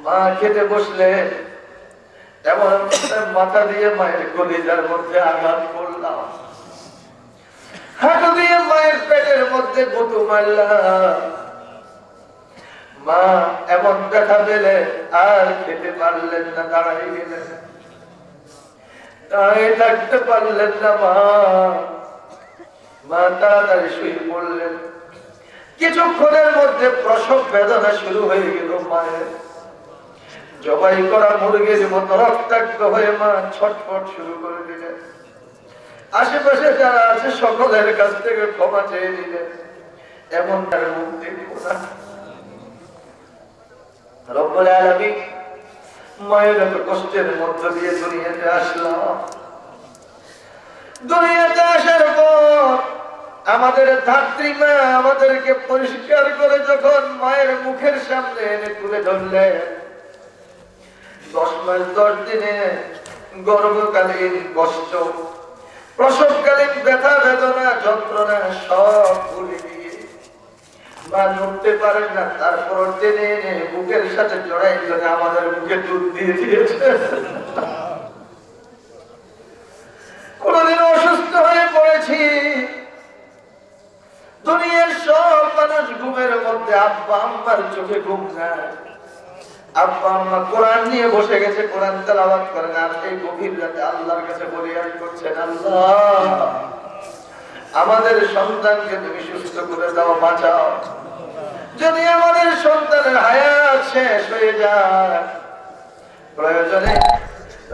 মা খেতে বসলে এমন মাথা দিয়ে মায়ের কলিজার মধ্যে আঘাত করলাম, হাঁটু দিয়ে মায়ের পেটের মধ্যে গুঁতো মারলাম। মা এমন ব্যথা পেলে আর খেতে পারলেন না, দাঁড়াই গেলেন, দাঁড়িয়ে থাকতে পারলেন না। মা তাড়াতাড়ি শুয়ে পড়লেন। কিছুক্ষণের মধ্যে প্রসব বেদনা শুরু হয়ে গেল মায়ের। জবাই করা মুরগির মতো রক্তাক্ত হয়ে মা ছটফট শুরু করে দিলেন। আশেপাশে যারা আছে সকলের কাছ থেকে ক্ষমা চেয়ে দিলেন। এমন তার মুখ দেখব না। রব্বুল আলামিন মায়ের এত কষ্টের মধ্য দিয়ে দুনিয়াতে আসলাম। দুনিয়াতে আসার পর আমাদের ধাত্রী মা আমাদেরকে পরিষ্কার করে যখন মায়ের মুখের সামনে এনে তুলে ধরলেন, 10 মাস 10 দিনে গর্ভকালীন কষ্ট, প্রসবকালীন ব্যথা বেদনা যন্ত্রণা সব ভুলে দিয়ে মা নড়তে পারেন না, তারপর টেনে এনে বুকের সাথে জড়াই ধরে আমাদের মুখে দুধ দিয়ে দিয়েছে। কোনদিন অসুস্থ হয়ে পড়েছি, দুনিয়ার সব মানুষ ঘুমের মধ্যে, আব্বা আম্মার চোখে ঘুম নাই। আব্বা আম্মা কোরআন নিয়ে বসে গেছে, কোরআন তেলাওয়াত করেন, আর এই গভীর রাতে আল্লাহর কাছে ফরিয়াদ করছেন, আল্লাহ আমাদের সন্তানকে তুমি সুস্থ করে দাও, বাঁচাও। যদি আমাদের সন্তানের হায়াত শেষ হয়ে যায়, প্রয়োজনে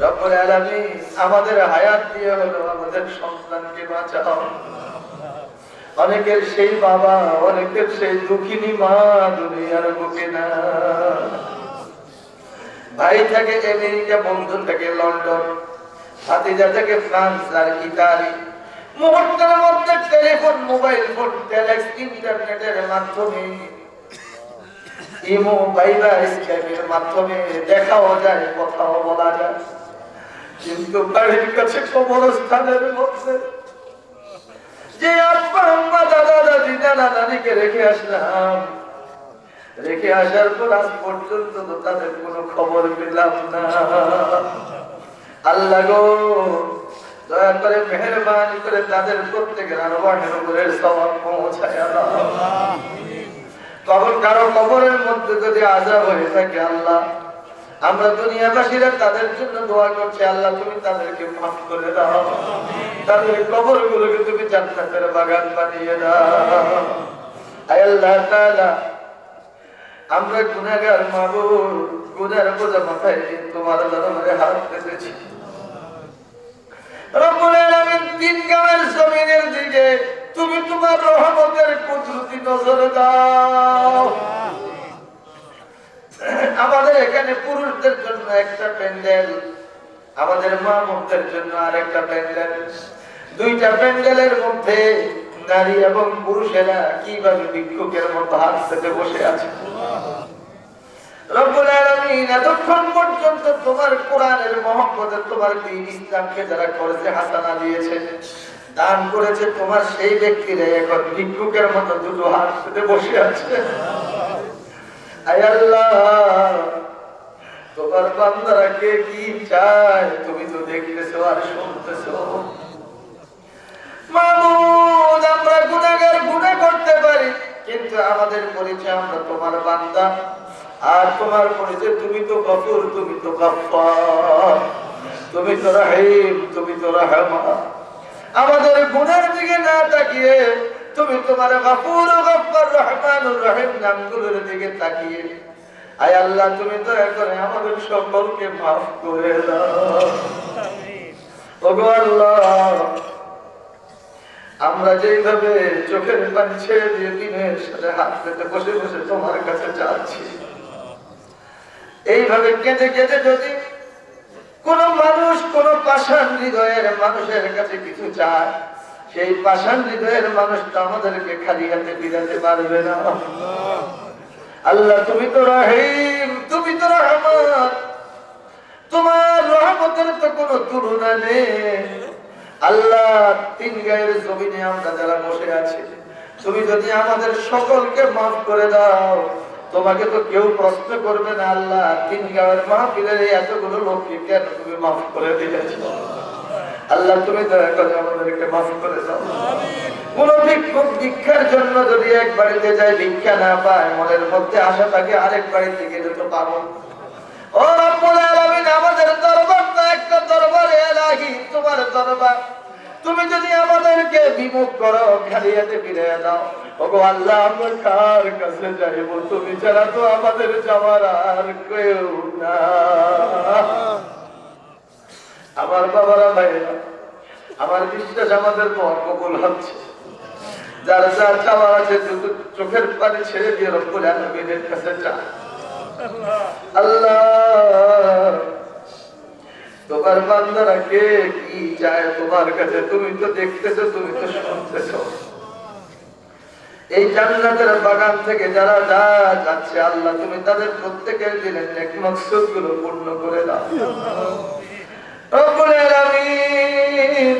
রব্বুল আলামিন আমাদের হায়াত দিয়ে হলো আমাদের সন্তানকে বাঁচাও। অনেকের সেই বাবা, অনেকের সেই দুঃখিনী মা দুনিয়ার বুকে না। ভাই থাকে আমেরিকা, বন্ধু থাকে লন্ডন, ভাতিজা থেকে ফ্রান্স আর ইতালি। মুহূর্তের মধ্যে টেলিফোন, মোবাইল ফোন, টেলেক্স, ইন্টারনেটের মাধ্যমে, ইমো, ভাইবার, স্কাইপের মাধ্যমে দেখাও যায়, কথাও বলা যায়। কিন্তু বাড়ির কাছে কবরস্থানের মধ্যে যে আব্বা আম্মা দাদা দাদি নানা নানিকে রেখে আসলাম, রেখে আসার পর আজ পর্যন্ত তো তাদের কোনো খবর পেলাম না। আল্লাহ গো, দয়া করে মেহেরবানি করে তাদের প্রত্যেকের আরওয়াহের উপরে সওয়াব পৌঁছায় দাও। কখন কারো কবরের মধ্যে যদি আযাব হয়ে থাকে, আল্লাহ আমরা দুনিয়াবাসীরা তাদের জন্য দোয়া করছি, আল্লাহ তুমি তাদেরকে মাফ করে দাও, তাদের কবরগুলোকে তুমি জান্নাতের বাগান বানিয়ে দাও। আয় আল্লাহ তাআলা, আমরা গুনাহগার মাবুদ, গুনার বোঝা মাথায় নিয়ে তোমার দরবারে হাত পেতেছি। রব্বুল আলামিন, তিন গামের জমিনের দিকে তুমি তোমার রহমতের কুদরতি নজর দাও। আমাদের এখানে পুরুষদের জন্য একটা প্যান্ডেল, আমাদের মা বোনদের জন্য আরেকটা প্যান্ডেল, দুইটা প্যান্ডেলের মধ্যে নারী এবং পুরুষেরা কিভাবে ভিক্ষুকের মতো হাত পেতে বসে আছে। রব্বুল আলামিন, এতক্ষণ পর্যন্ত তোমার কোরআনের মহব্বতে, তোমার দ্বীন ইসলামকে যারা করেছে, হাসানা দিয়েছে, দান করেছে, তোমার সেই ব্যক্তিরা এখন ভিক্ষুকের মতো দুটো হাত পেতে বসে আছে। আয় আল্লাহ, তোমার বান্দারা কে কি চায় তুমি তো দেখতেছো আর শুনতেছো। মাবুদ, আমরা গুনাহগার, গুনাহ করতে পারি, কিন্তু আমাদের পরিচয় আমরা তোমার বান্দা, আর তোমার পরিচয় তুমি তো গফুর, তুমি তো গফফার, তুমি তো রহিম, তুমি তো রহমান। আমাদের গুনাহের দিকে না তাকিয়ে তুমি তোমার গফুর, গফফার, রহমানুর রহিম নামগুলোর দিকে তাকিয়ে, আয় আল্লাহ তুমি দয়া করে আমাদের সকলকে মাফ করে দাও। ওগো আল্লাহ, আমরা যেইভাবে চোখের পানি ছেড়ে দিয়ে দিনের সাথে হাত পেতে বসে বসে তোমার কাছে যাচ্ছি, এইভাবে কেঁদে কেঁদে যদি কোন মানুষ কোন পাষাণ হৃদয়ের মানুষের কাছে কিছু চায়, সেই পাষাণ হৃদয়ের মানুষটা আমাদেরকে খালি হাতে ফিরাতে পারবে না। আল্লাহ তুমি তো রহিম, তুমি তো রহমান, তোমার রহমতের তো কোনো তুলনা নেই। আল্লাহ, তিন গায়ের জমিনে আমরা যারা বসে আছি, তুমি যদি আমাদের সকলকে মাফ করে দাও, তোমাকে তো কেউ প্রশ্ন করবে না। আল্লাহ, তিন গায়ের মাহফিলের এতগুলো লোককে কেন তুমি মাফ করে দিয়েছো? আল্লাহ তুমি দয়া করে আমাদেরকে মাফ করে দাও। কোন ভিক্ষুক ভিক্ষার জন্য যদি এক বাড়িতে যায়, ভিক্ষা না পায়, মনের মধ্যে আশা থাকে আরেক বাড়িতে গেলে তো পাবো। ও রব্বুল আলামিন, আমাদের দরবার তো একটা দরবার ইলাহি, তোমার দরবার। তুমি যদি আমাদেরকে বিমুখ করো, খালি হাতে ফিরে দাও, ওগো আল্লাহ, আমরা কার কাছে যাইব? তুমি ছাড়া তো আমাদের যাওয়ার আর কেউ না। আমার বাবারা, ভাইরা, আমার বিশ্বাস আমাদের দোয়া কবুল হচ্ছে। যার যার চাওয়া আছে চোখের পানি ছেড়ে দিয়ে রব্বুল আলামিনের কাছে চায়। আল্লাহ তোমার বান্দারা কে কি চায় তোমার কাছে তুমি তো দেখতেছো, তুমি তো শুনতেছো। এই জান্নাতের বাগান থেকে যারা যাচ্ছে আল্লাহ তুমি তাদের প্রত্যেকের দিনের নেক মাকসুদ গুলো পূর্ণ করে দাও। রব্বুল আলামিন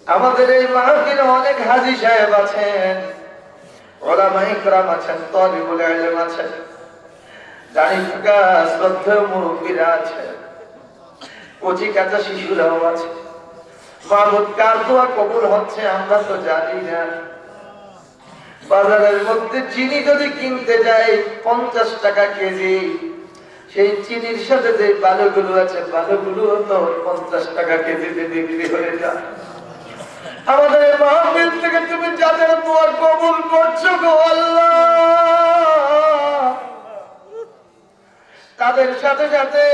আমাদের এই মাহফিলে অনেক হাজী সাহেব আছেন, উলামা ইকরাম আছেন, তালিবুল ইলম আছেন, দাড়ি থাকা শ্রদ্ধেয় মুরব্বীরা আছেন, কচি কাঁচা শিশুরাও আছে। মাহবুব কার দোয়া কবুল হচ্ছে আমরা তো জানি না। বাজারের মধ্যে চিনি যদি কিনতে যাই 50 টাকা কেজি, সেই চিনির সাথে যে বালুগুলো আছে বালুগুলো তো 50 টাকা কেজিতে বিক্রি হয়ে যায়। আমাদের মাহফিল থেকে তুমি যাদের দোয়া কবুল করছো গো আল্লাহ, তাদের সাথে সাথে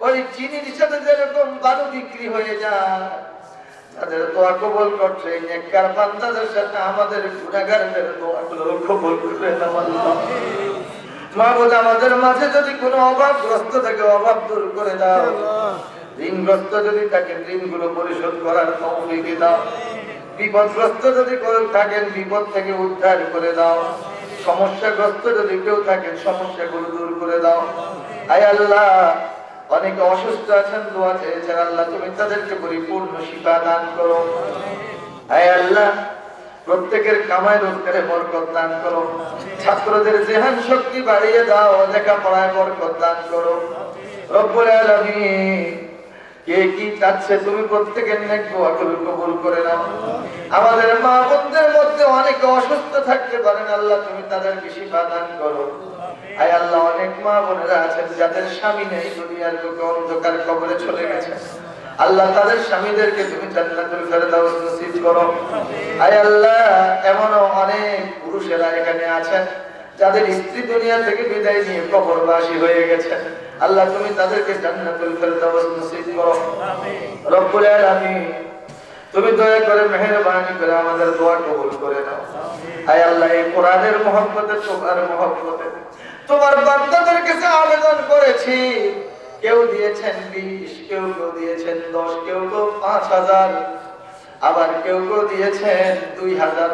ওই চিনির সাথে যেরকম বালু বিক্রি হয়ে যায়, তাদের দোয়া কবুল করছে এই নেককার বান্দাদের সাথে আমাদের গুনাহগারদের দোয়াগুলো কবুল করে নাও আল্লাহ। মাহবুব আমাদের মাঝে যদি কোনো অভাবগ্রস্ত থাকে অভাব দূর করে দাও, ঋণগ্রস্ত যদি থাকেন ঋণগুলো পরিশোধ করার তৌফিক দাও, বিপদগ্রস্ত যদি থাকেন বিপদ থেকে উদ্ধার করে দাও, সমস্যাগ্রস্ত যদি কেউ থাকেন সমস্যাগুলো দূর করে দাও। আয় আল্লাহ অনেকে অসুস্থ আছেন দোয়া চেয়েছেন আল্লাহ তুমি তাদেরকে পরিপূর্ণ শিফা দান করো। আয় আল্লাহ প্রত্যেকের কামাই রোজগারে বরকত দান করো, ছাত্রদের জেহান শক্তি বাড়িয়ে দাও, লেখাপড়ায় বরকত দান করো। রব্বুল আলামিন কে কি চাচ্ছে তুমি প্রত্যেকের নেক দোয়াগুলো কবুল করে নাও। আমাদের মা বোনদের মধ্যে অনেকে অসুস্থ থাকতে পারেন আল্লাহ তুমি তাদেরকে শিফা দান করো। আয় আল্লাহ অনেক মা বোনেরা আছেন যাদের স্বামী নেই, দুনিয়ার বুকে অন্ধকার কবরে চলে গেছে, আল্লাহ তাদের স্বামীদেরকে তুমি জান্নাতুল ফেরদাউস নসিব করো। আয় আল্লাহ এমনও অনেক পুরুষেরা এখানে আছেন যাদের স্ত্রী দুনিয়া থেকে বিদায় নিয়ে কবরবাসী হয়ে গেছে, আল্লাহ তুমি তাদেরকে জান্নাতুল ফেরদাউস নসিব করো। রব্বুল আলামিন তুমি দয়া করে মেহেরবানি করে আমাদের দোয়া কবুল করে নাও। আয় আল্লাহ এই কোরআনের মহব্বতে তোমার মহব্বতে তোমার বান্দাদের কাছে আবেদন করেছি, কেউ দিয়েছেন 20, কেউ দিয়েছেন 10, কেউ 5000, আবার কেউ দিয়েছেন 2000,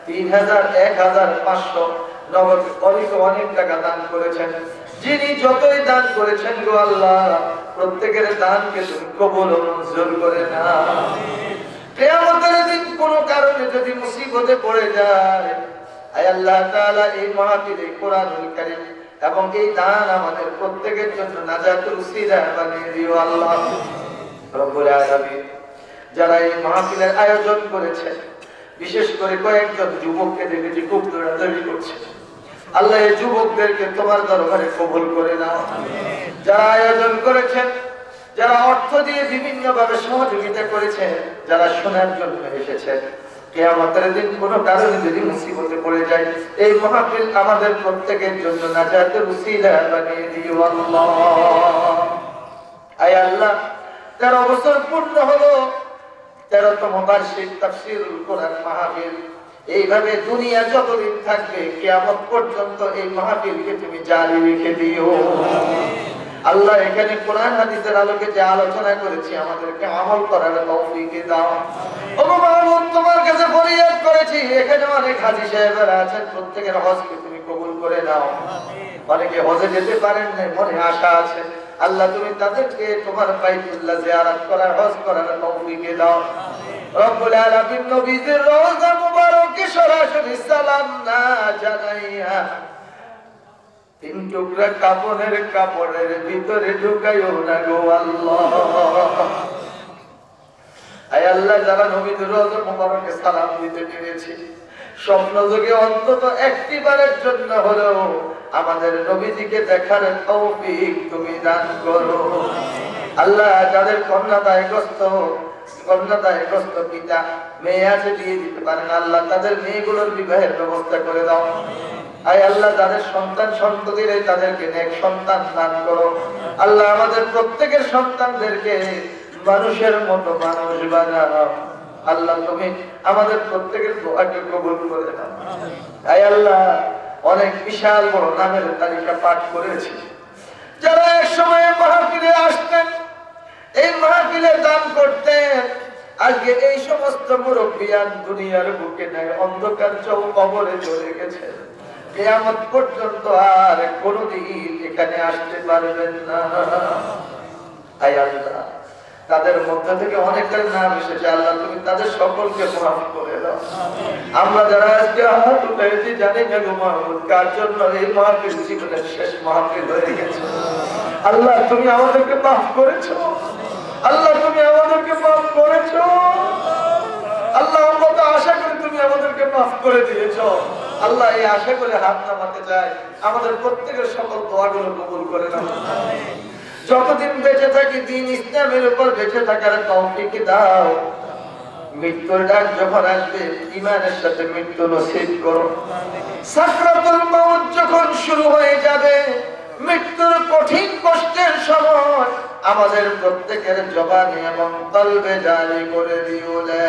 3000, 1500, নগদ অনেক টাকা দান করেছেন। যিনি যতই দান করেছেন গো আল্লাহ প্রত্যেকের দানকে তুমি কবুল ও মঞ্জুর করে নাও। কিয়ামতের দিন কোনো কারণে যদি মুসিবতে পড়ে যায়, আয় আল্লাহ তাআলা এই মাহফিলে কোরআনুল কারীম এবং এই দান আমাদের প্রত্যেকের জন্য নাজাতুল উসিলা বানিয়ে দিও আল্লাহ। রব্বুল আলামিন যারা এই মাহফিলের আয়োজন করেছে, বিশেষ করে কয়েকজন যুবককে দেখেছি খুব দৌড়াদৌড়ি করছে, আল্লাহ এই যুবকদেরকে তোমার দরবারে কবুল করে নাও। যারা আয়োজন করেছেন, যারা অর্থ দিয়ে বিভিন্ন ভাবে সহযোগিতা করেছে, যারা শোনার জন্য এসেছে, কিয়ামতের দিন কোনো কারণে যদি মুসিবতে পড়ে যায় এই মাহফিল আমাদের প্রত্যেকের জন্য নাজাতের উসিলা বানিয়ে দিও আল্লাহ। আয় আল্লাহ 13 বছর পূর্ণ হলো 13তম বার্ষিক তাফসীরুল কোরআন মাহফিল, এইভাবে দুনিয়া যতদিন থাকবে কিয়ামত পর্যন্ত এই মাহফিলকে তুমি জারি রেখে দিও আল্লাহ। এখানে কোরআন হাদিসের আলোকে যে আলোচনা করেছি আমাদেরকে আমল করার তৌফিক দাও। ওগো মাহবুব তোমার কাছে ফরিয়াদ করেছি, এখানে অনেক হাজী সাহেবরা আছেন, প্রত্যেকের হজকে তুমি কবুল করে নাও। অনেকে হজে যেতে পারেন না, মনে আশা আছে, আল্লাহ তুমি তাদেরকে তোমার বাইতুল্লাহ জিয়ারত করার হজ করার তৌফিক দাও। রব্বুল আলামিন নবীজির রওজা মুবারকে সরাসরি সালাম না জানাইয়া 3 টুকরা কাপড়ের ভিতরে ঢুকাইও না গো আল্লাহ। আয় আল্লাহ যারা নবীর রওজা মুবারকে সালাম দিতে পেরেছি, স্বপ্ন যুগে অন্তত একটিবারের জন্য হলেও আমাদের নবীজিকে দেখার তৌফিক তুমি দান করো আল্লাহ। যাদের কন্যাদায়গ্রস্ত পিতা মেয়ে আছে দিয়ে দিতে পারেন আল্লাহ, তাদের মেয়েগুলোর বিবাহের ব্যবস্থা করে দাও। আয় আল্লাহ যাদের সন্তান সন্ততি নেই তাদেরকে নেক সন্তান দান করো আল্লাহ। আমাদের প্রত্যেকের সন্তানদেরকে মানুষের মতো মানুষ বানাও আল্লাহ। তুমি আমাদের প্রত্যেকের দোয়াকে কবুল করে নাও। আয় আল্লাহ অনেক বিশাল বড় নামের তালিকা পাঠ করেছি, যারা এক সময় মাহফিলে আসতেন, এই মাহফিলে দান করতেন। আজকে এই সমস্ত মুরব্বিয়ান দুনিয়ার বুকে নাই, অন্ধকার কবরে চলে গেছে। কিয়ামত পর্যন্ত আর কোনদিন এখানে আসতে পারবেন না। আয় আল্লাহ, তাদের মধ্যে থেকে অনেকের নাম এসেছে, আল্লাহ তুমি তাদের সকলকে মাফ করে দাও। আমরা যারা আজকে হাত উঠাইছি জানি না গো মাহমুদ, কার জন্য এই মাহফিল জীবনের শেষ মাহফিল হয়ে গেছে। আল্লাহ তুমি আমাদেরকে মাফ করেছো, আল্লাহ তুমি আমাদেরকে মাফ করেছো, আল্লাহ আমরা তো আশা করি তুমি আমাদেরকে মাফ করে দিয়েছো। আল্লাহ এই আশা করে হাত নামাতে চাই, আমাদের প্রত্যেকের সকল দোয়াগুলো কবুল করে নাও। যতদিন বেঁচে থাকি দিন ইসলামের উপর বেঁচে থাকার তৌফিক দাও। মৃত্যুর ডাক যখন আসবে ঈমানের সাথে মৃত্যু নসিব করো। সাকরাতুল মউত যখন শুরু হয়ে যাবে, মৃত্যুর কঠিন কষ্টের সময় আমাদের প্রত্যেকের জবানে এবং কলবে জারি করে দিও লা